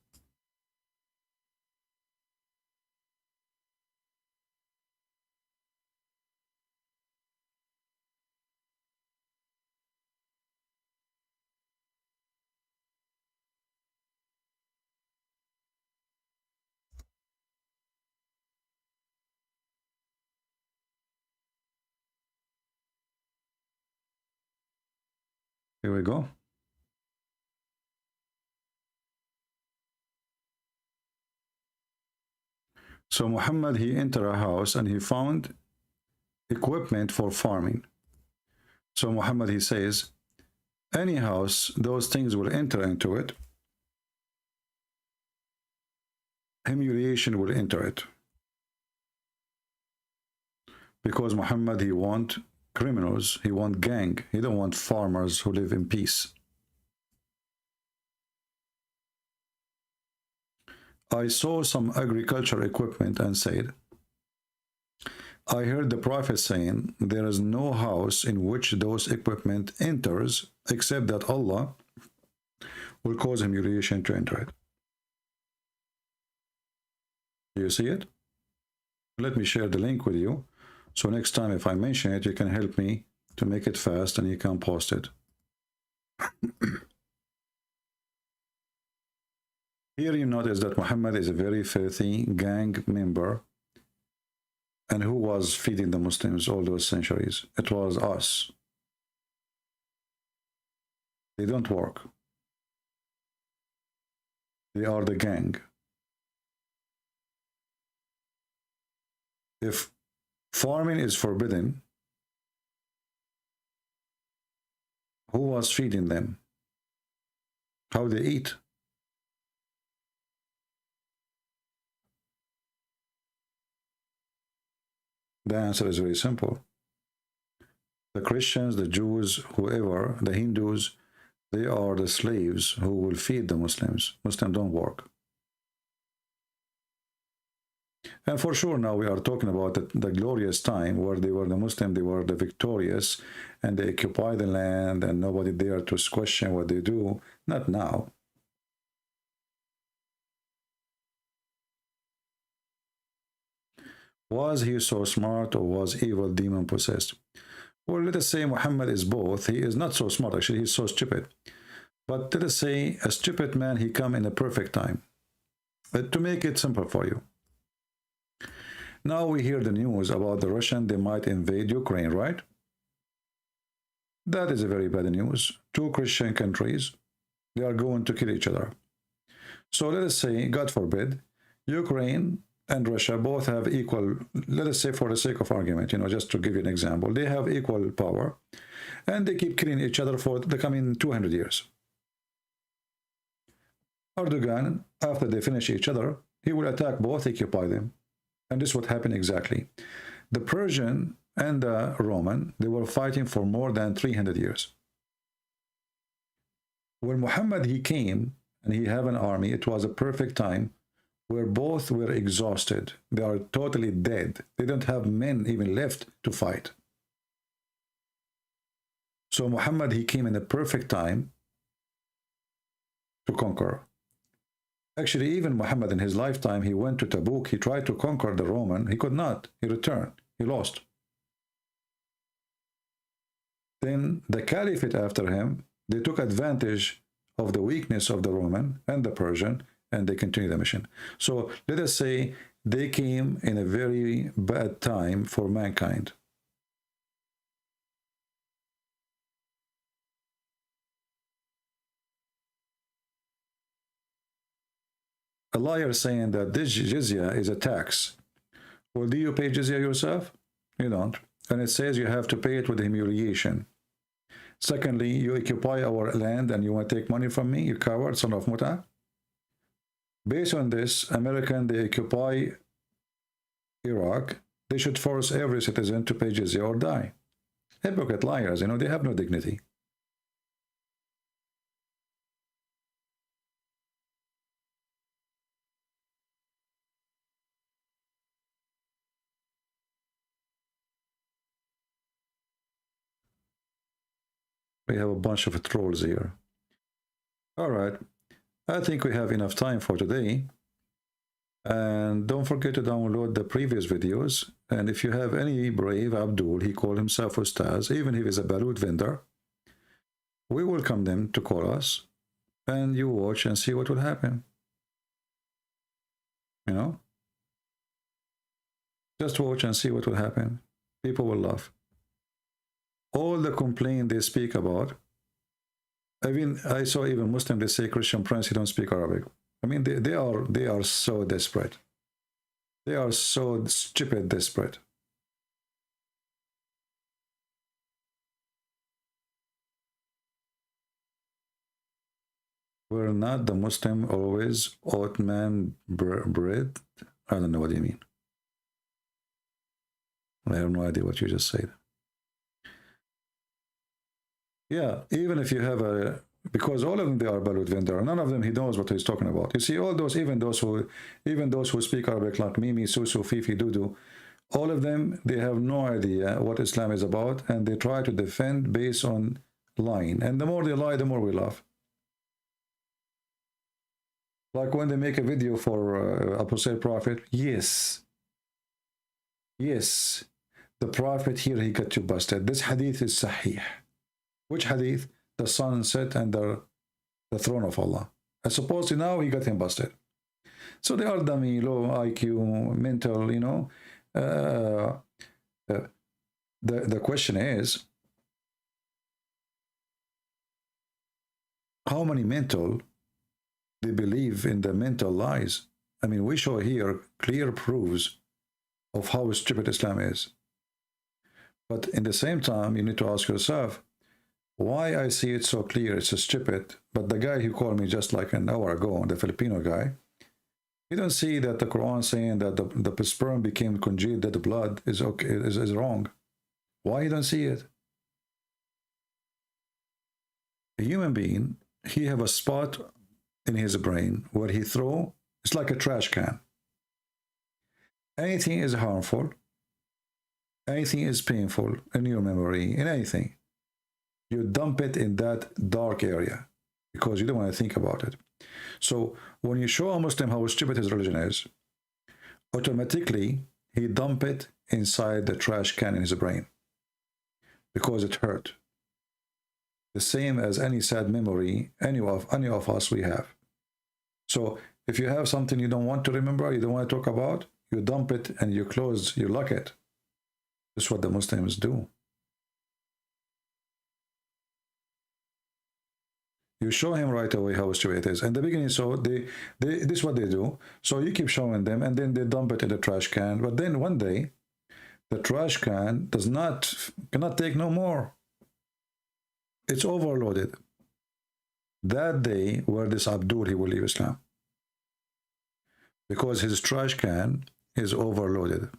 Here we go. So Muhammad, he entered a house and he found equipment for farming. So Muhammad, he says, any house, those things will enter into it. Humiliation will enter it. Because Muhammad, he want criminals, he want gang, he don't want farmers who live in peace. I saw some agriculture equipment and said, I heard the Prophet saying, there is no house in which those equipment enters except that Allah will cause humiliation to enter it. Do you see it? Let me share the link with you. So next time if I mention it, you can help me to make it fast and you can post it. Here you notice that Muhammad is a very filthy gang member. And who was feeding the Muslims all those centuries? It was us. They don't work. They are the gang. If farming is forbidden, who was feeding them? How they eat? The answer is very simple. The Christians, the Jews, whoever, the Hindus, they are the slaves who will feed the Muslims. Muslims don't work. And for sure now we are talking about the glorious time where they were the Muslim, they were the victorious, and they occupy the land and nobody dare to question what they do. Not now. Was he so smart or was evil demon possessed? Well, let us say Muhammad is both. He is not so smart, actually, he's so stupid. But let us say a stupid man, he come in a perfect time. To make it simple for you. Now we hear the news about the Russian, they might invade Ukraine, right? That is a very bad news. Two Christian countries, they are going to kill each other. So let us say, God forbid, Ukraine and Russia both have equal, let us say for the sake of argument, you know, just to give you an example, they have equal power and they keep killing each other for the coming 200 years. Erdogan, after they finish each other, he will attack both, occupy them. And this would happen exactly. The Persian and the Roman, they were fighting for more than 300 years. When Muhammad, he came and he had an army, it was a perfect time where both were exhausted. They are totally dead. They don't have men even left to fight. So Muhammad, he came in a perfect time to conquer. Actually, even Muhammad in his lifetime, he went to Tabuk. He tried to conquer the Roman. He could not. He returned. He lost. Then the Caliphate after him, they took advantage of the weakness of the Roman and the Persian, and they continued the mission. So let us say they came in a very bad time for mankind. A liar saying that this jizya is a tax. Well, do you pay jizya yourself? You don't. And it says you have to pay it with humiliation. Secondly, you occupy our land and you want to take money from me, you coward, son of Muta. Based on this, American, they occupy Iraq. They should force every citizen to pay jizya or die. Hypocrite liars, you know, they have no dignity. We have a bunch of trolls here. All right. I think we have enough time for today. And don't forget to download the previous videos. And if you have any brave Abdul, he called himself Ustadz, even if he's a Balut vendor, we welcome them to call us. And you watch and see what will happen. You know? Just watch and see what will happen. People will laugh. All the complaint they speak about, I mean, I saw even Muslim, they say Christian Prince, he don't speak Arabic. I mean, they are so desperate. They are so stupid desperate. We're not the Muslim always oatman bread. I don't know what you mean. I have no idea what you just said. Yeah, even if you have a, because all of them, they are Balut vendor. None of them, he knows what he's talking about. You see, all those, even those who speak Arabic like Mimi, Susu, Fifi, Dudu, all of them, they have no idea what Islam is about, and they try to defend based on lying. And the more they lie, the more we laugh. Like when they make a video for Apostle Prophet, yes, the Prophet here, he got you busted. This hadith is sahih. Which hadith? The sun set under the throne of Allah. I suppose now he got him busted. So they are dummy, low IQ, mental, you know. The question is, how many mental They believe in the mental lies. I mean, we show here clear proofs of how stupid Islam is. But in the same time, you need to ask yourself, why I see it so clear, it's so stupid, but the guy who called me just like an hour ago, the Filipino guy, you don't see that the Quran saying that the sperm became congealed, that the blood is okay, is wrong. Why you don't see it? A human being, he have a spot in his brain where he throw, it's like a trash can. Anything is harmful, anything is painful in your memory, in anything, you dump it in that dark area because you don't want to think about it. So when you show a Muslim how stupid his religion is, automatically he dump it inside the trash can in his brain because it hurt. The same as any sad memory any of us we have. So if you have something you don't want to remember, you don't want to talk about, you dump it and you close, you lock it. That's what the Muslims do. You show him right away how stupid it is. In the beginning, so this is what they do. So you keep showing them, and then they dump it in the trash can. But then one day, the trash can cannot take no more. It's overloaded. That day, where this Abdul, he will leave Islam. Because his trash can is overloaded.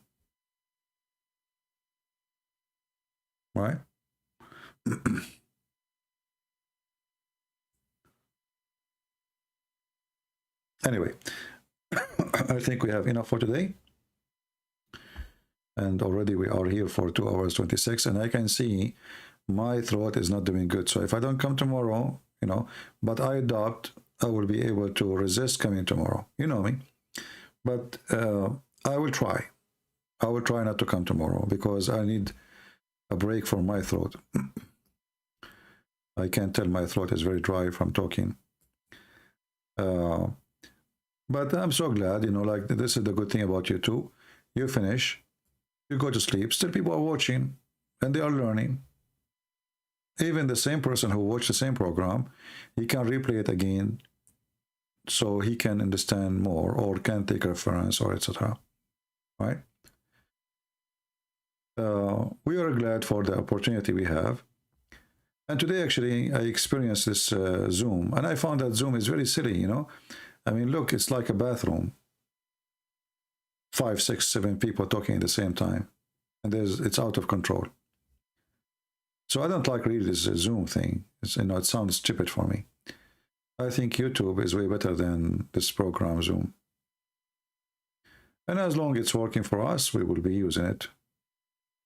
Right? Anyway, I think we have enough for today. And already we are here for 2 hours 26, and I can see my throat is not doing good. So if I don't come tomorrow, you know, but I doubt I will be able to resist coming tomorrow. You know me. But I will try. I will try not to come tomorrow because I need a break from my throat. I can tell my throat is very dry from talking. But I'm so glad, you know, like this is the good thing about YouTube. You finish, you go to sleep, still people are watching and they are learning. Even the same person who watched the same program, he can replay it again so he can understand more or can take reference or etc. Right? We are glad for the opportunity we have. And today, actually, I experienced this Zoom, and I found that Zoom is very silly, you know. I mean, look, it's like a bathroom. 5, 6, 7 people talking at the same time. And it's out of control. So I don't like really this Zoom thing. You know, it sounds stupid for me. I think YouTube is way better than this program Zoom. And as long as it's working for us, we will be using it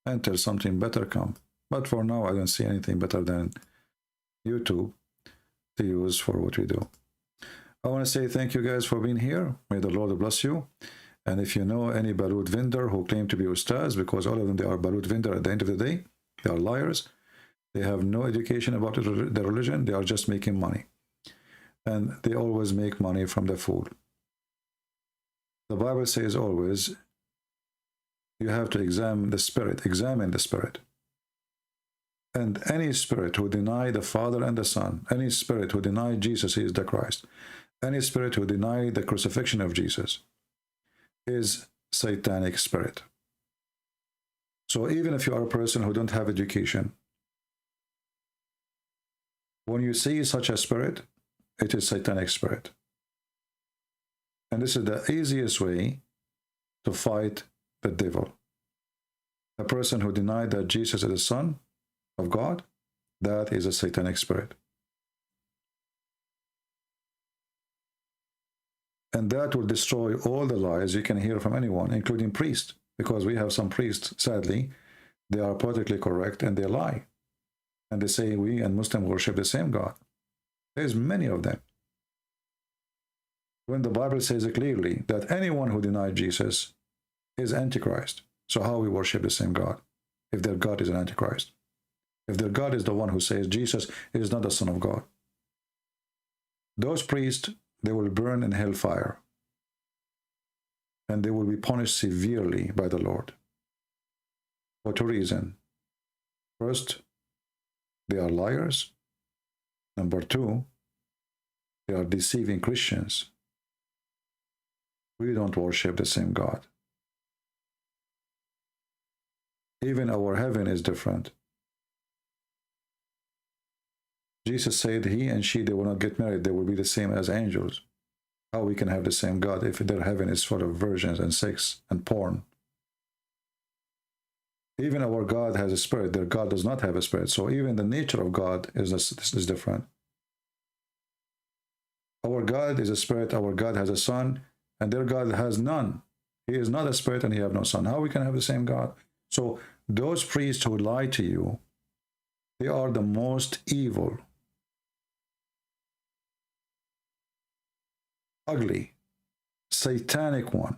until something better comes. But for now, I don't see anything better than YouTube to use for what we do. I want to say thank you guys for being here. May the Lord bless you. And if you know any Balut vendor who claim to be Ustadz, because all of them, they are Balut vendor at the end of the day, they are liars. They have no education about the religion. They are just making money. And they always make money from the food. The Bible says always, you have to examine the spirit. And any spirit who deny the Father and the Son, any spirit who deny Jesus is the Christ, any spirit who deny the crucifixion of Jesus is satanic spirit. So even if you are a person who don't have education, when you see such a spirit, it is satanic spirit. And this is the easiest way to fight the devil. A person who denied that Jesus is the Son of God, that is a satanic spirit. And that will destroy all the lies you can hear from anyone, including priests, because we have some priests, sadly, they are politically correct and they lie. And they say we and Muslims worship the same God. There's many of them. When the Bible says clearly that anyone who denies Jesus is Antichrist. So how we worship the same God if their God is an Antichrist? If their God is the one who says Jesus is not the Son of God. Those priests, they will burn in hellfire. And they will be punished severely by the Lord. For two reasons. First, they are liars. Number two, They are deceiving Christians. We don't worship the same God. Even our heaven is different. Jesus said he and she, they will not get married. They will be the same as angels. How we can have the same God if their heaven is full of virgins and sex and porn? Even our God has a spirit. Their God does not have a spirit. So even the nature of God is different. Our God is a spirit. Our God has a son, and their God has none. He is not a spirit, and he has no son. How we can have the same God? So those priests who lie to you, they are the most evil, ugly, satanic one.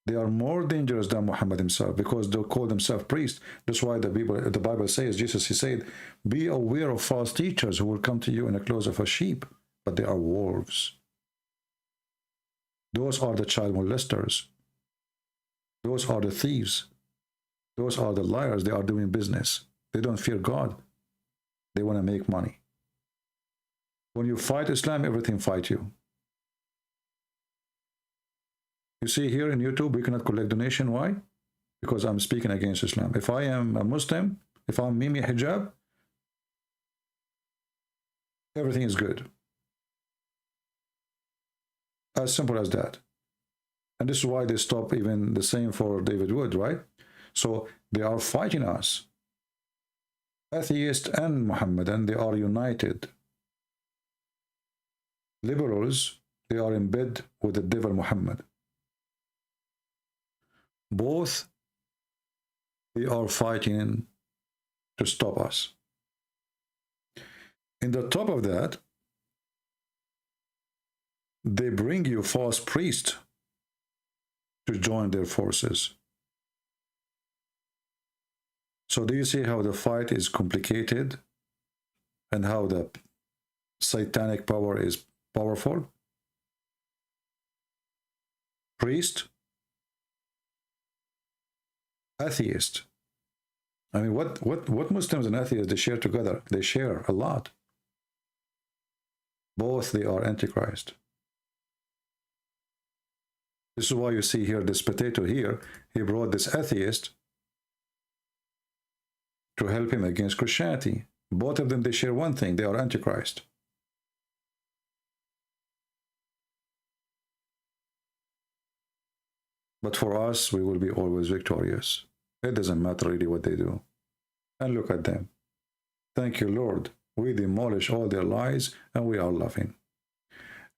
They are more dangerous than Muhammad himself because they call themselves priests. That's why the Bible says, Jesus, he said, be aware of false teachers who will come to you in the clothes of a sheep, but they are wolves. Those are the child molesters. Those are the thieves. Those are the liars. They are doing business. They don't fear God. They want to make money. When you fight Islam, everything fights you. You see here in YouTube, we cannot collect donation. Why? Because I'm speaking against Islam. If I am a Muslim, if I'm Mimi Hijab, everything is good. As simple as that. And this is why they stop even the same for David Wood, right? So they are fighting us. Atheist and Muhammadan, they are united. Liberals, they are in bed with the devil Muhammad. Both, they are fighting to stop us. In the top of that, they bring you false priests to join their forces. So do you see how the fight is complicated and how the satanic power is powerful? Priest, atheist. I mean, what Muslims and atheists, they share together? They share a lot. Both, they are Antichrist. This is why you see here this potato here. He brought this atheist to help him against Christianity. Both of them, they share one thing. They are Antichrist. But for us, we will be always victorious. It doesn't matter really what they do. And look at them. Thank you, Lord. We demolish all their lies and we are laughing.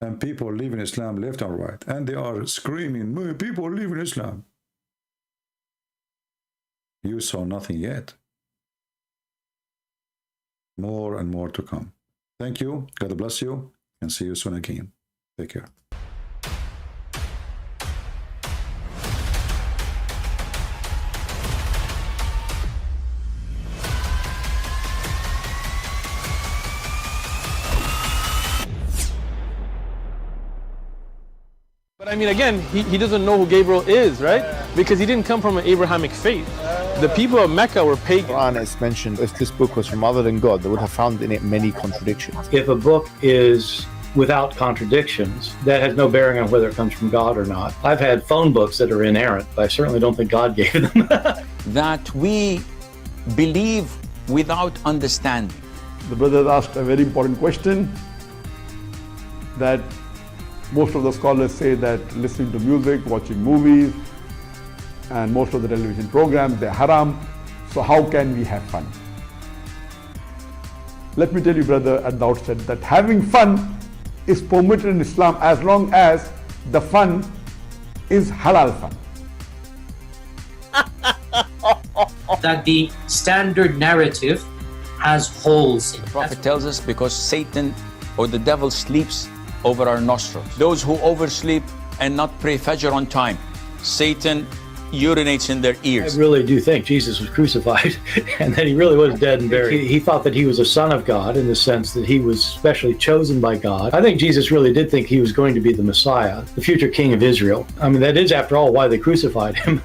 And people leaving Islam left and right. And they are screaming, people leaving Islam. You saw nothing yet. More and more to come. Thank you. God bless you. And see you soon again. Take care. But I mean, again, he doesn't know who Gabriel is, right? Because he didn't come from an Abrahamic faith. The people of Mecca were pagan. Quran is mentioned, if this book was from other than God, they would have found in it many contradictions. If a book is without contradictions, that has no bearing on whether it comes from God or not. I've had phone books that are inerrant, but I certainly don't think God gave them. That we believe without understanding. The brother asked a very important question, that most of the scholars say that listening to music, watching movies, and most of the television programs, they're haram. So how can we have fun? Let me tell you, brother, at the outset that having fun is permitted in Islam as long as the fun is halal fun. That the standard narrative has holes in it. The Prophet tells us because Satan or the devil sleeps over our nostrils. Those who oversleep and not pray Fajr on time, Satan urinates in their ears. I really do think Jesus was crucified and that he really was dead and buried. He thought that he was a son of God in the sense that he was specially chosen by God. I think Jesus really did think he was going to be the Messiah, the future king of Israel. I mean, that is, after all, why they crucified him,